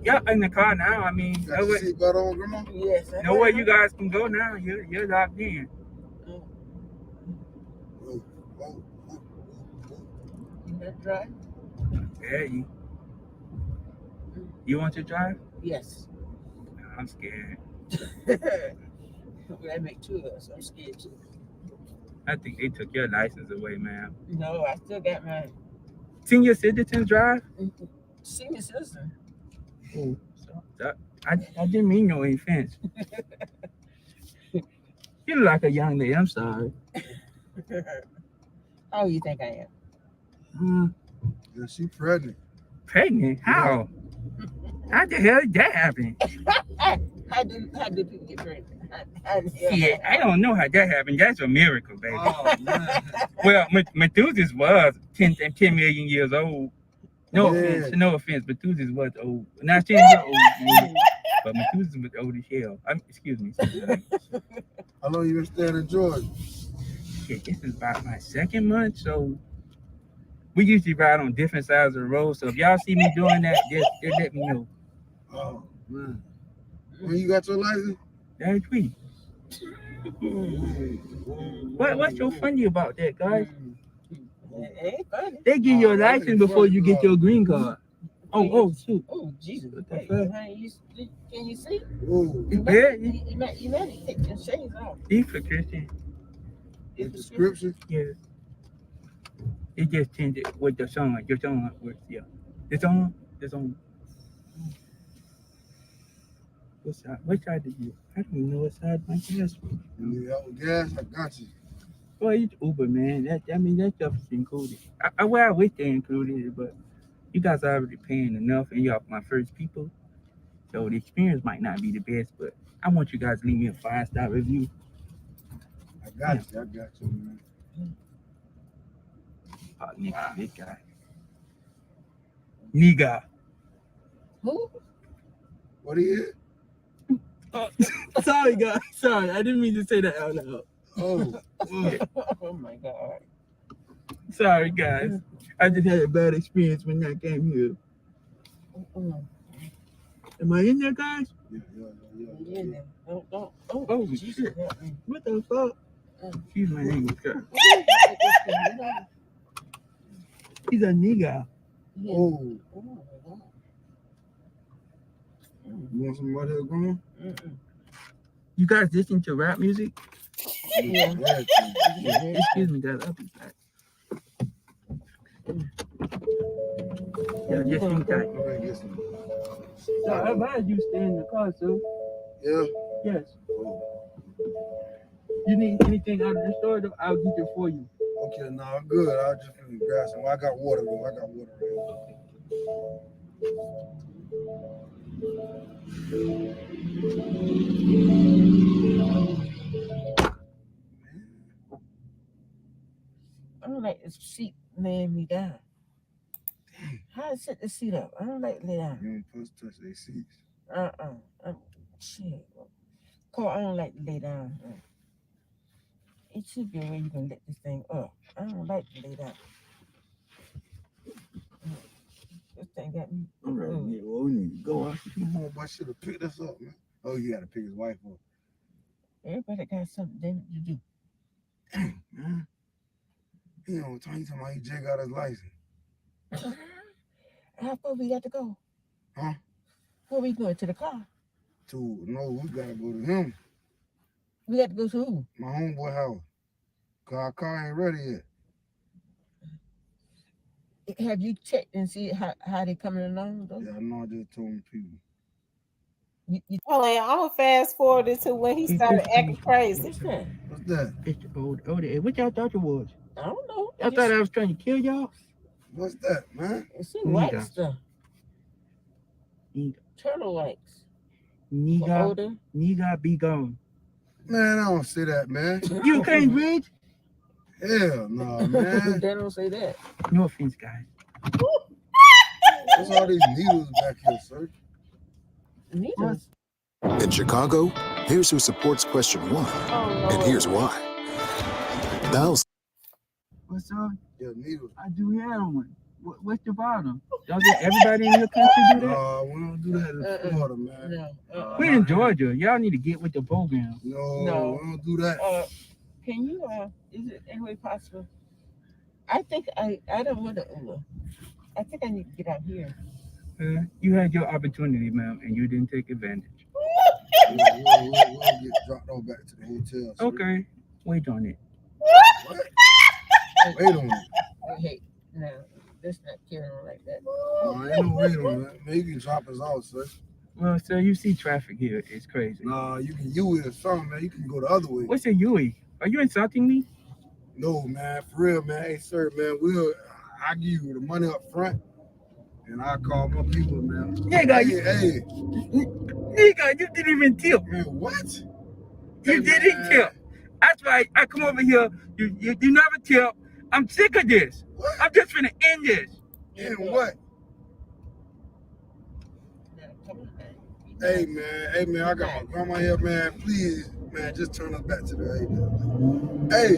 Y'all in the car now. I mean,
got your seatbelt on, Grandma?
Yes.
Nowhere you guys can go now. You're locked in.
You not drive?
Yeah, You want to drive?
Yes.
I'm scared.
I make two of us. I'm scared too.
I think they took your license away, man.
No, I still got my
Senior citizens drive?
senior citizen.
Oh, I didn't mean no offense. You look like a young lady. I'm sorry.
How you think I
Yeah, she pregnant.
Pregnant? How? How the hell did that happen?
am? How do people get pregnant?
Yeah, I don't know how that happened. That's a miracle, baby.
Oh, man.
Well, Methuselah was 10 million years old. No offense, Methuselah was old. Not saying you're old, but Methuselah was old as hell. Excuse me.
How long you been staying in Georgia?
Shit, this is about my second month, so we usually ride on different sides of the road. So if y'all see me doing that, just let me know.
Oh, man. When you got your license?
That's sweet. What's so funny about that, guys?
It ain't funny.
They give you a license before you get your green card. Oh, shoot.
Oh, Jesus.
What the
Hey,
fuck?
honey, can you see?
Oh,
You bad?
You might take your shades off.
These for Christian.
the description?
Yeah. It just changed it with the song. Your song works, yeah. The song. What side did you? I don't even know what side my gas was.
You need help with gas? I got you.
Well, it's Uber, man. That stuff is included. I wish they included it, but you guys are already paying enough, and y'all my first people, so the experience might not be the best. But I want you guys to leave me a 5-star review.
I got you, man.
Oh, nigga, this guy. Nigga.
Who?
What are you?
Sorry, guys. Sorry, I didn't mean to say that out loud.
Oh,
Oh my God.
Sorry, guys. I just had a bad experience when I came here. Am I in there, guys?
Yeah. Don't.
Oh,
Jesus,
shit.
help me.
What the fuck? Excuse my language, guys. He's a nigga.
oh.
Oh my God.
You want somebody else going?
You guys listen to rap music?
Yeah.
Excuse me, guys. I'll be back. Yeah, just hang tight.
All right, listen.
So I advise you stay in the car, sir.
Yeah.
Yes.
Oh.
You need anything out of the store, though, I'll get it for you.
Okay, no, I'm good. I'll just grab some. I got water though. I got water right
I don't like this seat laying me down. How to set the seat up? I don't like to lay down.
You ain't supposed to touch their seats.
Shit. Cole, I don't like to lay down. It should be a way you can let this thing up. I don't like to lay down. This thing got me.
All right, yeah, well, we need to go. My homeboy should have picked us up, man. Oh, you got to pick his wife up.
Everybody got something to do.
Dang, man. He don't talking about he just got his license.
How far we got to go?
Huh?
Where we going? To the car?
No, we got to go to him.
We got to go to who?
My homeboy house. Cause our car ain't ready yet.
Have you checked and see how they coming along though?
Yeah, I know. I just told him people.
Hold on, I'm gonna fast forward it to when he started acting crazy.
What's that?
What's that?
It's old. What y'all thought it was?
I don't know.
I thought I was trying to kill y'all.
What's that, man?
It's white stuff.
Nigga.
Turtle wax.
Nigga, be gone.
Man, I don't say that, man.
You can't read?
Hell no, man.
They don't say that.
No offense, guys.
What's all these needles back here, sir?
Needles.
In Chicago, here's who supports question 1, and here's why. Thousands.
What's up?
Yeah, needles.
I do have one. What's the problem? Don't everybody in your country do that?
We don't do that in Florida, man.
No.
We're in Georgia. Y'all need to get with the program.
No, we don't do that.
Can you? Is it any way possible? I think I don't want to Uber. I think I need to get out here.
You had your opportunity, ma'am, and you didn't take advantage.
We'll get dropped off back to the hotel. Sir.
Okay, wait on it.
What? Wait on it.
Hey, no, that's not carrying on like that.
No, ain't no wait on that. Man, you can drop us off, sir.
Well, sir, you see traffic here. It's crazy.
Nah, you can Yui or something, man. You can go the other way.
What's a Yui? Are you insulting me?
No, man, for real, man. Hey, sir, man, I'll give you the money up front, and I'll call my people, man.
Nigga,
Hey,
nigga, you didn't even tip.
man, what?
You didn't tip. That's why I come over here. You never tip. I'm sick of this.
What?
I'm just finna end this.
And what? Hey, man, I got my grandma here, man. Please, man, just turn us back to the Hey.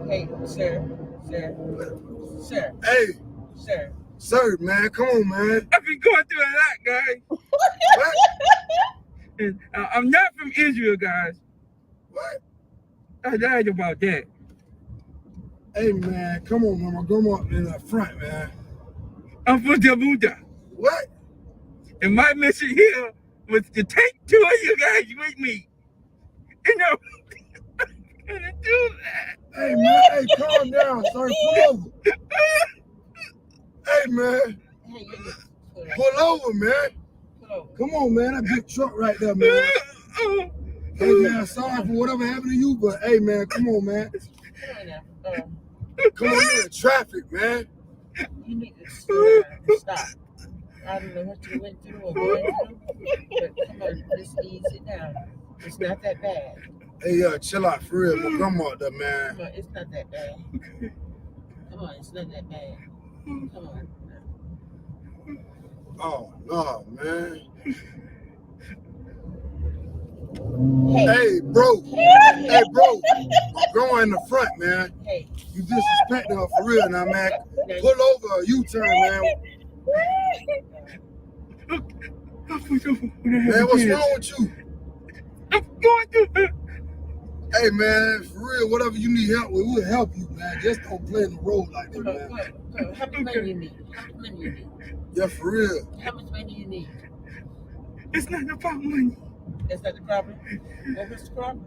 Hey, sir.
Hey.
Sir.
Sir, man, come on, man.
I've been going through a lot, guys.
What?
And, I'm not from Israel, guys.
What?
I lied about that.
Hey, man, come on, man. My grandma in the front, man.
I'm from Jabuda.
What?
And my mission here was to take two of you guys with me. You know, I'm gonna do that.
Hey, man, hey, calm down, sir. Pull over. Hey, man.
Hey,
Pull over, man. Come on, man. That big truck right there, man. Hey, man, sorry for whatever happened to you, but hey, man, come on, man. Come on, you're in traffic, man.
You need to slow down and stop. I don't know what you went through or going through, but come on, just ease it down. It's not that bad.
Hey, chill out for real. My grandma up there, man.
Come on, it's not that bad. Come on, it's not that bad. Come on.
Oh, no, man.
Hey,
bro. Hey, bro. My grandma in the front, man.
Hey.
You disrespecting her for real now, man. Pull over a U-turn, man. Man, what's wrong with you?
I'm going through it.
Hey, man, for real, whatever you need help with, we'll help you, man. Just don't play in the road like that, man.
How much money you need?
Yeah, for real.
How much money you need?
It's not about money.
That's not the problem? Well, what's the problem?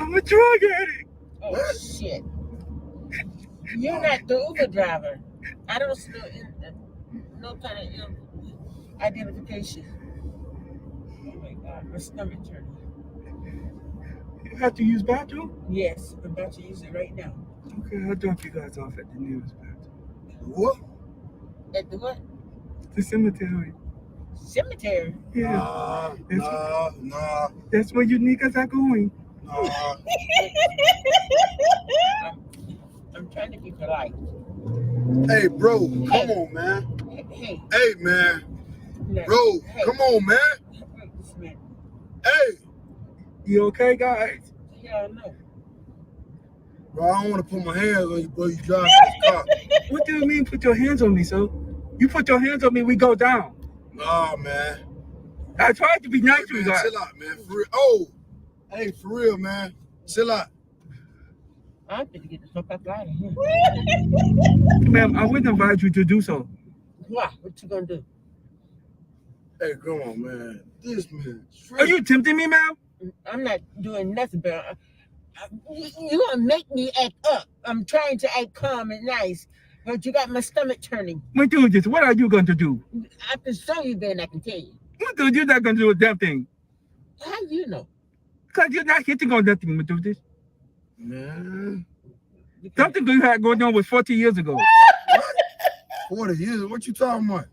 I'm a drug addict.
Oh,
What?
shit. You're not the Uber driver. I don't see no kind of identification. Oh, my God. My stomach turning.
You have to use bathroom?
Yes, I'm about to use it right now.
Okay, I'll drop you guys off at the nearest bathroom.
What?
At the what?
The cemetery.
Cemetery?
Yeah.
Nah.
That's where you niggas are going.
Nah.
I'm trying to be polite.
Hey, bro, come on, man.
Hey.
Hey, man.
No.
Bro,
Hey.
come on, man. Hey.
You okay, guys?
Yeah, no.
Bro, I don't want to put my hands on you, bro. You driving this car.
What do you mean put your hands on me, sir? You put your hands on me, we go down.
Nah, man.
I tried to be nice to you guys.
Chill out, man. For real. Oh. Hey, for real, man. Chill out.
I'm going to get the fuck up out of here.
Ma'am, I wouldn't advise you to do so.
Why? What you gonna do?
Hey, come on, man. This man.
Are you tempting me, ma'am?
I'm not doing nothing, but you gonna make me act up. I'm trying to act calm and nice, but you got my stomach turning.
My dude, this, what are you going to do?
I can show you then, I can tell you.
My dude, you're not going to do a damn thing.
How do you know?
Because you're not hitting on nothing, my dude.
Man.
Something you had going on was 40 years ago.
What? 40 years? What you talking about?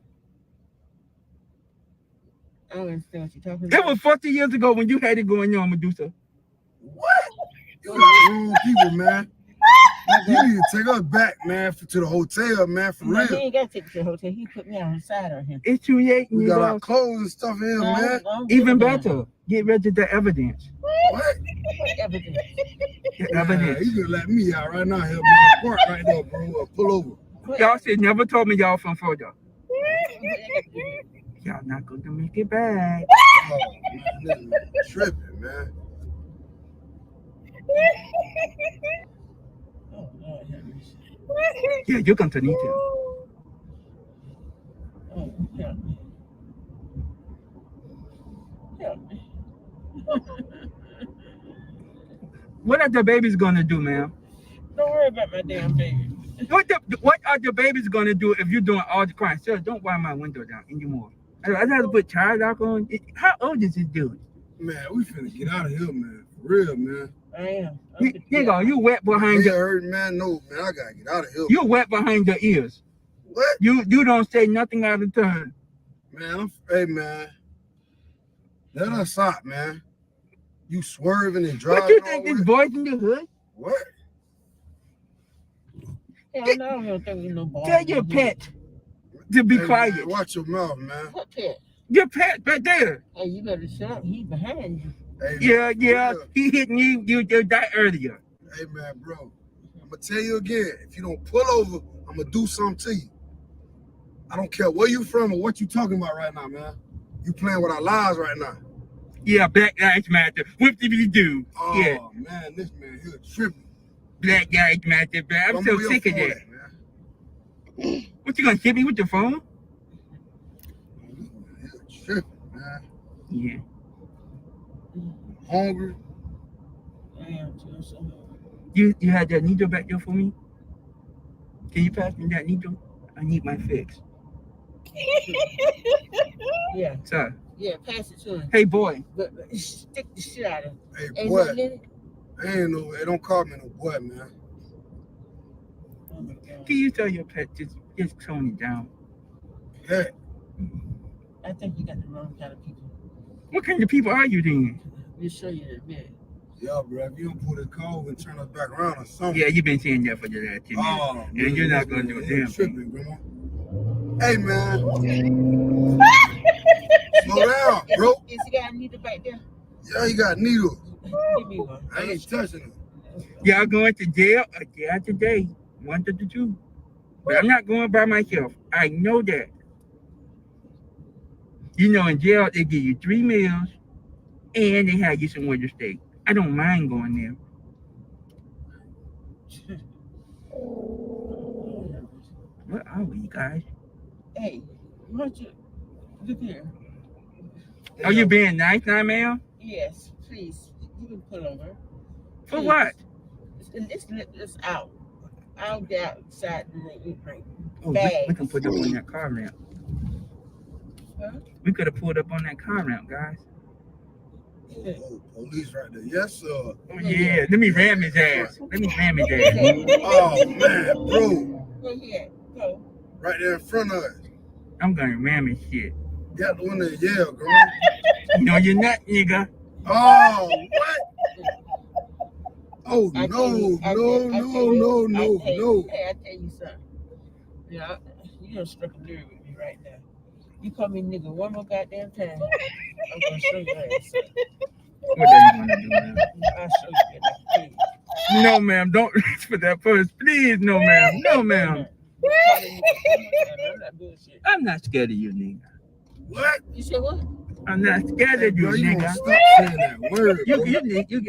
I don't understand what you're talking
It
about.
was 40 years ago when you had it going on, Medusa.
What? You got the wrong people, man. You need to take us back, man, to the hotel, man, for
No,
real.
he ain't got to take me to the hotel. He put me on the side of him.
It's 2-8.
We got our clothes and stuff here, man.
Even better, get rid of the evidence.
What?
What evidence?
The
Nah,
evidence.
you gonna let me out right now, here, man. Park right there, bro. Pull over.
Y'all said never told me y'all from Florida.
What?
Y'all not going to make it back.
Oh, man, this is tripping, man.
Oh, Lord have mercy.
Yeah, you're going to need to.
Oh, yeah.
What are the babies gonna do, ma'am?
Don't worry about my damn baby.
What are the babies gonna do if you're doing all the crime? Sir, don't wind my window down anymore. I have to put child lock on. How old is this dude?
Man, we finna get out of here, man. For real, man.
I am.
Nigga, you wet behind
the hurt, man. No, man, I gotta get out of here.
You wet behind the ears.
What?
You don't say nothing out of turn.
Man, hey, man. Let us stop, man. You swerving and driving.
What you think this boy's in the hood?
What?
Hell no, I don't think you no boy.
Tell your pet to be quiet.
Man, watch your mouth, man.
What pet?
Your pet right there.
Hey, you better shut up. He behind you.
Hey,
Yeah. He hit you. You died earlier.
Hey, man, bro. I'm gonna tell you again. If you don't pull over, I'm gonna do something to you. I don't care where you from or what you talking about right now, man. You playing with our lives right now.
Yeah, Black Lives Matter. What did we do?
Oh,
yeah.
Man, this man here tripping.
Black Lives Matter, bro. I'm so sick of that. Man. What, you gonna hit me with the phone?
He's tripping, man.
Yeah.
Hungry.
I am too. So.
You had that needle back there for me? Can you pass me that needle? I need my fix.
Yeah.
Sir.
Yeah, pass it to him.
Hey, boy.
But stick the shit out of him.
Hey, boy. Hey, don't call me no boy, man.
Oh my God.
Can you tell your pet just tone it down?
Yeah.
I think you got the wrong kind of people.
What kind of people are you then?
We'll show you in a minute.
Yeah, bro. If you don't pull this car over and turn us back around or something.
Yeah, you've been saying that for the last 10 minutes.
Oh,
and
man,
you're not going to do a damn
tripping,
thing.
Grandma. Hey, man. Slow down, bro.
Is he got a needle back there?
Yeah, he got needles.
Give me one.
I ain't touching him.
Y'all going to jail today. One to the two. But I'm not going by myself. I know that. You know, in jail, they give you 3 meals and they have you somewhere to stay. I don't mind going there. What are we, guys?
Hey, why don't you look here?
Are you being nice now, ma'am?
Yes, please. You can pull over.
For
Please.
what?
It's out. I'll get outside the room.
Oh, we can put up on that car ramp.
Huh?
We could have pulled up on that car ramp, guys.
Oh, police right there. Yes, sir.
Oh, yeah. Let me ram his ass.
Oh, man, bro.
Go ahead. Go.
Right there in front of us.
I'm going to ram his shit.
Got the one that yelled, girl.
No, you're not, nigga.
Oh, what? Oh, no.
Hey, I tell you something. Yeah, you done struck a nerve with me right now. You call me nigga one more goddamn time, I'm gonna show you ass.
What are you gonna do, man?
I'll show you that.
No, ma'am. Don't reach for that purse. Please, no, ma'am. No, ma'am. I'm not scared of you, nigga.
What?
You said what?
I'm not scared of you,
Girl, you
nigga.
gonna stop saying that word.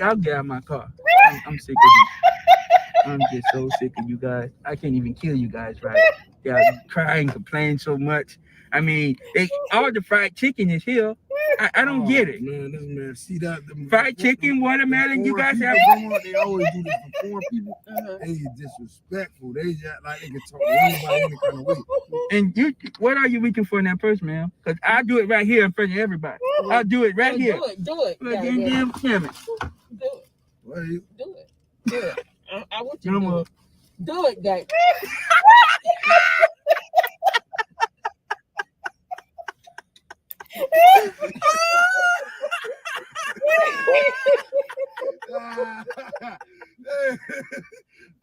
I'll get out of my car. I'm sick of you. I'm just so sick of you guys. I can't even kill you guys right. Y'all crying, complain so much. I mean, all the fried chicken is here. I don't get it.
Man, this man, see that?
Fried chicken, watermelon, you guys have.
They always do this for poor people. They disrespectful. They act like they can talk to anybody any kind of way.
And you, what are you reaching for in that purse, man? Because I'll do it right here in front of everybody. I'll do it right here.
Do it.
Damn camera.
Do it.
What are you?
Do it. I want you to do it. Do it, guys.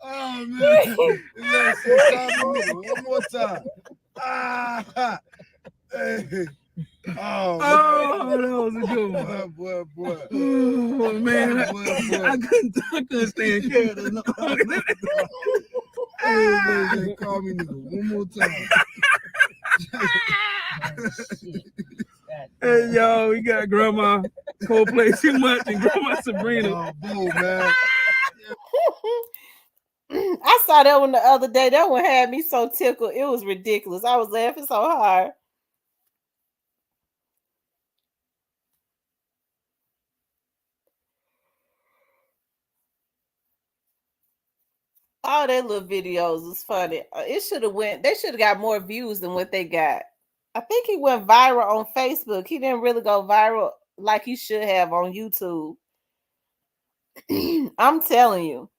Oh man! One more time. Hey. Oh,
that was a good one.
Boy.
Oh man, I couldn't stand Canada. No.
Hey, call me nigga one more time.
Hey yo, we got Grandma Coldplay too much and Grandma Sabrina.
Oh, boo, man.
I saw that one the other day. That one had me so tickled. It was ridiculous. I was laughing so hard. All their little videos was funny. It should have went. They should have got more views than what they got. I think he went viral on Facebook. He didn't really go viral like he should have on YouTube. I'm telling you.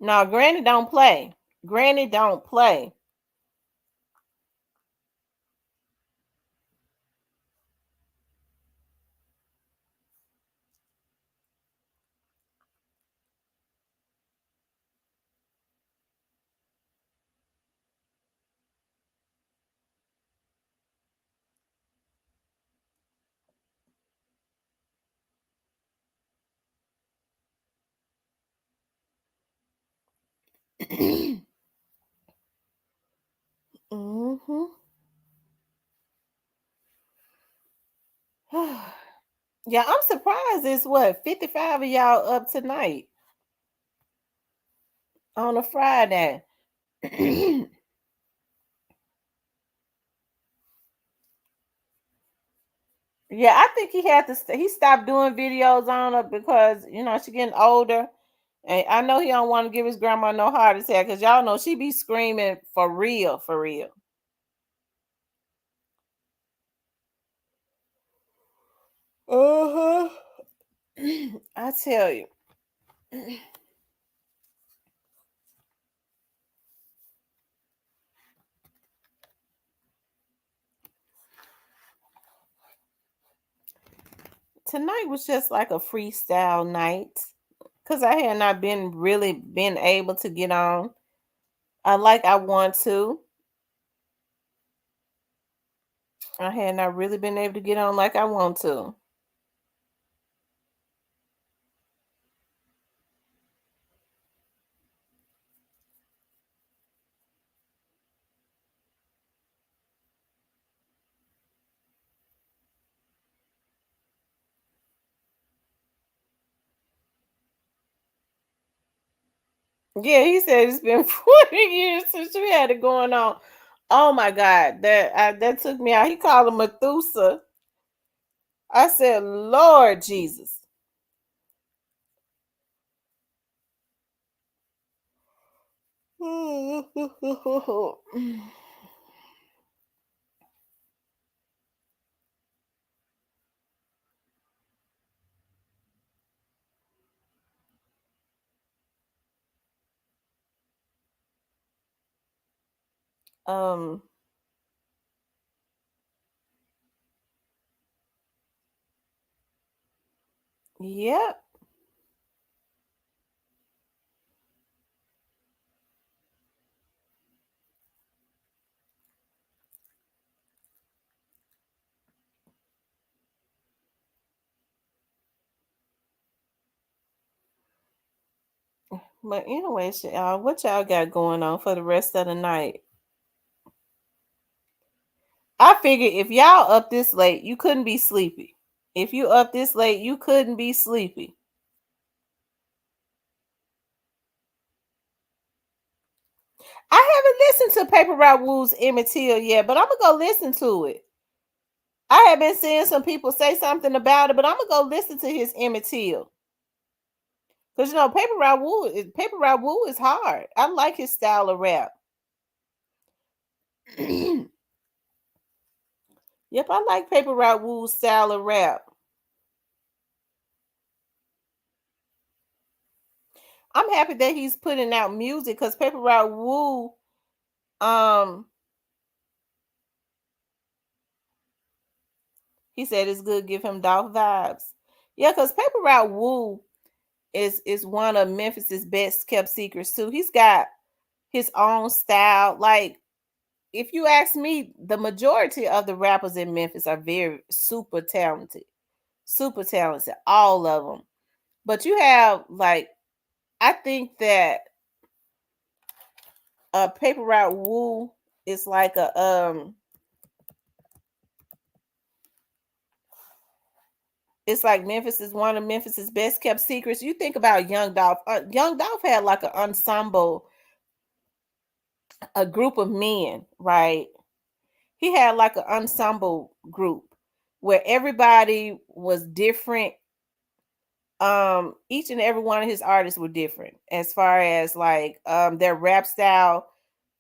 No, Granny don't play. Granny don't play. Mm-hmm. Yeah, I'm surprised it's what 55 of y'all up tonight on a Friday. Yeah, I think he had to. He stopped doing videos on her because she getting older, and I know he don't want to give his grandma no heart attack because y'all know she be screaming for real, for real. Uh huh. I tell you. Tonight was just like a freestyle night because I had not been able to get on like I want to. I had not really been able to get on like I want to. Yeah, he said it's been 40 years since we had it going on. Oh my God, that took me out. He called him Methuselah. I said, Lord Jesus. um yep. But anyway, what y'all got going on for the rest of the night? I figured if y'all up this late, you couldn't be sleepy. If you up this late, you couldn't be sleepy. I haven't listened to Paper Route Woo's Emmett Till yet, but I'm gonna go listen to it. I have been seeing some people say something about it, but I'm gonna go listen to his Emmett Till. Because Paper Route Woo is hard. I like his style of rap. Yep, I like Paper Route Woo's style of rap. I'm happy that he's putting out music because Paper Route Woo, he said it's good, give him Dolph vibes. Yeah, because Paper Route Woo is one of Memphis's best kept secrets too. He's got his own style. Like, if you ask me, the majority of the rappers in Memphis are very super talented, all of them. But you have I think that Paper Route Woo is like it's like Memphis is one of Memphis's best kept secrets. You think about Young Dolph. Young Dolph had like an ensemble a group of men, right? He had like an ensemble group where everybody was different. Each and every one of his artists were different as far as like their rap style.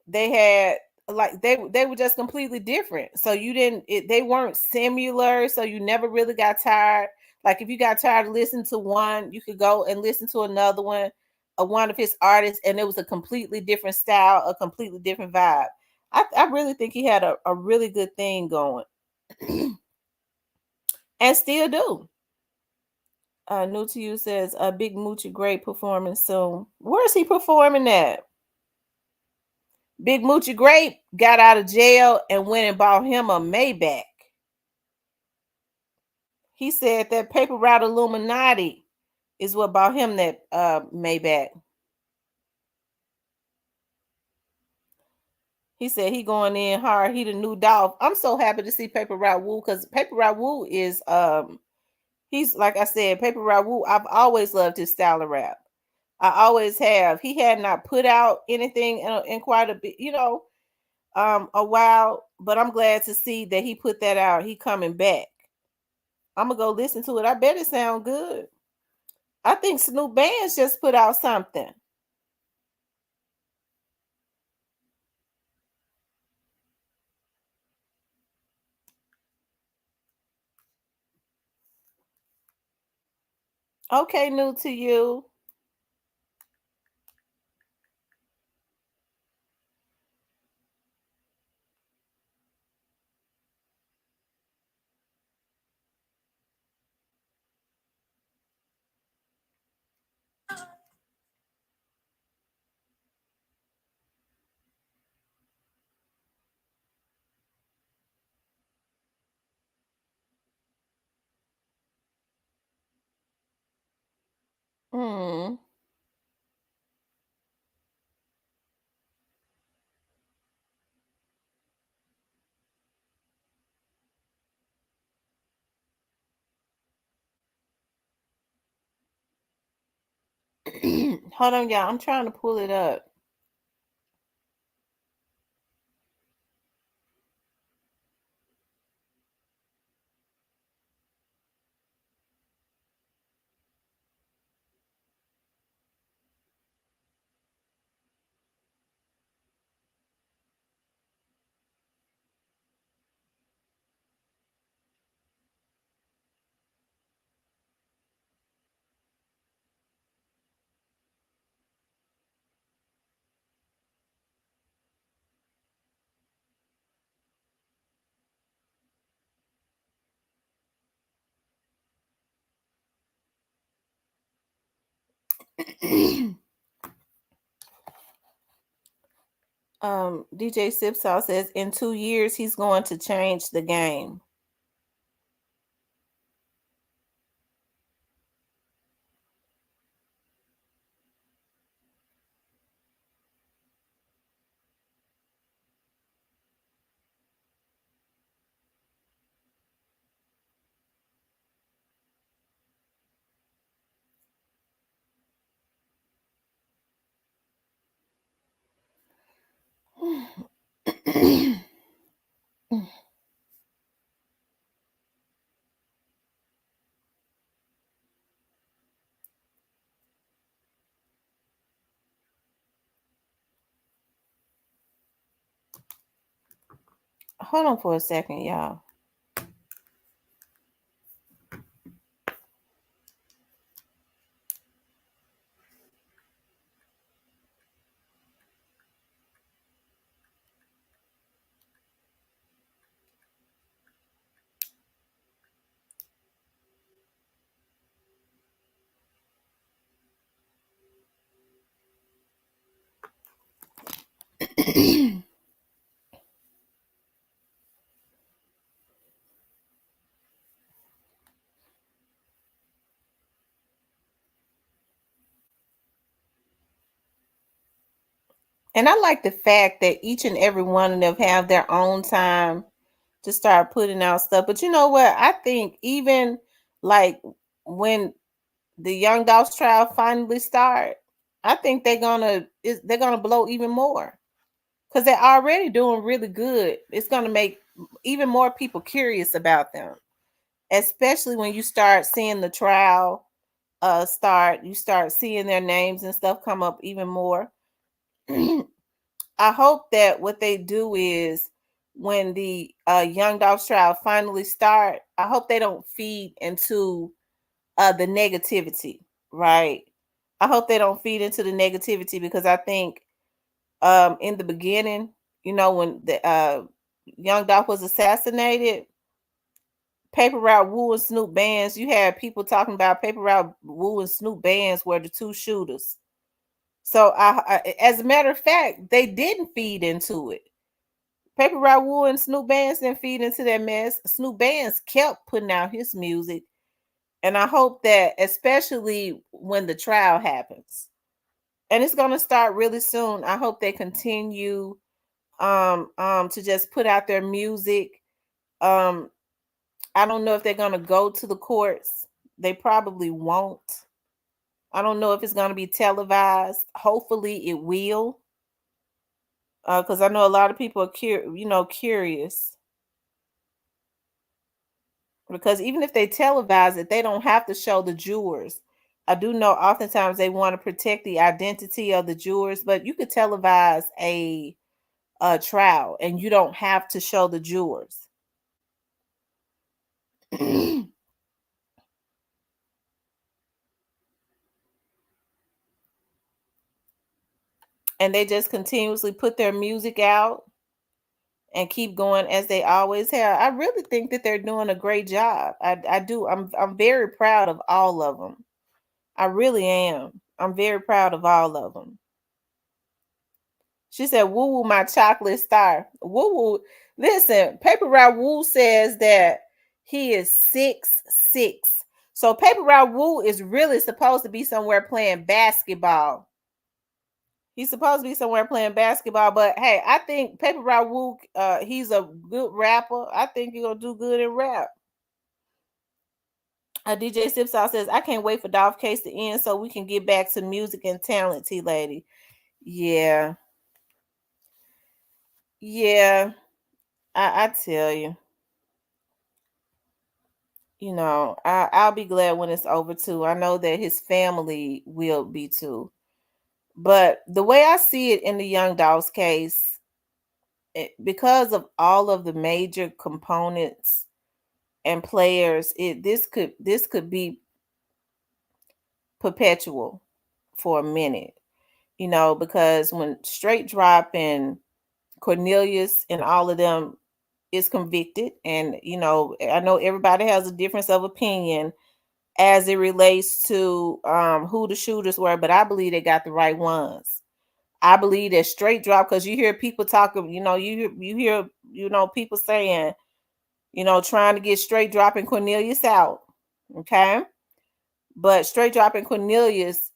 They had like they were just completely different. So you didn't they weren't similar, so you never really got tired. Like if you got tired of listening to one, you could go and listen to another one of his artists, and it was a completely different style, a completely different vibe. I really think he had a really good thing going. And still do. New to you says Big Moochie Great performing soon. Where's he performing at? Big Moochie Great got out of jail and went and bought him a Maybach. He said that Paper Route Illuminati is what bought him that Maybach. He said he going in hard. He the new Dolph. I'm so happy to see Paper Route Wu, because Paper Route Wu is he's, like I said, Paper Route Wu. I've always loved his style of rap. I always have. He had not put out anything in quite a bit, a while, but I'm glad to see that he put that out. He coming back. I'm gonna go listen to it. I bet it sound good. I think Snoop Bands just put out something. Okay, New to you. Hmm. Hold on, y'all. I'm trying to pull it up. DJ Sipsaw says in 2 years he's going to change the game. Hold on for a second, y'all. And I like the fact that each and every one of them have their own time to start putting out stuff. But you know what? I think even like when the Young Dolph's trial finally start, I think they're gonna blow even more. because they're already doing really good. It's going to make even more people curious about them, especially when you start seeing the trial you start seeing their names and stuff come up even more. I hope that what they do is when the Young Dolph's trial finally start, I hope they don't feed into the negativity, right? I hope they don't feed into the negativity, because I think in the beginning, you know, when the Young Dolph was assassinated, Paper Route Wu and Snoop Bands, you had people talking about Paper Route Wu and Snoop Bands were the two shooters. So as a matter of fact, they didn't feed into it. Paper Route Wu and Snoop Bands didn't feed into that mess. Snoop Bands kept putting out his music. And I hope that, especially when the trial happens, and it's going to start really soon, I hope they continue to just put out their music. I don't know if they're going to go to the courts. They probably won't. I don't know if it's going to be televised. Hopefully it will. Because I know a lot of people are curious. Because even if they televise it, they don't have to show the jurors. I do know oftentimes they want to protect the identity of the jurors, but you could televise a trial and you don't have to show the jurors. And they just continuously put their music out and keep going as they always have. I really think that they're doing a great job. I do. I'm very proud of all of them. I really am. I'm very proud of all of them. She said, "Woo woo, my chocolate star." Woo woo. Listen, Paper Route Wu says that he is 6'6". So Paper Route Wu is really supposed to be somewhere playing basketball. He's supposed to be somewhere playing basketball, but hey, I think Paper Route Wu, he's a good rapper. I think he's gonna do good in rap. DJ Sipsaw says, "I can't wait for Dolph case to end so we can get back to music and talent, T Lady." Yeah. Yeah. I tell you. You know, I'll be glad when it's over too. I know that his family will be too. But the way I see it in the Young Dolph's case, because of all of the major components and players, this could be perpetual for a minute. You know, because when Straight Drop and Cornelius and all of them is convicted, and you know, I know everybody has a difference of opinion as it relates to who the shooters were, but I believe they got the right ones. I believe that Straight Drop, because you hear people talking, you know, you hear people saying, you know, trying to get Straight Drop and Cornelius out. Okay. But Straight Drop and Cornelius,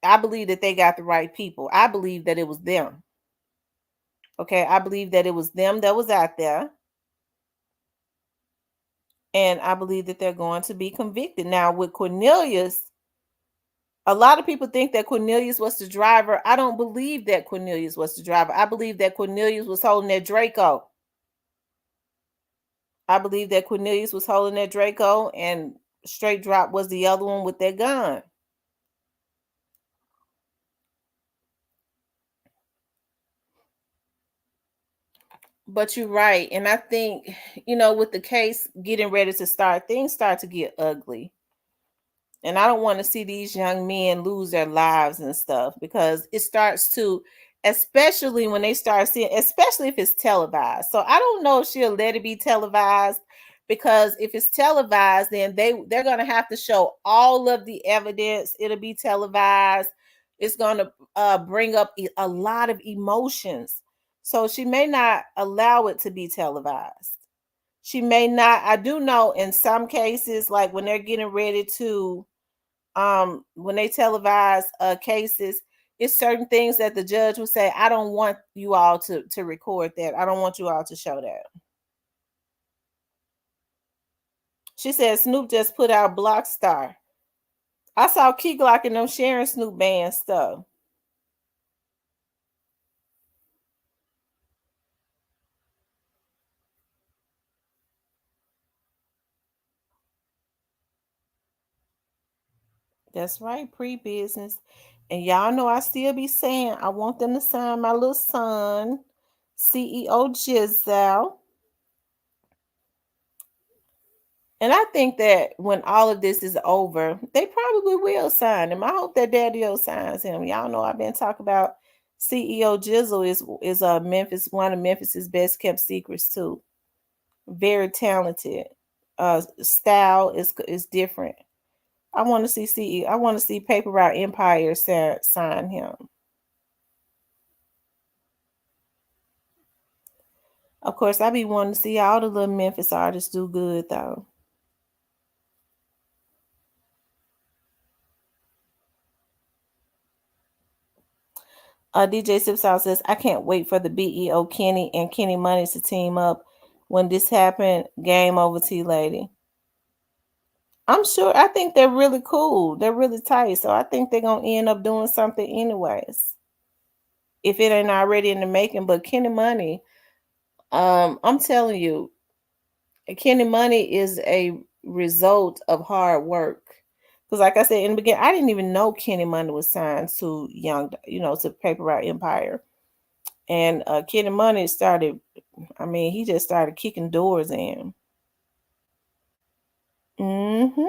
I believe that they got the right people. I believe that it was them. Okay. I believe that it was them that was out there. And I believe that they're going to be convicted. Now, with Cornelius, a lot of people think that Cornelius was the driver. I don't believe that Cornelius was the driver. I believe that Cornelius was holding that Draco. I believe that Cornelius was holding that Draco and Straight Drop was the other one with their gun. But you're right. And I think, you know, with the case getting ready to start, things start to get ugly. And I don't want to see these young men lose their lives and stuff, because it starts to, especially when they start seeing, especially if it's televised. So I don't know if she'll let it be televised, because if it's televised, then they're going to have to show all of the evidence. It'll be televised. It's going to bring up a lot of emotions. So she may not allow it to be televised. She may not. I do know in some cases, like when they're getting ready to when they televise cases, it's certain things that the judge will say, I don't want you all to record that. I don't want you all to show that. She said Snoop just put out Block Star. I saw Key Glock and them sharing Snoop Band stuff. That's right, pre-business. And y'all know I still be saying I want them to sign my little son, CEO Giselle. And I think that when all of this is over, they probably will sign him. I hope that Daddy-O signs him. Y'all know I've been talking about CEO Jizzle is a Memphis, one of Memphis's best kept secrets too. Very talented. Style is different. I want to see CEO. I want to see Paper Route Empire sign him. Of course, I be wanting to see all the little Memphis artists do good though. DJ Sipsal says, I can't wait for the BEO Kenny and Kenny Money to team up. When this happened, game over, T Lady. I'm sure. I think they're really cool. They're really tight. So I think they're gonna end up doing something anyways. If it ain't already in the making. But Kenny Money, I'm telling you, Kenny Money is a result of hard work. Because like I said in the beginning, I didn't even know Kenny Money was signed to to Paper Route Empire. And Kenny Money started, he just started kicking doors in. Mm-hmm.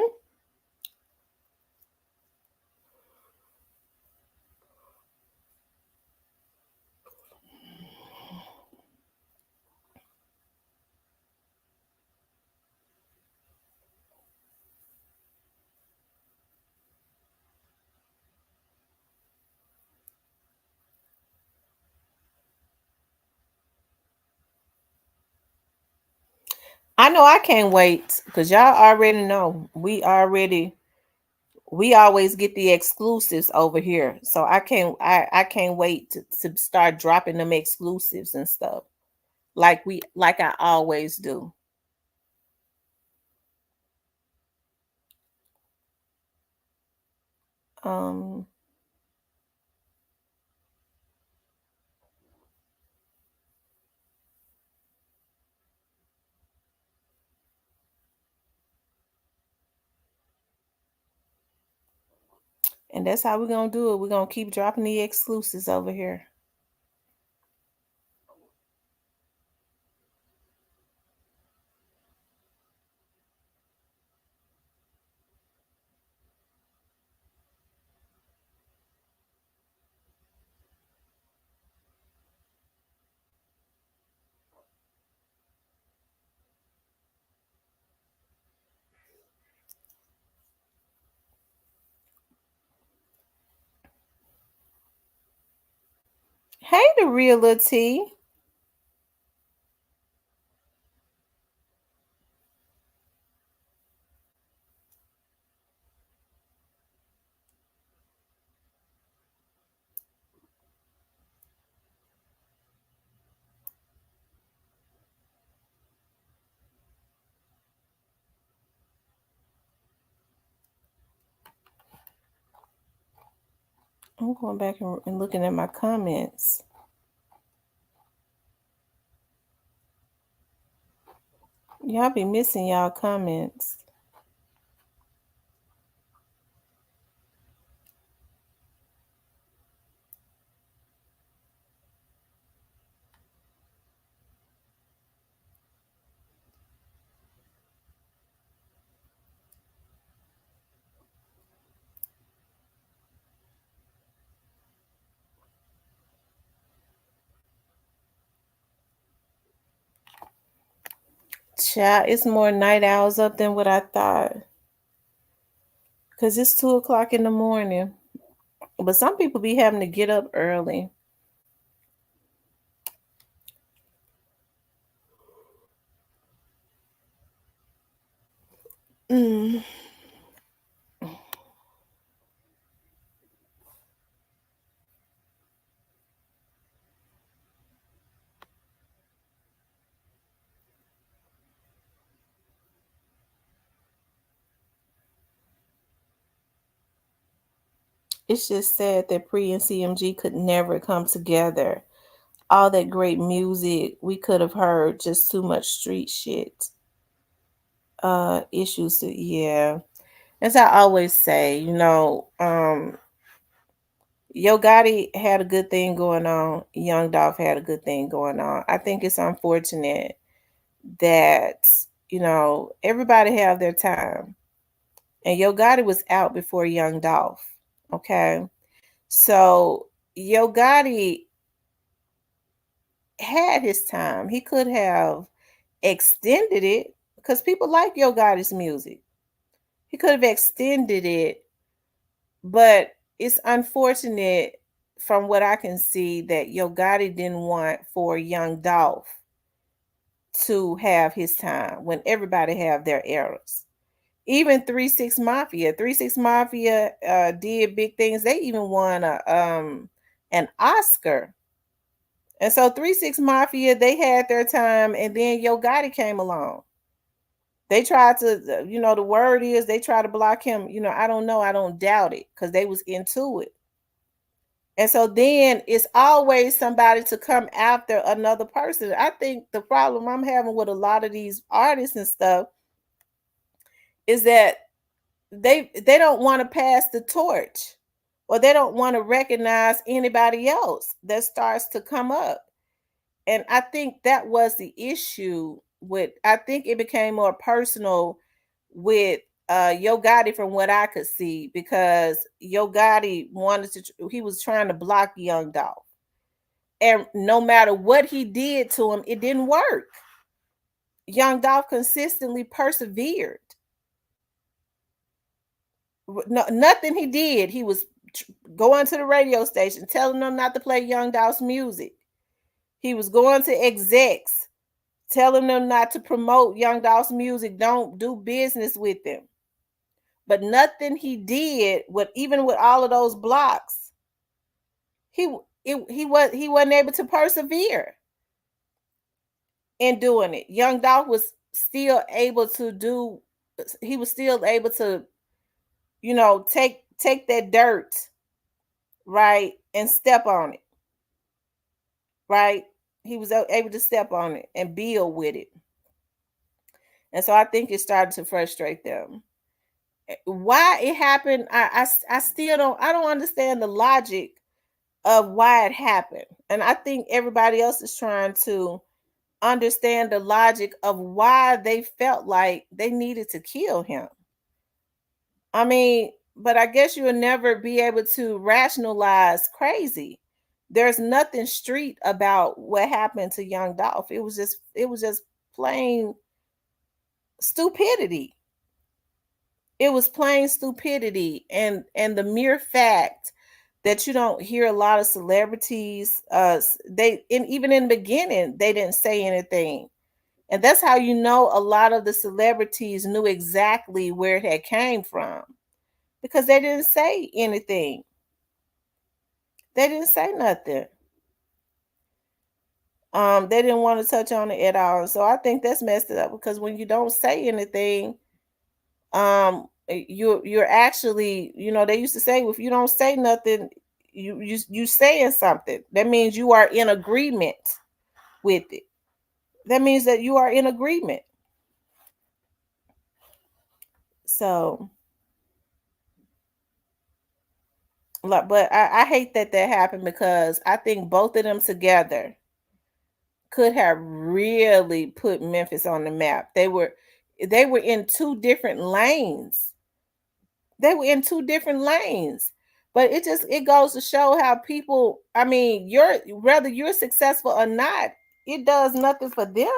I know I can't wait because y'all already know we always get the exclusives over here. So I can't wait to start dropping them exclusives and stuff. Like I always do. Um and that's how we're gonna do it. We're gonna keep dropping the exclusives over here. Hey, the real little T. I'm going back and looking at my comments. Y'all be missing y'all comments. Child, it's more night owls up than what I thought. Because it's 2 o'clock in the morning. But some people be having to get up early. Mm. It's just sad that Pre and CMG could never come together. All that great music we could have heard, just too much street shit. Issues to, yeah. as I always say, Yo Gotti had a good thing going on. Young Dolph had a good thing going on. I think it's unfortunate that, everybody have their time. And Yo Gotti was out before Young Dolph. Okay. So Yo Gotti had his time. He could have extended it because people like Yo Gotti's music. He could have extended it, but it's unfortunate from what I can see that Yo Gotti didn't want for Young Dolph to have his time when everybody have their eras. Even 3 6 Mafia, 3 6 Mafia did big things. They even won an Oscar. And so 3 6 Mafia, they had their time, and then Yo Gotti came along. They tried to, the word is they tried to block him. I don't know. I don't doubt it because they was into it. And so then it's always somebody to come after another person. I think the problem I'm having with a lot of these artists and stuff is that they don't want to pass the torch, or they don't want to recognize anybody else that starts to come up. And I think that was the issue with, I think it became more personal with Yo Gotti from what I could see, because Yo Gotti he was trying to block Young Dolph. And no matter what he did to him, it didn't work. Young Dolph consistently persevered. No, nothing he did, he was going to the radio station telling them not to play Young Dolph's music. He was going to execs telling them not to promote Young Dolph's music, don't do business with them. But nothing he did, even with all of those blocks, he wasn't able to persevere in doing it. Young Dolph was still able to do. He was still able to, take that dirt, right, and step on it, right. He was able to step on it and build with it. And so I think it started to frustrate them. Why it happened, I still don't understand the logic of why it happened. And I think everybody else is trying to understand the logic of why they felt like they needed to kill him. I mean, but I guess you'll never be able to rationalize crazy. There's nothing street about what happened to Young Dolph. It was just plain stupidity. It was plain stupidity, and the mere fact that you don't hear a lot of celebrities, even in the beginning they didn't say anything, and that's how you know a lot of the celebrities knew exactly where it had came from, because they didn't say anything. They didn't say nothing. They didn't want to touch on it at all. So I think that's messed it up, because when you don't say anything, you're actually, they used to say, if you don't say nothing, you saying something. That means you are in agreement with it. That means that you are in agreement. So, but I hate that happened, because I think both of them together could have really put Memphis on the map. They were in two different lanes. They were in two different lanes. But it goes to show how people, I mean, whether you're successful or not, it does nothing for them.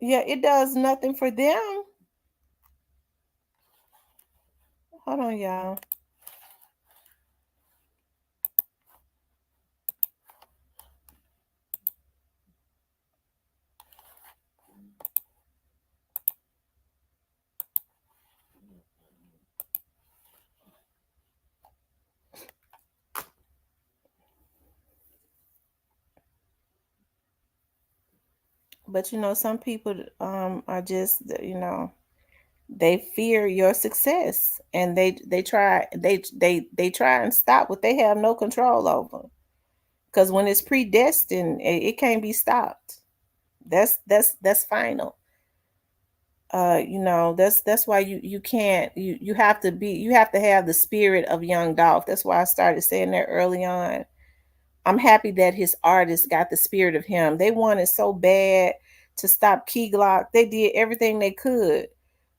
Yeah, it does nothing for them. Hold on, y'all. But some people are just, They fear your success, and they try and stop what they have no control over. Because when it's predestined, it can't be stopped. That's final. That's why you can't, you have to have the spirit of young Dolph. That's why I started saying that early on. I'm happy that his artists got the spirit of him. They wanted so bad to stop Key Glock. They did everything they could.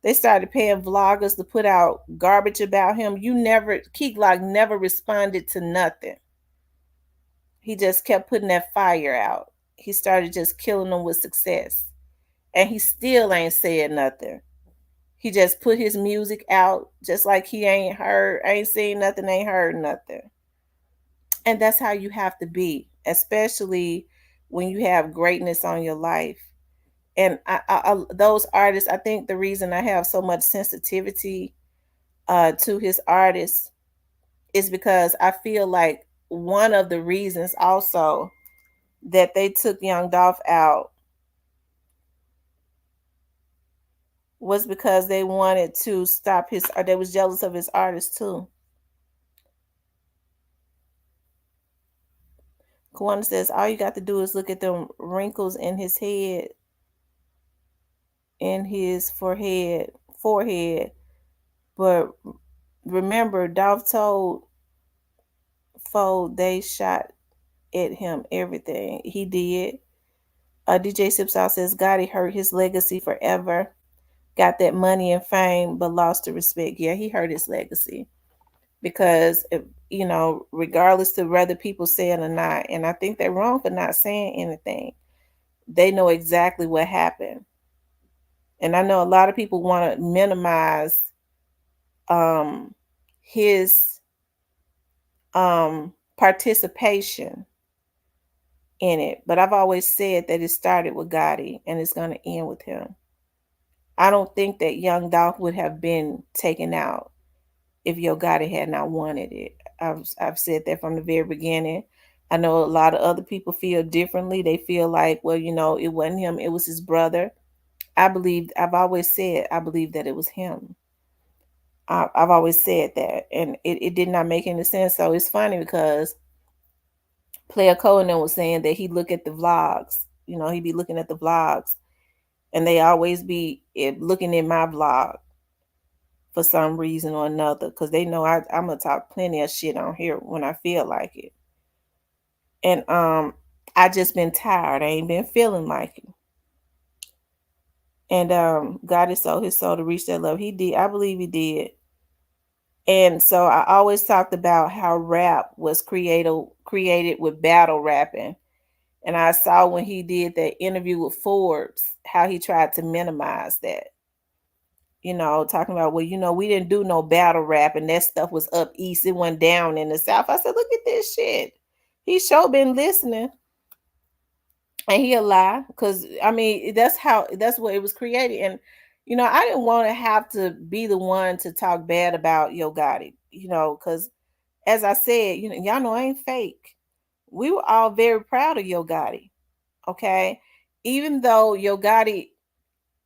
They started paying vloggers to put out garbage about him. Key Glock never responded to nothing. He just kept putting that fire out. He started just killing them with success. And he still ain't said nothing. He just put his music out just like he ain't seen nothing, ain't heard nothing. And that's how you have to be, especially when you have greatness on your life. And those artists, I think the reason I have so much sensitivity to his artists is because I feel like one of the reasons also that they took Young Dolph out was because they wanted to stop or they was jealous of his artists too. Kwana says, all you got to do is look at them wrinkles in his head, in his forehead. But remember, Dolph told Fo they shot at him everything. He did. DJ Sipsal says, Gotti hurt his legacy forever. Got that money and fame, but lost the respect. Yeah, he hurt his legacy. Because, regardless of whether people say it or not, and I think they're wrong for not saying anything, they know exactly what happened. And I know a lot of people want to minimize his participation in it. But I've always said that it started with Gotti and it's going to end with him. I don't think that Young Dolph would have been taken out if Yo Gotti had not wanted it. I've said that from the very beginning. I know a lot of other people feel differently. They feel like, well, it wasn't him, it was his brother. I've always said, I believe that it was him. I've always said that, and it did not make any sense. So it's funny because Player Conan was saying that he look at the vlogs. He'd be looking at the vlogs, and they always be looking at my vlog for some reason or another, because they know I'm gonna talk plenty of shit on here when I feel like it. And I just been tired. I ain't been feeling like it. And God has sold his soul to reach that level. He did. I believe he did. And so I always talked about how rap was created with battle rapping. And I saw when he did that interview with Forbes, how he tried to minimize that. Talking about, well, we didn't do no battle rap, and that stuff was up east. It went down in the South. I said, look at this shit. He sure been listening. And he'll lie, because that's what it was created. And I didn't want to have to be the one to talk bad about Yo Gotti, because as I said, y'all know I ain't fake. We were all very proud of Yo Gotti. Okay. Even though Yo Gotti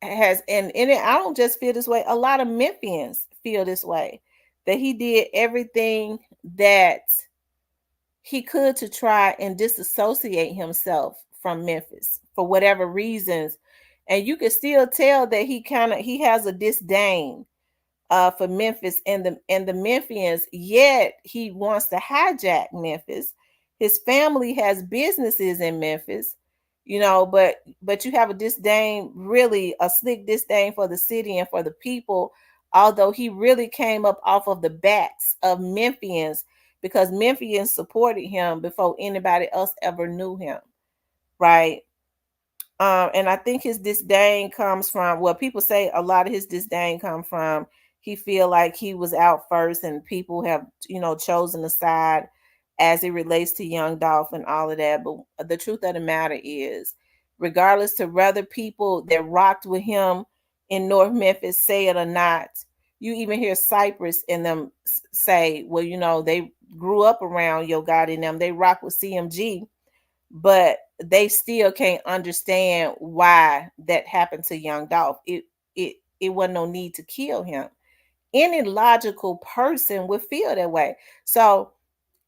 has, and I don't just feel this way, a lot of Memphians feel this way, that he did everything that he could to try and disassociate himself from Memphis for whatever reasons. And you can still tell that he has a disdain for Memphis and the Memphians, yet he wants to hijack Memphis. His family has businesses in Memphis, but you have a disdain, really a slick disdain for the city and for the people, although he really came up off of the backs of Memphians, because Memphians supported him before anybody else ever knew him, right? And I think his disdain comes from, well, people say a lot of his disdain comes from, he feel like he was out first and people have, chosen a side as it relates to Young Dolph and all of that. But the truth of the matter is, regardless to whether people that rocked with him in North Memphis say it or not, you even hear Cypress and them say, well, they grew up around Yo Gotti and them, they rock with CMG, but they still can't understand why that happened to Young Dolph. It it wasn't no need to kill him. Any logical person would feel that way. So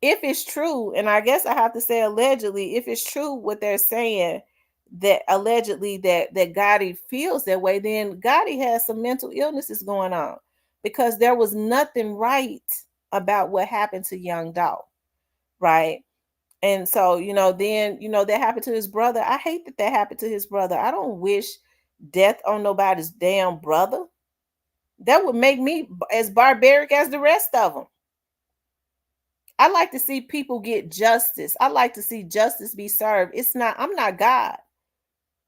if it's true, and I guess I have to say allegedly, if it's true what they're saying, that allegedly that Gotti feels that way, then Gotti has some mental illnesses going on, because there was nothing right about what happened to young Dolph, right? And so, then, that happened to his brother. I hate that happened to his brother. I don't wish death on nobody's damn brother. That would make me as barbaric as the rest of them. I like to see people get justice. I like to see justice be served. I'm not God.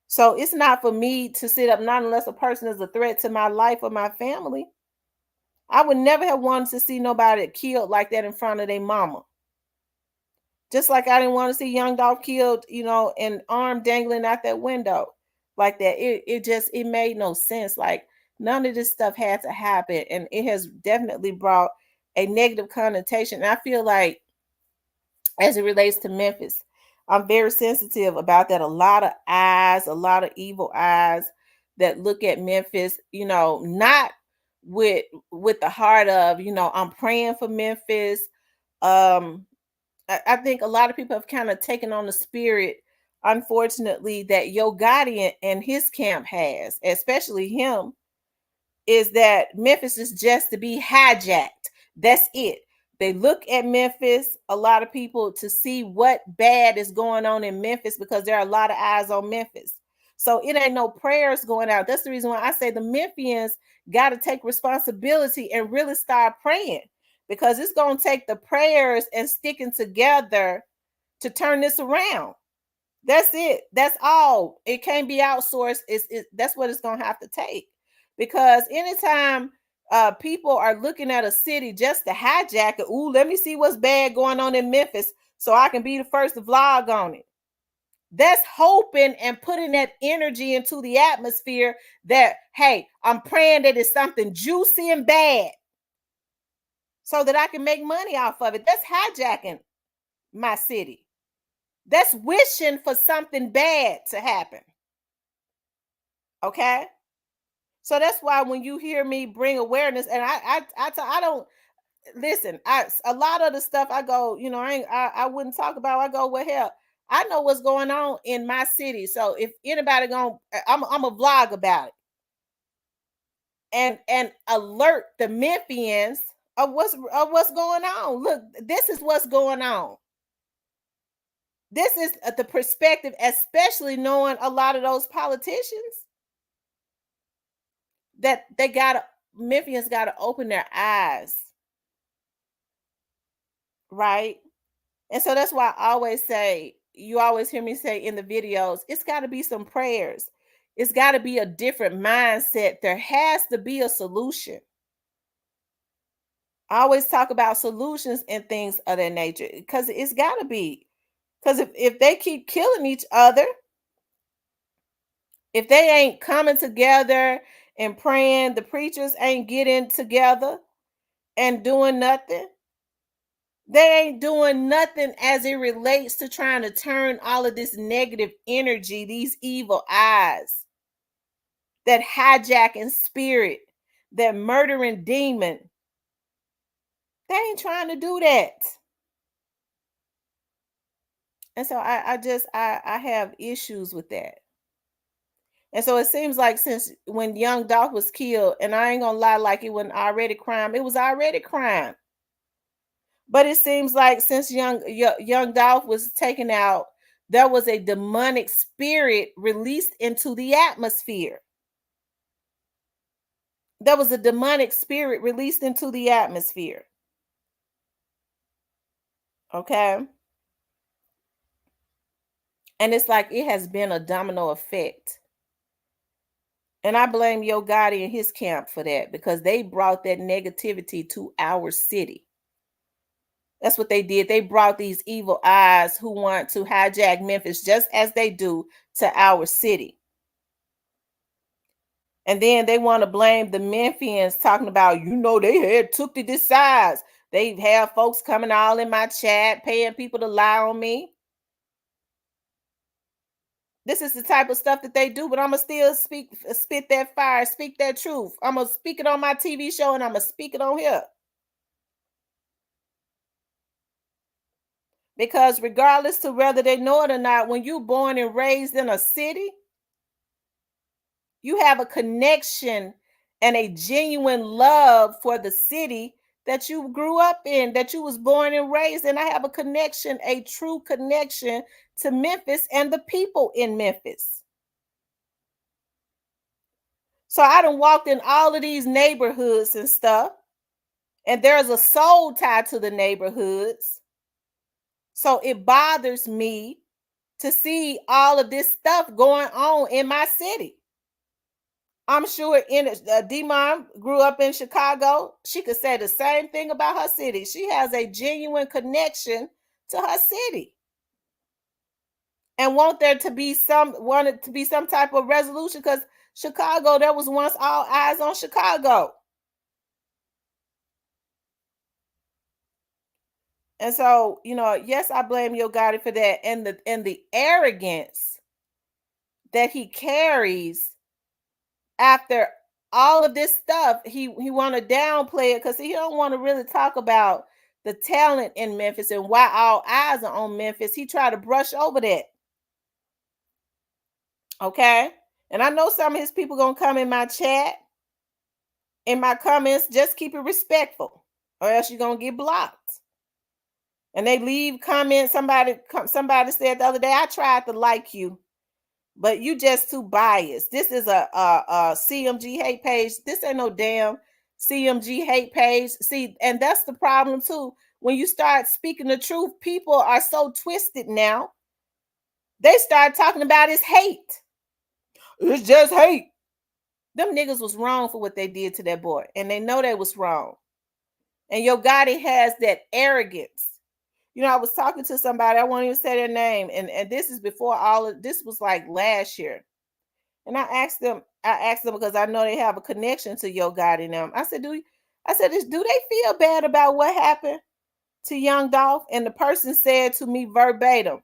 So it's not for me to sit up, not unless a person is a threat to my life or my family. I would never have wanted to see nobody killed like that in front of their mama. Just like I didn't want to see young Dolph killed, and arm dangling out that window like that. It made no sense. Like, none of this stuff had to happen. And it has definitely brought a negative connotation. And I feel like, as it relates to Memphis, I'm very sensitive about that. A lot of eyes, a lot of evil eyes that look at Memphis, not with the heart of, I'm praying for Memphis. I think a lot of people have kind of taken on the spirit, unfortunately, that Yo Gotti and his camp has, especially him, is that Memphis is just to be hijacked. That's it. They look at Memphis, a lot of people, to see what bad is going on in Memphis, because there are a lot of eyes on Memphis. So it ain't no prayers going out. That's the reason why I say the Memphians got to take responsibility and really start praying, because it's going to take the prayers and sticking together to turn this around. That's it. That's all. It can't be outsourced. That's what it's going to have to take. Because anytime people are looking at a city just to hijack it, ooh, let me see what's bad going on in Memphis so I can be the first to vlog on it. That's hoping and putting that energy into the atmosphere that, hey, I'm praying that it's something juicy and bad so that I can make money off of it. That's hijacking my city. That's wishing for something bad to happen. Okay? So that's why when you hear me bring awareness, and I don't listen, a lot of the stuff I go, I wouldn't talk about. I go, well, hell, I know what's going on in my city. So if anybody I'm a vlog about it and alert the Memphians of what's going on. Look, this is what's going on. This is the perspective, especially knowing a lot of those politicians, that Memphians got to open their eyes. Right? And so that's why I always say, you always hear me say in the videos, it's got to be some prayers. It's got to be a different mindset. There has to be a solution. I always talk about solutions and things of that nature, because it's got to be. Because if they keep killing each other, if they ain't coming together and praying, the preachers ain't getting together and doing nothing, they ain't doing nothing as it relates to trying to turn all of this negative energy, these evil eyes, that hijacking spirit, that murdering demon. They ain't trying to do that. And so I have issues with that. And so it seems like since when young Dolph was killed, and I ain't gonna lie, like it wasn't already crime, it was already crime. But it seems like since young Dolph was taken out, there was a demonic spirit released into the atmosphere. There was a demonic spirit released into the atmosphere. Okay? And it's like it has been a domino effect. And I blame Yo Gotti and his camp for that, because they brought that negativity to our city. That's what they did. They brought these evil eyes who want to hijack Memphis just as they do to our city. And then they want to blame the Memphians, talking about, they had took to this size. They have folks coming all in my chat, paying people to lie on me. This is the type of stuff that they do, but I'm going to still spit that fire, speak that truth. I'm going to speak it on my TV show, and I'm going to speak it on here. Because regardless to whether they know it or not, when you're born and raised in a city, you have a connection and a genuine love for the city that you grew up in, that you was born and raised in. I have a connection, a true connection to Memphis and the people in Memphis. So I done walked in all of these neighborhoods and stuff, and there's a soul tied to the neighborhoods. So it bothers me to see all of this stuff going on in my city. I'm sure D-Mom grew up in Chicago. She could say the same thing about her city. She has a genuine connection to her city. And wanted to be some type of resolution, because Chicago, there was once all eyes on Chicago. And so, yes, I blame Yo Gotti for that. And the arrogance that he carries after all of this stuff, he want to downplay it, because he don't want to really talk about the talent in Memphis and why all eyes are on Memphis. He tried to brush over that. Okay? And I know some of his people going to come in my chat, in my comments. Just keep it respectful, or else you're going to get blocked. And they leave comments. Somebody said the other day, I tried to like you, but you just too biased. This is a CMG hate page. This ain't no damn CMG hate page. See, and that's the problem too. When you start speaking the truth, people are so twisted now. They start talking about it's hate. It's just hate. Them niggas was wrong for what they did to that boy, and they know they was wrong. And Yo Gotti has that arrogance. I was talking to somebody, I won't even say their name, and this is before all of this was like last year. And I asked them because I know they have a connection to Yo Gotti now. I said, do they feel bad about what happened to Young Dolph? And the person said to me verbatim,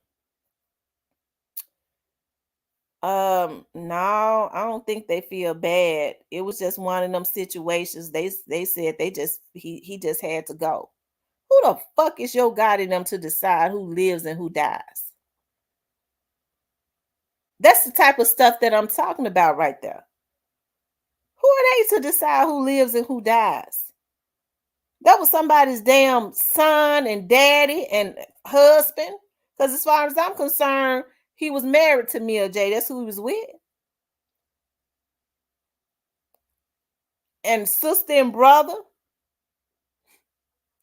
no, I don't think they feel bad. It was just one of them situations. They said he just had to go. Who the fuck is Yo Gotti them to decide who lives and who dies? That's the type of stuff that I'm talking about right there. Who are they to decide who lives and who dies? That was somebody's damn son and daddy and husband. Because as far as I'm concerned, he was married to Mia J. That's who he was with. And sister and brother.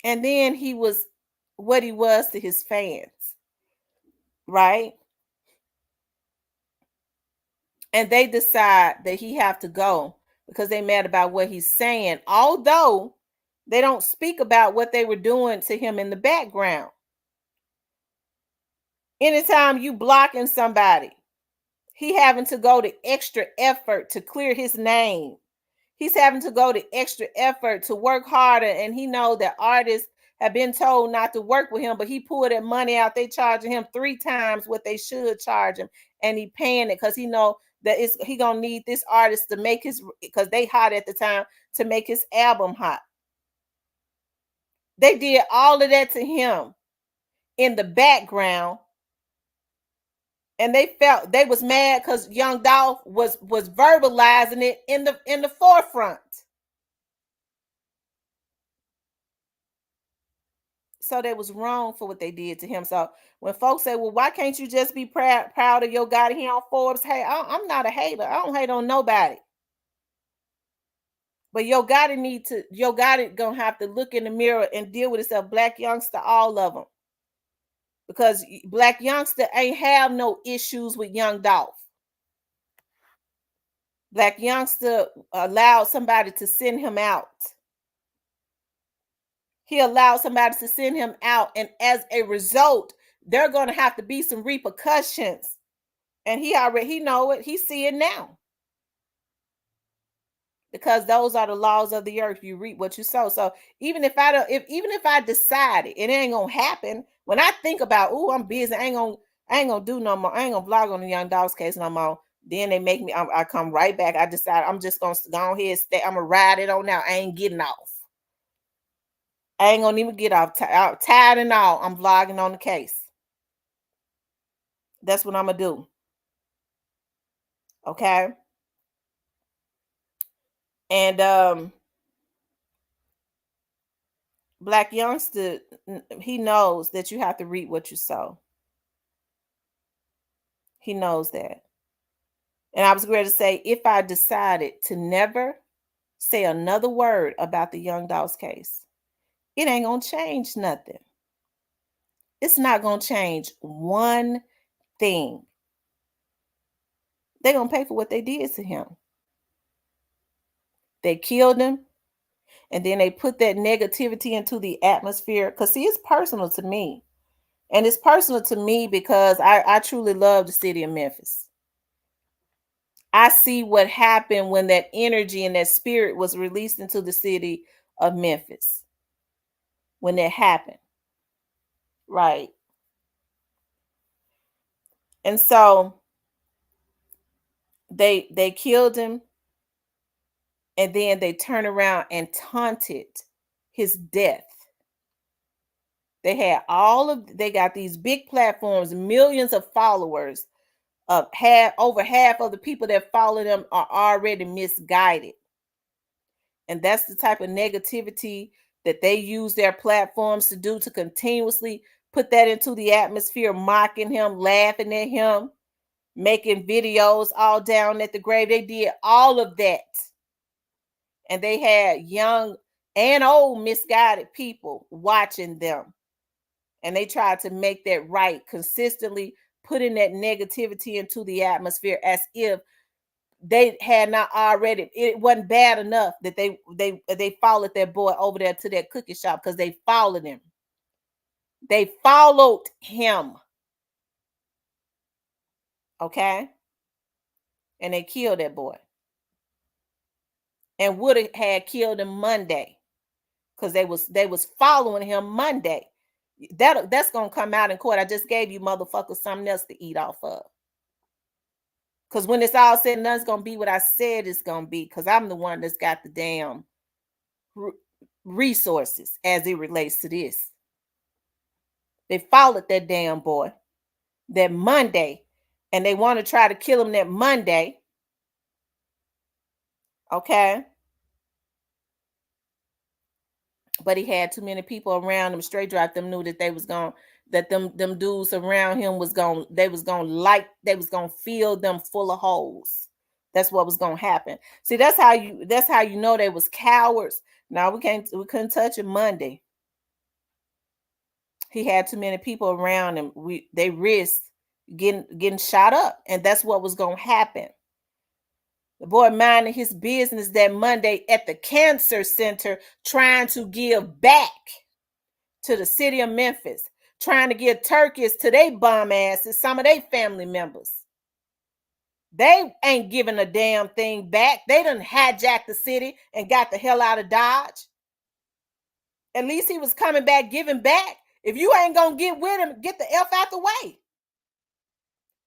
And then he was what he was to his fans. Right? And they decide that he have to go because they mad about what he's saying. Although they don't speak about what they were doing to him in the background. Anytime you blocking somebody, he having to go to extra effort to clear his name. He's having to go to extra effort to work harder. And he know that artists have been told not to work with him, but he pulled that money out. They charging him 3 times what they should charge him. And he paying it because he know that he gonna need this artist to make because they hot at the time, to make his album hot. They did all of that to him in the background. And they was mad because Young Dolph was verbalizing it in the forefront. So they was wrong for what they did to him. So when folks say, well, why can't you just be proud of Yo Gotti? He on Forbes. Hey, I'm not a hater. I don't hate on nobody. But Yo Gotti gonna have to look in the mirror and deal with himself. Black youngster, all of them. Because Black youngster ain't have no issues with Young Dolph. Black youngster allowed somebody to send him out. He allowed somebody to send him out. And as a result, there are going to have to be some repercussions. And he know it. He see it now. Because those are the laws of the earth. You reap what you sow. So even if I decided it ain't gonna happen, when I think about, I'm busy, I I ain't gonna do no more. I ain't gonna vlog on the Young Dogs case no more. Then they make me, I come right back. I decide I'm just gonna go ahead, stay. I'm gonna ride it on now. I ain't getting off. I ain't gonna even get off. Tired and all, I'm vlogging on the case. That's what I'm gonna do. Okay. And Black youngster, he knows that you have to reap what you sow. He knows that. And I was ready to say, if I decided to never say another word about the Young Dogs case, it ain't gonna change nothing. It's not gonna change one thing. They're gonna pay for what they did to him. They killed him, and then they put that negativity into the atmosphere. Because see, it's personal to me. And it's personal to me because I truly love the city of Memphis. I see what happened when that energy and that spirit was released into the city of Memphis. When that happened. Right. And so they killed him, and then they turned around and taunted his death. They had they got these big platforms, millions of followers. Over half of the people that follow them are already misguided. And that's the type of negativity that they use their platforms to do, to continuously put that into the atmosphere, mocking him, laughing at him, making videos all down at the grave. They did all of that. And they had young and old misguided people watching them. And they tried to make that right, consistently putting that negativity into the atmosphere as if they had not already. It wasn't bad enough that they followed that boy over there to that cookie shop, because they followed him. They followed him. Okay? And they killed that boy. And would have had killed him Monday, because they was following him Monday. That's gonna come out in court. I just gave you motherfuckers something else to eat off of. Because when it's all said and done, it's gonna be what I said it's gonna be, because I'm the one that's got the damn resources as it relates to this. They followed that damn boy that Monday, and they want to try to kill him that Monday. Okay? But he had too many people around him. Straight Drive them knew that they was going, that them dudes around him was going, they was going to fill them full of holes. That's what was going to happen. See, that's how you know they was cowards. Now we couldn't touch him Monday. He had too many people around him. They risked getting shot up, and that's what was going to happen. The boy minding his business that Monday at the cancer center, trying to give back to the city of Memphis, trying to give turkeys to their bum asses, some of their family members. They ain't giving a damn thing back. They done hijacked the city and got the hell out of Dodge. At least he was coming back, giving back. If you ain't gonna get with him, get the F out the way.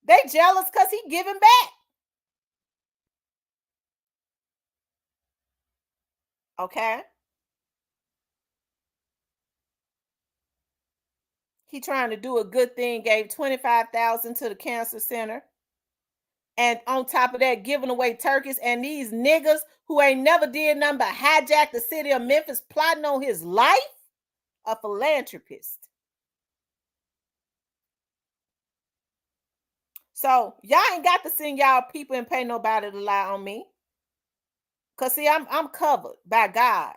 They jealous because he giving back. Okay? He trying to do a good thing, gave $25,000 to the cancer center. And on top of that, giving away turkeys, and these niggas who ain't never did nothing but hijack the city of Memphis, plotting on his life. A philanthropist. So y'all ain't got to send y'all people and pay nobody to lie on me. Cause see, I'm covered by God.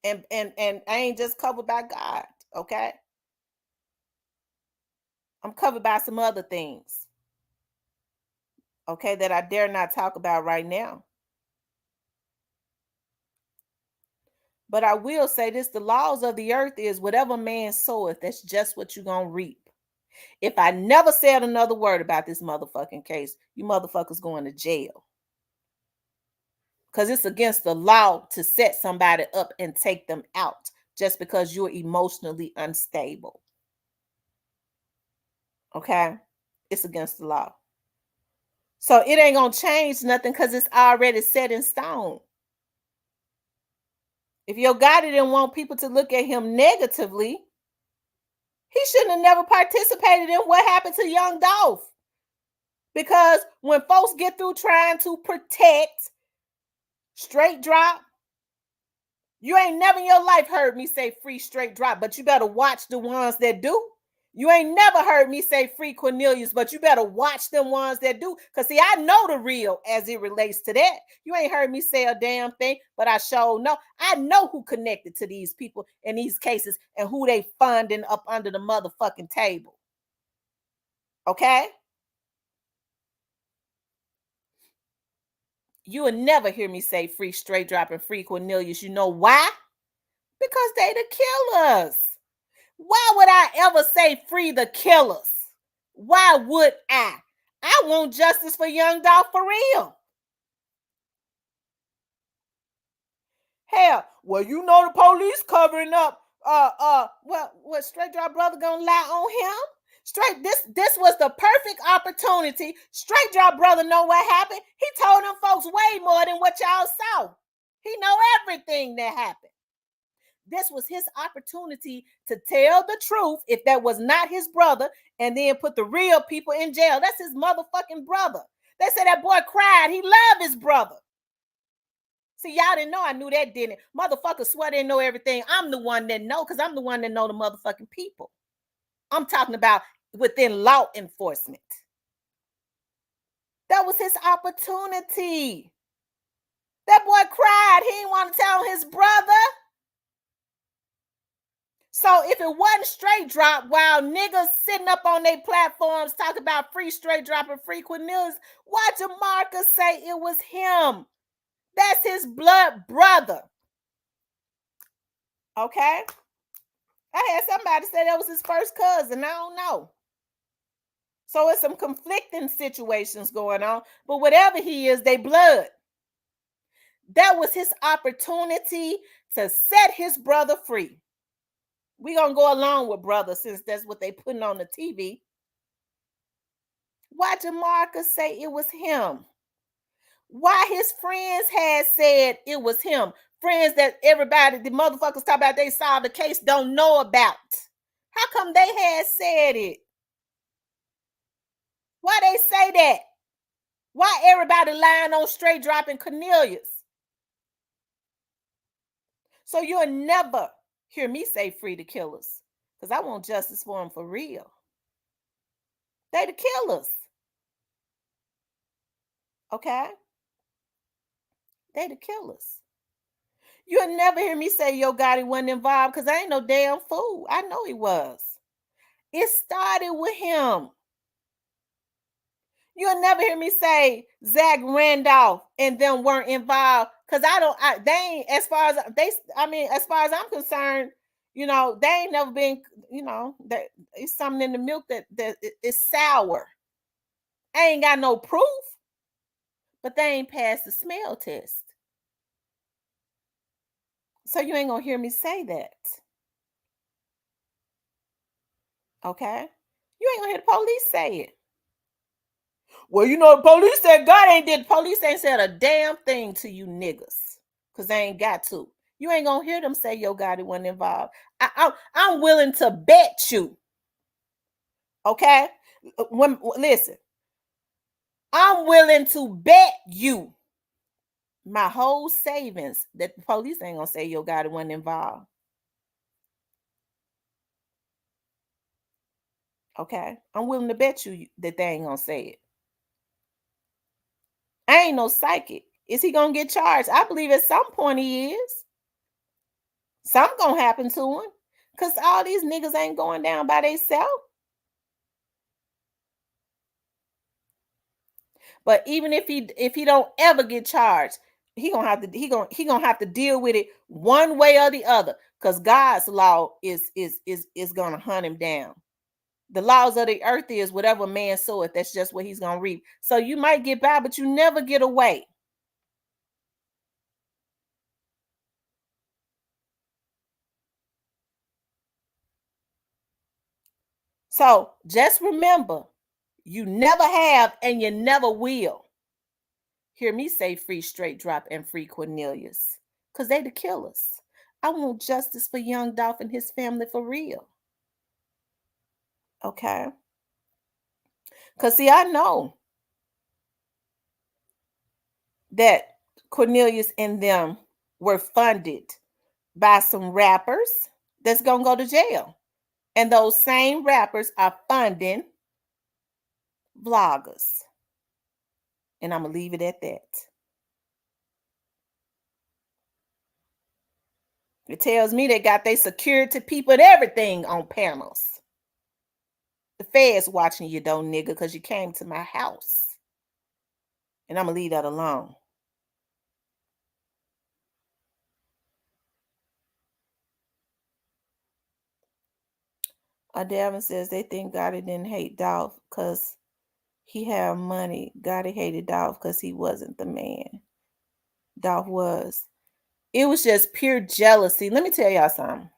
And I ain't just covered by God, okay? I'm covered by some other things. Okay, that I dare not talk about right now. But I will say this, the laws of the earth is whatever man soweth, that's just what you're going to reap. If I never said another word about this motherfucking case, you motherfuckers going to jail. Because it's against the law to set somebody up and take them out just because you're emotionally unstable. Okay? it's against the law. So it ain't gonna change nothing because it's already set in stone. If your God didn't want people to look at him negatively, he shouldn't have never participated in what happened to young Dolph. Because when folks get through trying to protect straight drop, you ain't never in your life heard me say free straight drop, but you better watch the ones that do. You ain't never heard me say free Cornelius, but you better watch them ones that do. Because, see, I know the real as it relates to that. You ain't heard me say a damn thing, but I sure know. I know who connected to these people in these cases and who they funding up under the motherfucking table. Okay? You will never hear me say free straight drop and free Cornelius. You know why? Because they the killers. Why would I ever say free the killers? Why would I? I want justice for young Dolph for real. Hell, well, you know the police covering up. What straight drop brother gonna lie on him? Straight, this was the perfect opportunity. Straight drop brother know what happened. He told them folks way more than what y'all saw. He know everything that happened. This was his opportunity to tell the truth if that was not his brother, and then put the real people in jail. That's his motherfucking brother. They said that boy cried. He loved his brother. See, y'all didn't know I knew that, didn't it? Motherfuckers swear they know everything. I'm the one that know, because I'm the one that know the motherfucking people. I'm talking about within law enforcement. That was his opportunity. That boy cried. He didn't want to tell his brother. So if it wasn't straight drop, while niggas sitting up on their platforms talking about free straight drop and free Cornelius, why Jamarcus say it was him? That's his blood brother. Okay? I had somebody say that was his first cousin. I don't know. So it's some conflicting situations going on. But whatever he is, they blood. That was his opportunity to set his brother free. We're going to go along with brother since that's what they putting on the TV. Why Jamarcus say it was him? Why his friends had said it was him? Friends that everybody, the motherfuckers talk about they solved the case, don't know about. How come they had said it? Why they say that? Why everybody lying on straight dropping Cornelius? So you'll never hear me say free the killers, because I want justice for them for real. They the killers. Okay? They the killers. You'll never hear me say Yo Gotti wasn't involved, because I ain't no damn fool. I know he was. It started with him. You'll never hear me say Zach Randolph and them weren't involved, because they ain't, as far as I'm concerned, they ain't never been, that it's something in the milk that is sour. I ain't got no proof, but they ain't passed the smell test. So you ain't gonna hear me say that. Okay? You ain't gonna hear the police say it. Well, the police said God ain't did. The police ain't said a damn thing to you niggas, because they ain't got to. You ain't gonna hear them say Yo Gotti wasn't involved. I'm willing to bet you. Okay? Listen, I'm willing to bet you my whole savings that the police ain't gonna say Yo Gotti wasn't involved. Okay? I'm willing to bet you that they ain't gonna say it. I ain't no psychic. Is he gonna get charged? I believe at some point he is. Something gonna happen to him, because all these niggas ain't going down by themselves. But even if he don't ever get charged, he gonna have to deal with it one way or the other, because God's law is gonna hunt him down. The laws of the earth is whatever man soweth, that's just what he's gonna reap. So you might get by, but you never get away. So just remember, You never have, and you never will. Hear me say free Straight Drop and free Cornelius, because they the killers. I want justice for Young Dolph and his family for real. Okay? Because, see, I know that Cornelius and them were funded by some rappers that's going to go to jail. And those same rappers are funding vloggers. And I'm going to leave it at that. It tells me they got their security people and everything on panels. The feds watching you, though, nigga, because you came to my house. And I'm going to leave that alone. Devin says they think Gotti didn't hate Dolph because he had money. Gotti hated Dolph because he wasn't the man. Dolph was. It was just pure jealousy. Let me tell y'all something.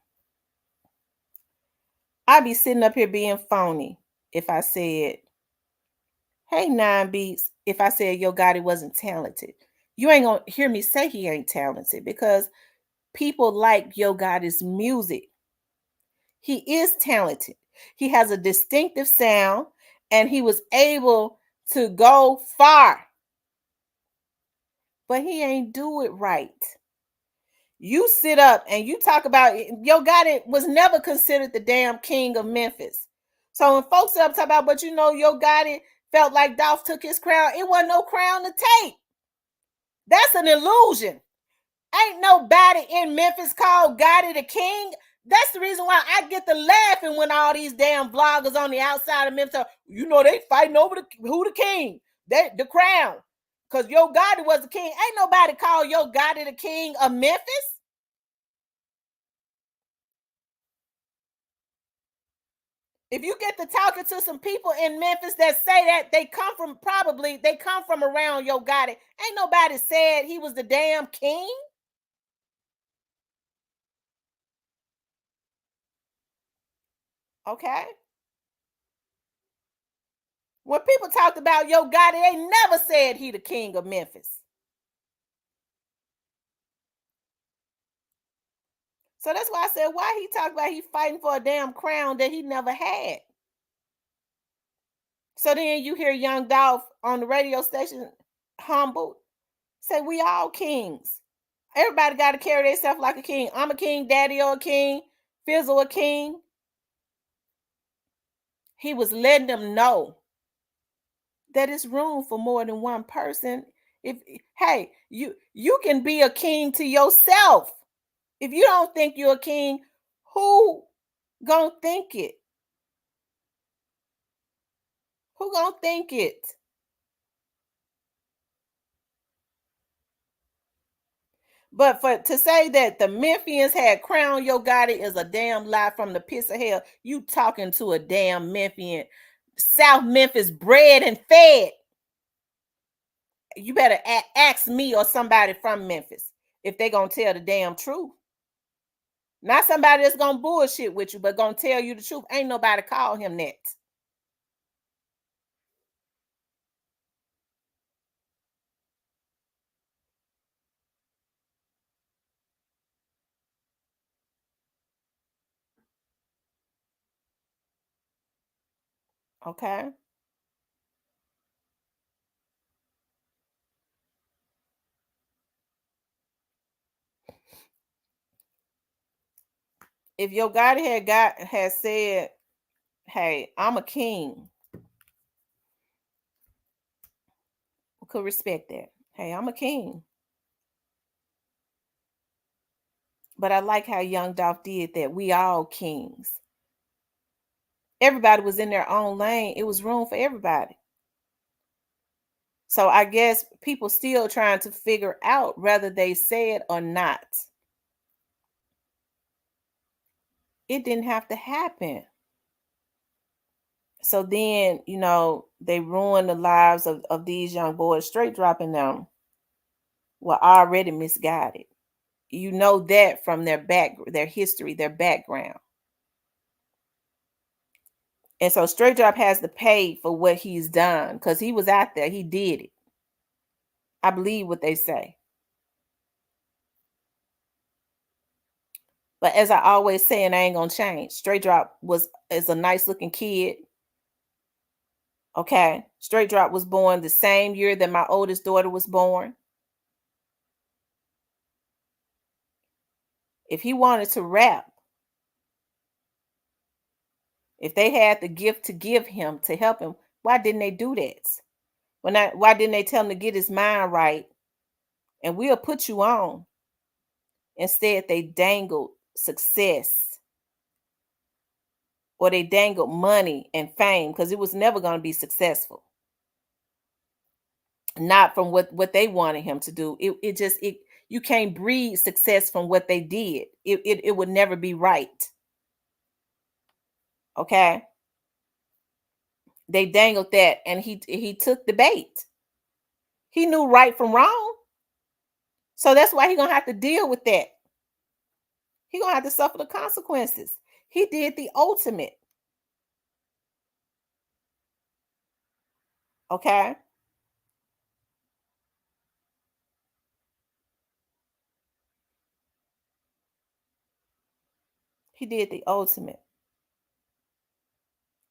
I'd be sitting up here being phony if I said, hey, 9 Beats, if I said Yo Gotti wasn't talented. You ain't going to hear me say he ain't talented because people like Yo Gotti's music. He is talented. He has a distinctive sound, and he was able to go far. But he ain't do it right. You sit up and you talk about Yo Gotti was never considered the damn king of Memphis. So when folks up talk about, but you know, Yo Gotti felt like Dolph took his crown, it wasn't no crown to take. That's an illusion. Ain't nobody in Memphis called Gotti the king. That's the reason why I get to laughing when all these damn vloggers on the outside of Memphis, you know, they fighting over who the king, the crown. Because Yo Gotti was the king. Ain't nobody called Yo Gotti the king of Memphis. If you get to talking to some people in Memphis that say that they come from around Yo Gotti, ain't nobody said he was the damn king. Okay? When people talked about Yo Gotti, they never said he the king of Memphis. So that's why I said, why he talked about he fighting for a damn crown that he never had. So then you hear Young Dolph on the radio station, humbled, say we all kings. Everybody got to carry themselves like a king. I'm a king, Daddy or a king, Fizzle a king. He was letting them know that it's room for more than one person. Hey, you can be a king to yourself. If you don't think you're a king, who gonna think it? Who gonna think it? But to say that the Memphians had crowned Yo Gotti is a damn lie from the pits of hell. You talking to a damn Memphian, South Memphis bred and fed. You better ask me or somebody from Memphis if they gonna tell the damn truth. Not somebody that's gonna bullshit with you, but gonna tell you the truth. Ain't nobody call him that. Okay. If Yo Gotti had said, hey, I'm a king, we could respect that. Hey, I'm a king. But I like how Young Dolph did that. We all kings. Everybody was in their own lane. It was room for everybody. So I guess people still trying to figure out whether they said or not. It didn't have to happen. So then, you know, they ruined the lives of these young boys. Straight dropping them were already misguided. You know that from their history, their background. And so Straight Drop has to pay for what he's done because he was out there. He did it. I believe what they say. But as I always say, and I ain't gonna change, Straight Drop is a nice looking kid. Okay. Straight Drop was born the same year that my oldest daughter was born. If he wanted to rap, if they had the gift to give him to help him, why didn't they do that? Why didn't they tell him to get his mind right and we'll put you on? Instead, they dangled success or they dangled money and fame because it was never going to be successful. Not from what they wanted him to do. You can't breed success from what they did. It would never be right. Okay. They dangled that and he took the bait. He knew right from wrong. So that's why he's gonna have to deal with that. He's gonna have to suffer the consequences. He did the ultimate. Okay. He did the ultimate.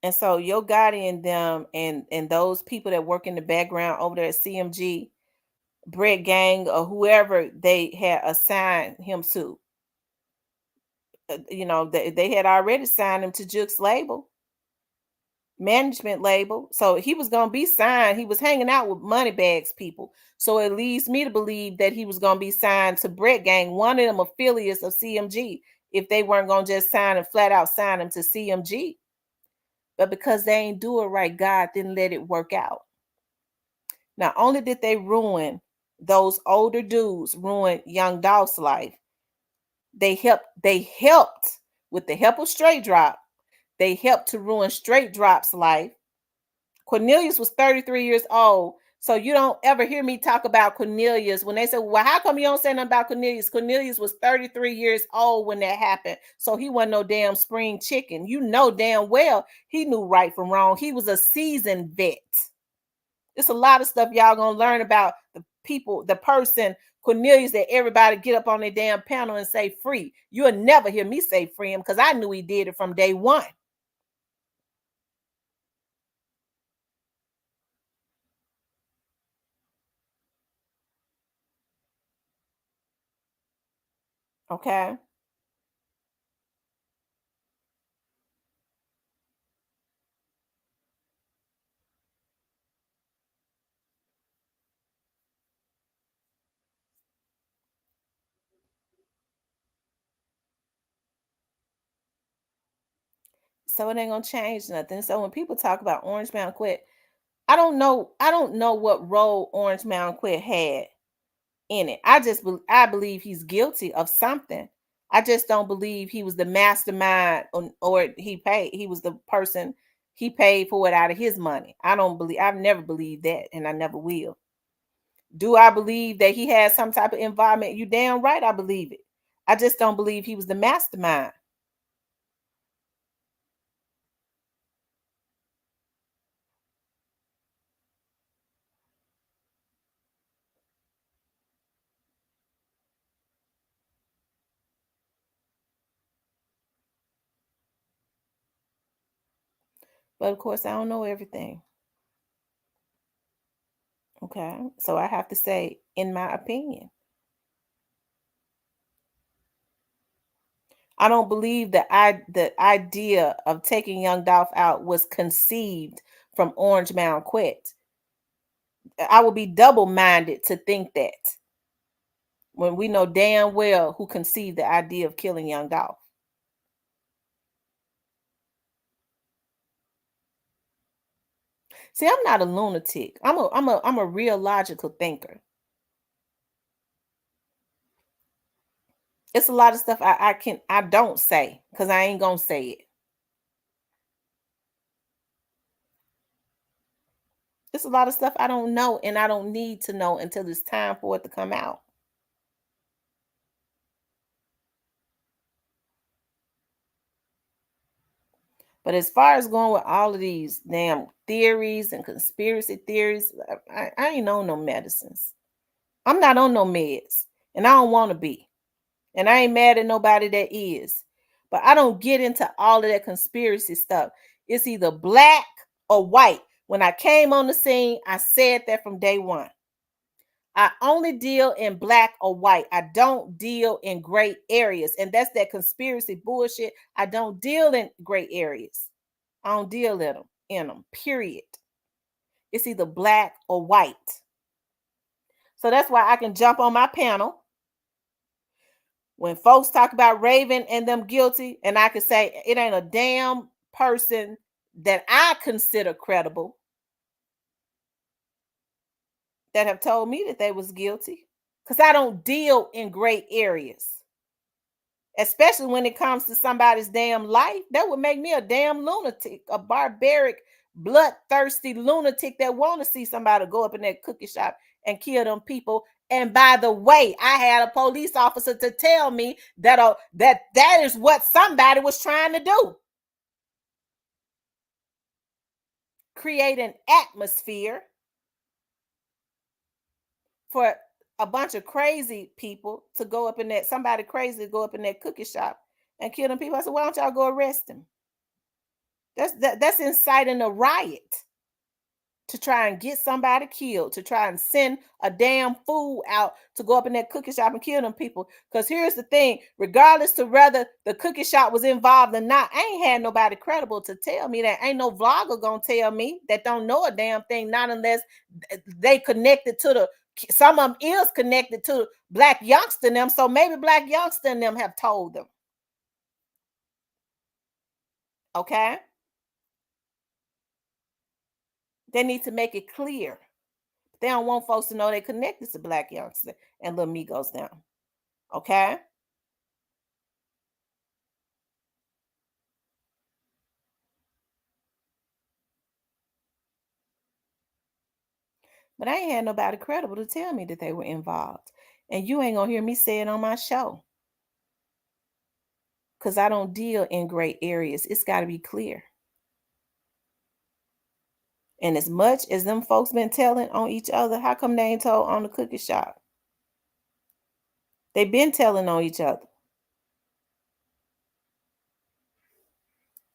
And so your guardian them and those people that work in the background over there at CMG, Brett Gang, or whoever they had assigned him to, they had already signed him to Juke's label, management label. So he was going to be signed. He was hanging out with Moneybags people. So it leads me to believe that he was going to be signed to Brett Gang, one of them affiliates of CMG, if they weren't going to just flat out sign him to CMG. But because they ain't do it right, God didn't let it work out. Not only did they ruin those older dudes, ruin Young Dolph's life, they helped with the help of Straight Drop. They helped to ruin Straight Drop's life. Cornelius was 33 years old. So you don't ever hear me talk about Cornelius when they say, well, how come you don't say nothing about Cornelius? Cornelius was 33 years old when that happened. So he wasn't no damn spring chicken. You know damn well he knew right from wrong. He was a seasoned vet. There's a lot of stuff y'all gonna learn about the person, Cornelius, that everybody get up on their damn panel and say free. You'll never hear me say free him because I knew he did it from day one. Okay. So it ain't gonna change nothing. So when people talk about Orange Mountain Quit, I don't know what role Orange Mountain Quit had in it. I believe he's guilty of something. I just don't believe he was the mastermind or he was the person he paid for it out of his money. I've never believed that, and I never will. Do I believe that he had some type of involvement? You damn right I believe it. I just don't believe he was the mastermind. But of course, I don't know everything. Okay. So I have to say, in my opinion, I don't believe the idea of taking Young Dolph out was conceived from Orange Mound Quit. I would be double-minded to think that when we know damn well who conceived the idea of killing Young Dolph. See, I'm not a lunatic. I'm a real logical thinker. It's a lot of stuff I don't say because I ain't gonna say it. It's a lot of stuff I don't know and I don't need to know until it's time for it to come out. But as far as going with all of these damn theories and conspiracy theories, I ain't on no medicines. I'm not on no meds, and I don't want to be. And I ain't mad at nobody that is. But I don't get into all of that conspiracy stuff. It's either black or white. When I came on the scene, I said that from day one. I only deal in black or white. I don't deal in gray areas. And that's that conspiracy bullshit. I don't deal in gray areas. I don't deal in them, period. It's either black or white. So that's why I can jump on my panel when folks talk about Raven and them guilty, and I can say it ain't a damn person that I consider credible that have told me that they was guilty, because I don't deal in gray areas, especially when it comes to somebody's damn life. That would make me a damn lunatic, a barbaric, bloodthirsty lunatic that want to see somebody go up in that cookie shop and kill them people. And by the way, I had a police officer to tell me that that is what somebody was trying to do. Create an atmosphere for a bunch of crazy people to go up in that, somebody crazy to go up in that cookie shop and kill them people. I said, why don't y'all go arrest him? That's inciting a riot to try and get somebody killed, to try and send a damn fool out to go up in that cookie shop and kill them people. Because here's the thing, regardless to whether the cookie shop was involved or not, I ain't had nobody credible to tell me that. Ain't no vlogger gonna tell me that don't know a damn thing, not unless they connected to the, some of them is connected to Black Youngster and them, so maybe Black Youngster and them have told them. Okay? They need to make it clear. They don't want folks to know they connected to Black Youngster and Lil Migos down. Okay? But I ain't had nobody credible to tell me that they were involved. And you ain't gonna hear me say it on my show. Because I don't deal in gray areas. It's got to be clear. And as much as them folks been telling on each other, how come they ain't told on the cookie shop? They been telling on each other.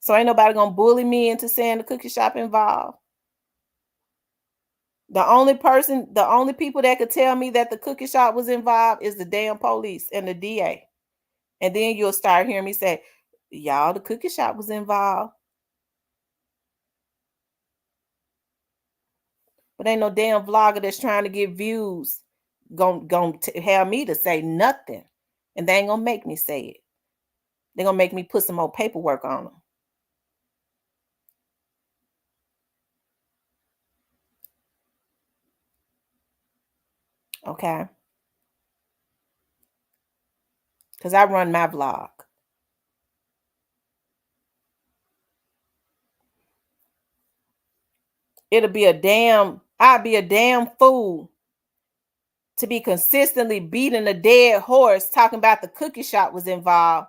So ain't nobody gonna bully me into saying the cookie shop involved. The only people that could tell me that the cookie shop was involved is the damn police and the DA. And then you'll start hearing me say, y'all, the cookie shop was involved. But ain't no damn vlogger that's trying to get views gonna have me to say nothing. And they ain't gonna make me say it. They're gonna make me put some more paperwork on them. Okay? Because I run my vlog. I'd be a damn fool to be consistently beating a dead horse talking about the cookie shop was involved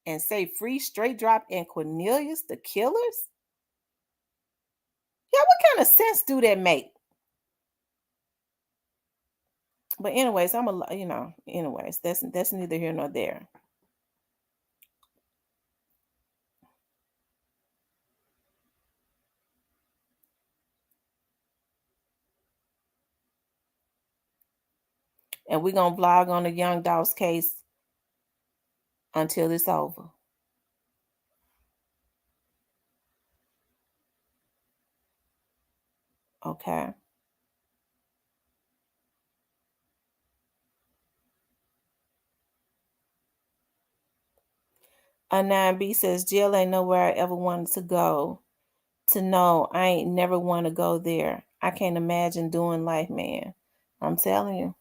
and say Free, Straight Drop, and Cornelius the killers? Yeah, what kind of sense do that make? But anyways, that's neither here nor there. And we're going to vlog on the Young Dolph's case until it's over. Okay. A 9B says, jail ain't nowhere I ever wanted to go. To know I ain't never want to go there. I can't imagine doing life, man. I'm telling you.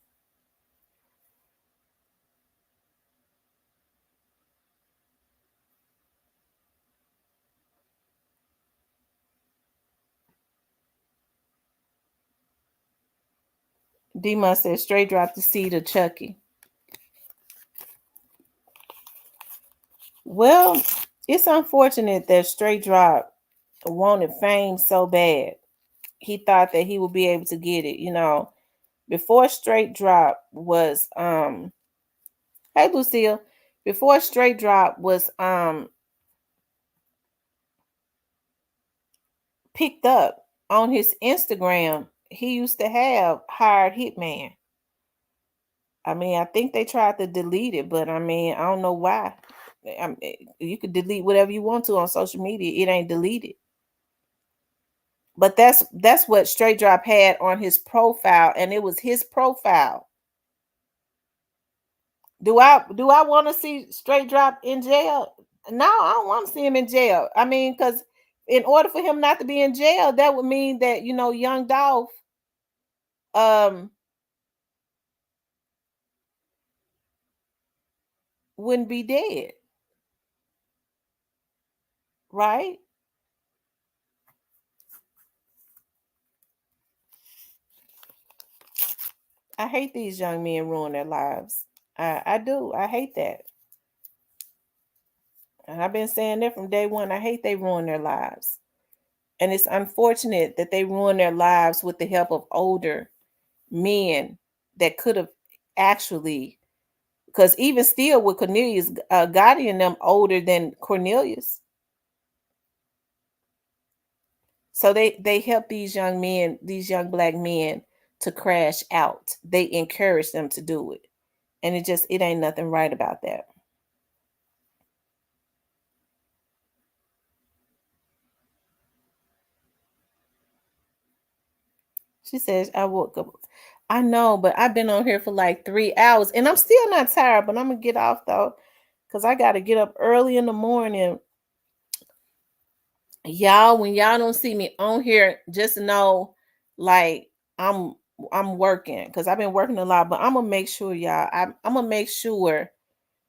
D-Mun says, straight drop the seed of Chucky. Well, It's unfortunate that Straight Drop wanted fame so bad. He thought that he would be able to get it, you know. Before Straight Drop was hey Lucille, before Straight Drop was picked up on his Instagram, he used to have hired hitman. I mean, I think they tried to delete it, but I mean, I don't know why. You could delete whatever you want to on social media. It ain't deleted. But that's what Straight Drop had on his profile, and it was his profile. Do I want to see Straight Drop in jail? No, I don't want to see him in jail. I mean, because in order for him not to be in jail, that would mean that, you know, Young Dolph wouldn't be dead. Right? I hate these young men ruin their lives. I do. I hate that. And I've been saying that from day one. I hate they ruin their lives. And it's unfortunate that they ruin their lives with the help of older men that could have actually, because even still with Cornelius, Gotti and them older than Cornelius. So they help these young men, these young black men, to crash out. They encourage them to do it. And it ain't nothing right about that. She says, I woke up. I know, but I've been on here for like 3 hours and I'm still not tired, but I'm going to get off though, because I got to get up early in the morning. Y'all, when y'all don't see me on here, just know like I'm working, because I've been working a lot, but I'm going to make sure y'all, I'm going to make sure,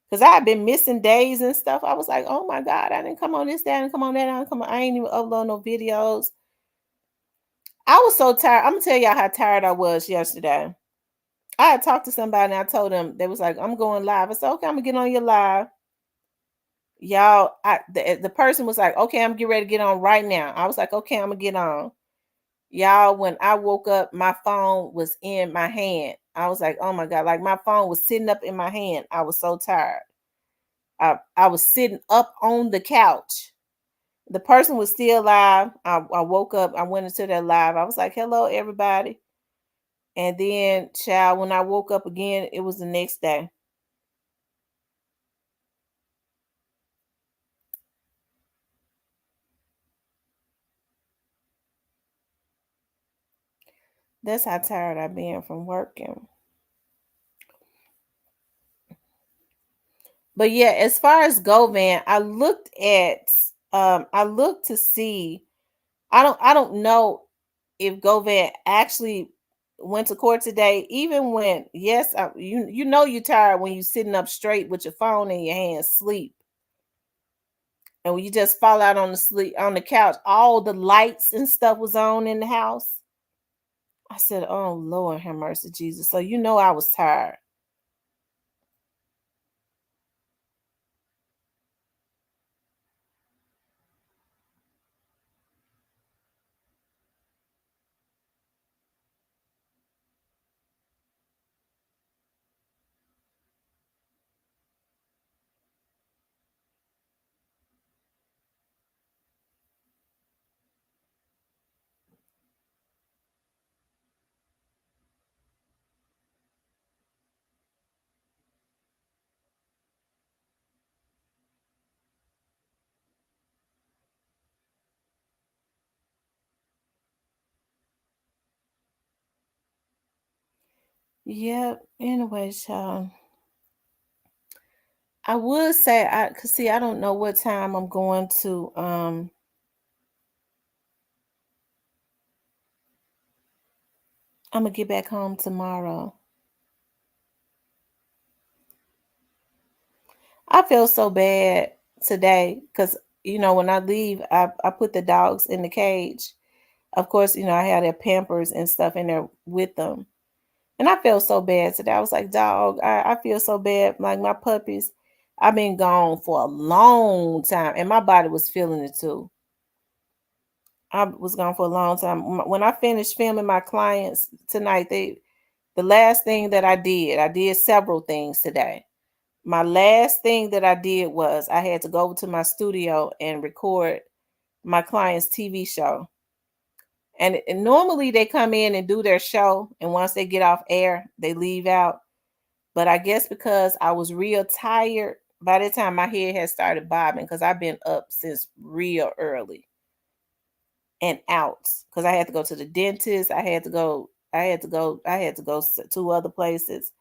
because I've been missing days and stuff. I was like, oh my God, I didn't come on this day, I didn't come on that, I ain't even upload no videos. I was so tired. I'm gonna tell y'all how tired I was yesterday. I had talked to somebody and I told them, they was like, I'm going live. I said, okay, I'm gonna get on your live. Y'all, the person was like, okay, I'm getting ready to get on right now. I was like, okay, I'm gonna get on. Y'all, when I woke up, my phone was in my hand. I was like, oh my God, like my phone was sitting up in my hand. I was so tired. I was sitting up on the couch. The person was still live. I woke up, I went into their live. I was like, hello, everybody. And then, child, when I woke up again, it was the next day. That's how tired I've been from working. But yeah, as far as Govan, I looked to see. I don't know if Govan actually went to court today. Even when, yes, you know you're tired when you're sitting up straight with your phone in your hand, sleep. And when you just fall out on the couch, all the lights and stuff was on in the house. I said, oh Lord, have mercy, Jesus. So you know I was tired. Yep. Anyway, child. I would say I don't know what time I'm going to I'm gonna get back home tomorrow. I feel so bad today because you know when I leave, I put the dogs in the cage. Of course, you know, I had their Pampers and stuff in there with them. And I felt so bad today. I was like, dog, I feel so bad. Like my puppies, I've been gone for a long time, and my body was feeling it too. I was gone for a long time. When I finished filming my clients tonight, the last thing that I did several things today. My last thing that I did was I had to go over to my studio and record my client's TV show. And normally they come in and do their show, and once they get off air, they leave out. But I guess because I was real tired, by the time my head had started bobbing, because I've been up since real early and out, because I had to go to the dentist. I had to go to 2 other places.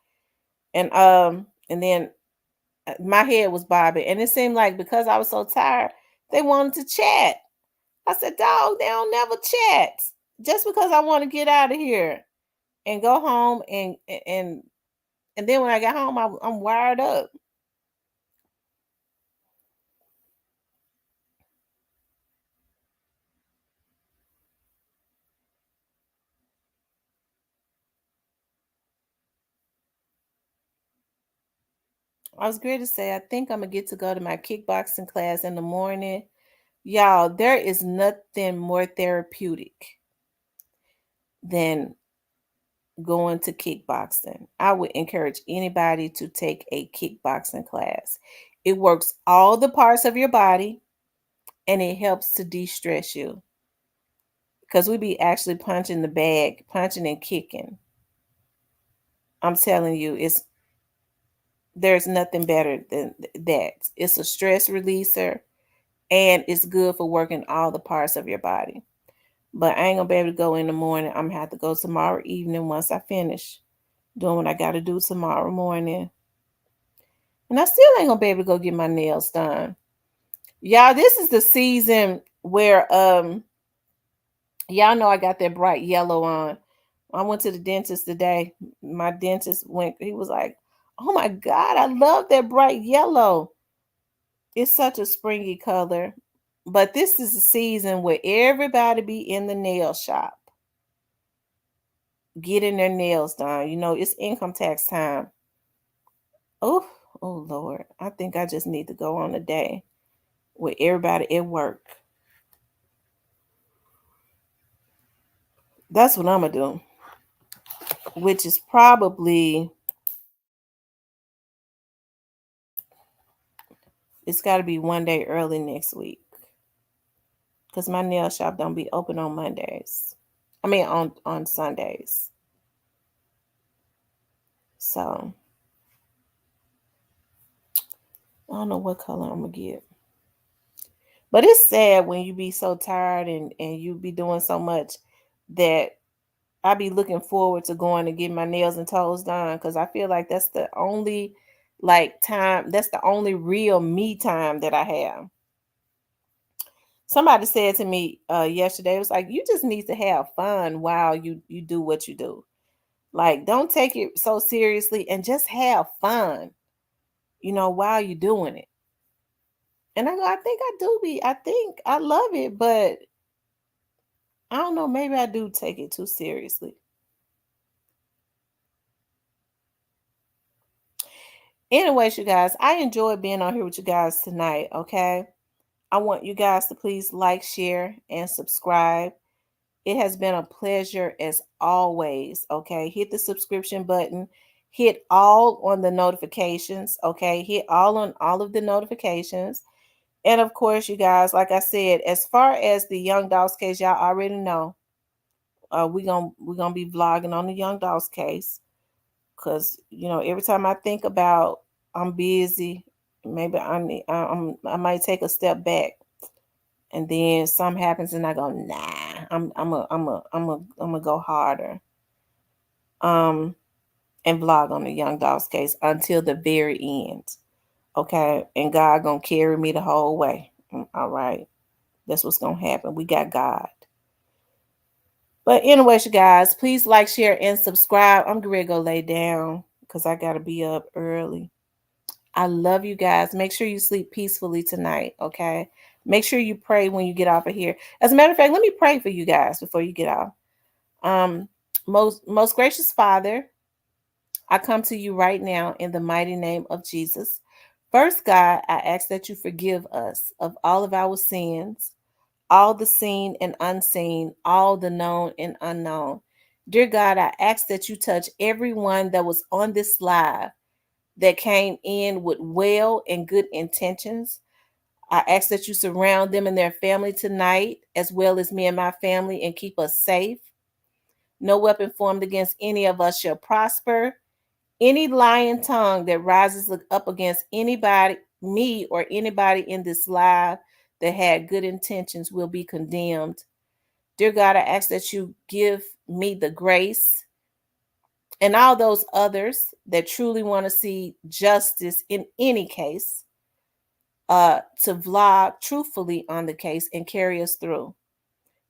And then my head was bobbing. And it seemed like because I was so tired, they wanted to chat. I said, dog, they don't never chat. Just because I want to get out of here and go home and then when I got home, I'm wired up. I was great to say, I think I'm going to get to go to my kickboxing class in the morning. Y'all, there is nothing more therapeutic than going to kickboxing. I would encourage anybody to take a kickboxing class. It works all the parts of your body and it helps to de-stress you. Because we be actually punching the bag, punching and kicking. I'm telling you, there's nothing better than that. It's a stress releaser and it's good for working all the parts of your body. But I ain't gonna be able to go in the morning. I'm gonna have to go tomorrow evening once I finish doing what I gotta do tomorrow morning. And I still ain't gonna be able to go get my nails done. Y'all, this is the season where y'all know I got that bright yellow on. I went to the dentist today. My dentist he was like, oh my God, I love that bright yellow. It's such a springy color. But this is the season where everybody be in the nail shop, getting their nails done. You know, it's income tax time. Oh Lord. I think I just need to go on a day with everybody at work. That's what I'm going to do. Which is probably, it's got to be one day early next week. Because my nail shop don't be open on Mondays. I mean, on Sundays. So, I don't know what color I'm going to get. But it's sad when you be so tired and you be doing so much that I be looking forward to going to get my nails and toes done, because I feel like that's the only time, that's the only real me time that I have. Somebody said to me yesterday, it was like, you just need to have fun while you do what you do. Like, don't take it so seriously and just have fun, while you're doing it. And I go, I think I love it, but I don't know, maybe I do take it too seriously. Anyways, you guys, I enjoyed being on here with you guys tonight, okay? I want you guys to please like, share, and subscribe. It has been a pleasure as always, okay? Hit the subscription button. Hit all on the notifications, okay? Hit all on all of the notifications. And of course, you guys, like I said, as far as the Young Dogs case, y'all already know, we're gonna be vlogging on the Young Dogs case. Because, every time I think about I'm busy, maybe I might take a step back. And then something happens and I go, nah, I'm gonna go harder. And vlog on the Young Dogs case until the very end. Okay. And God gonna carry me the whole way. All right. That's what's gonna happen. We got God. But anyways, you guys, please like, share, and subscribe. I'm ready to go lay down because I gotta be up early. I love you guys. Make sure you sleep peacefully tonight, okay? Make sure you pray when you get off of here. As a matter of fact, let me pray for you guys before you get off. Most gracious Father, I come to you right now in the mighty name of Jesus. First, God, I ask that you forgive us of all of our sins, all the seen and unseen, all the known and unknown. Dear God, I ask that you touch everyone that was on this live that came in with well and good intentions. I ask that you surround them and their family tonight, as well as me and my family, and keep us safe. No weapon formed against any of us shall prosper. Any lying tongue that rises up against anybody, me or anybody in this live that had good intentions, will be condemned. Dear God, I ask that you give me the grace and all those others that truly want to see justice in any case, to vlog truthfully on the case and carry us through.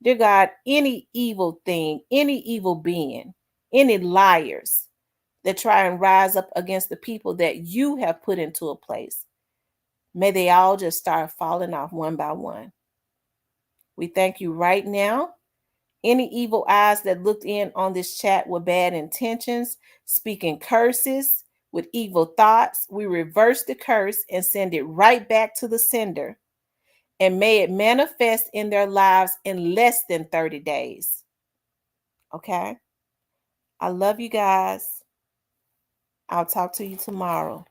Dear God, any evil thing, any evil being, any liars that try and rise up against the people that you have put into a place, may they all just start falling off one by one. We thank you right now. Any evil eyes that looked in on this chat with bad intentions, speaking curses, with evil thoughts, we reverse the curse and send it right back to the sender. And may it manifest in their lives in less than 30 days. Okay? I love you guys. I'll talk to you tomorrow.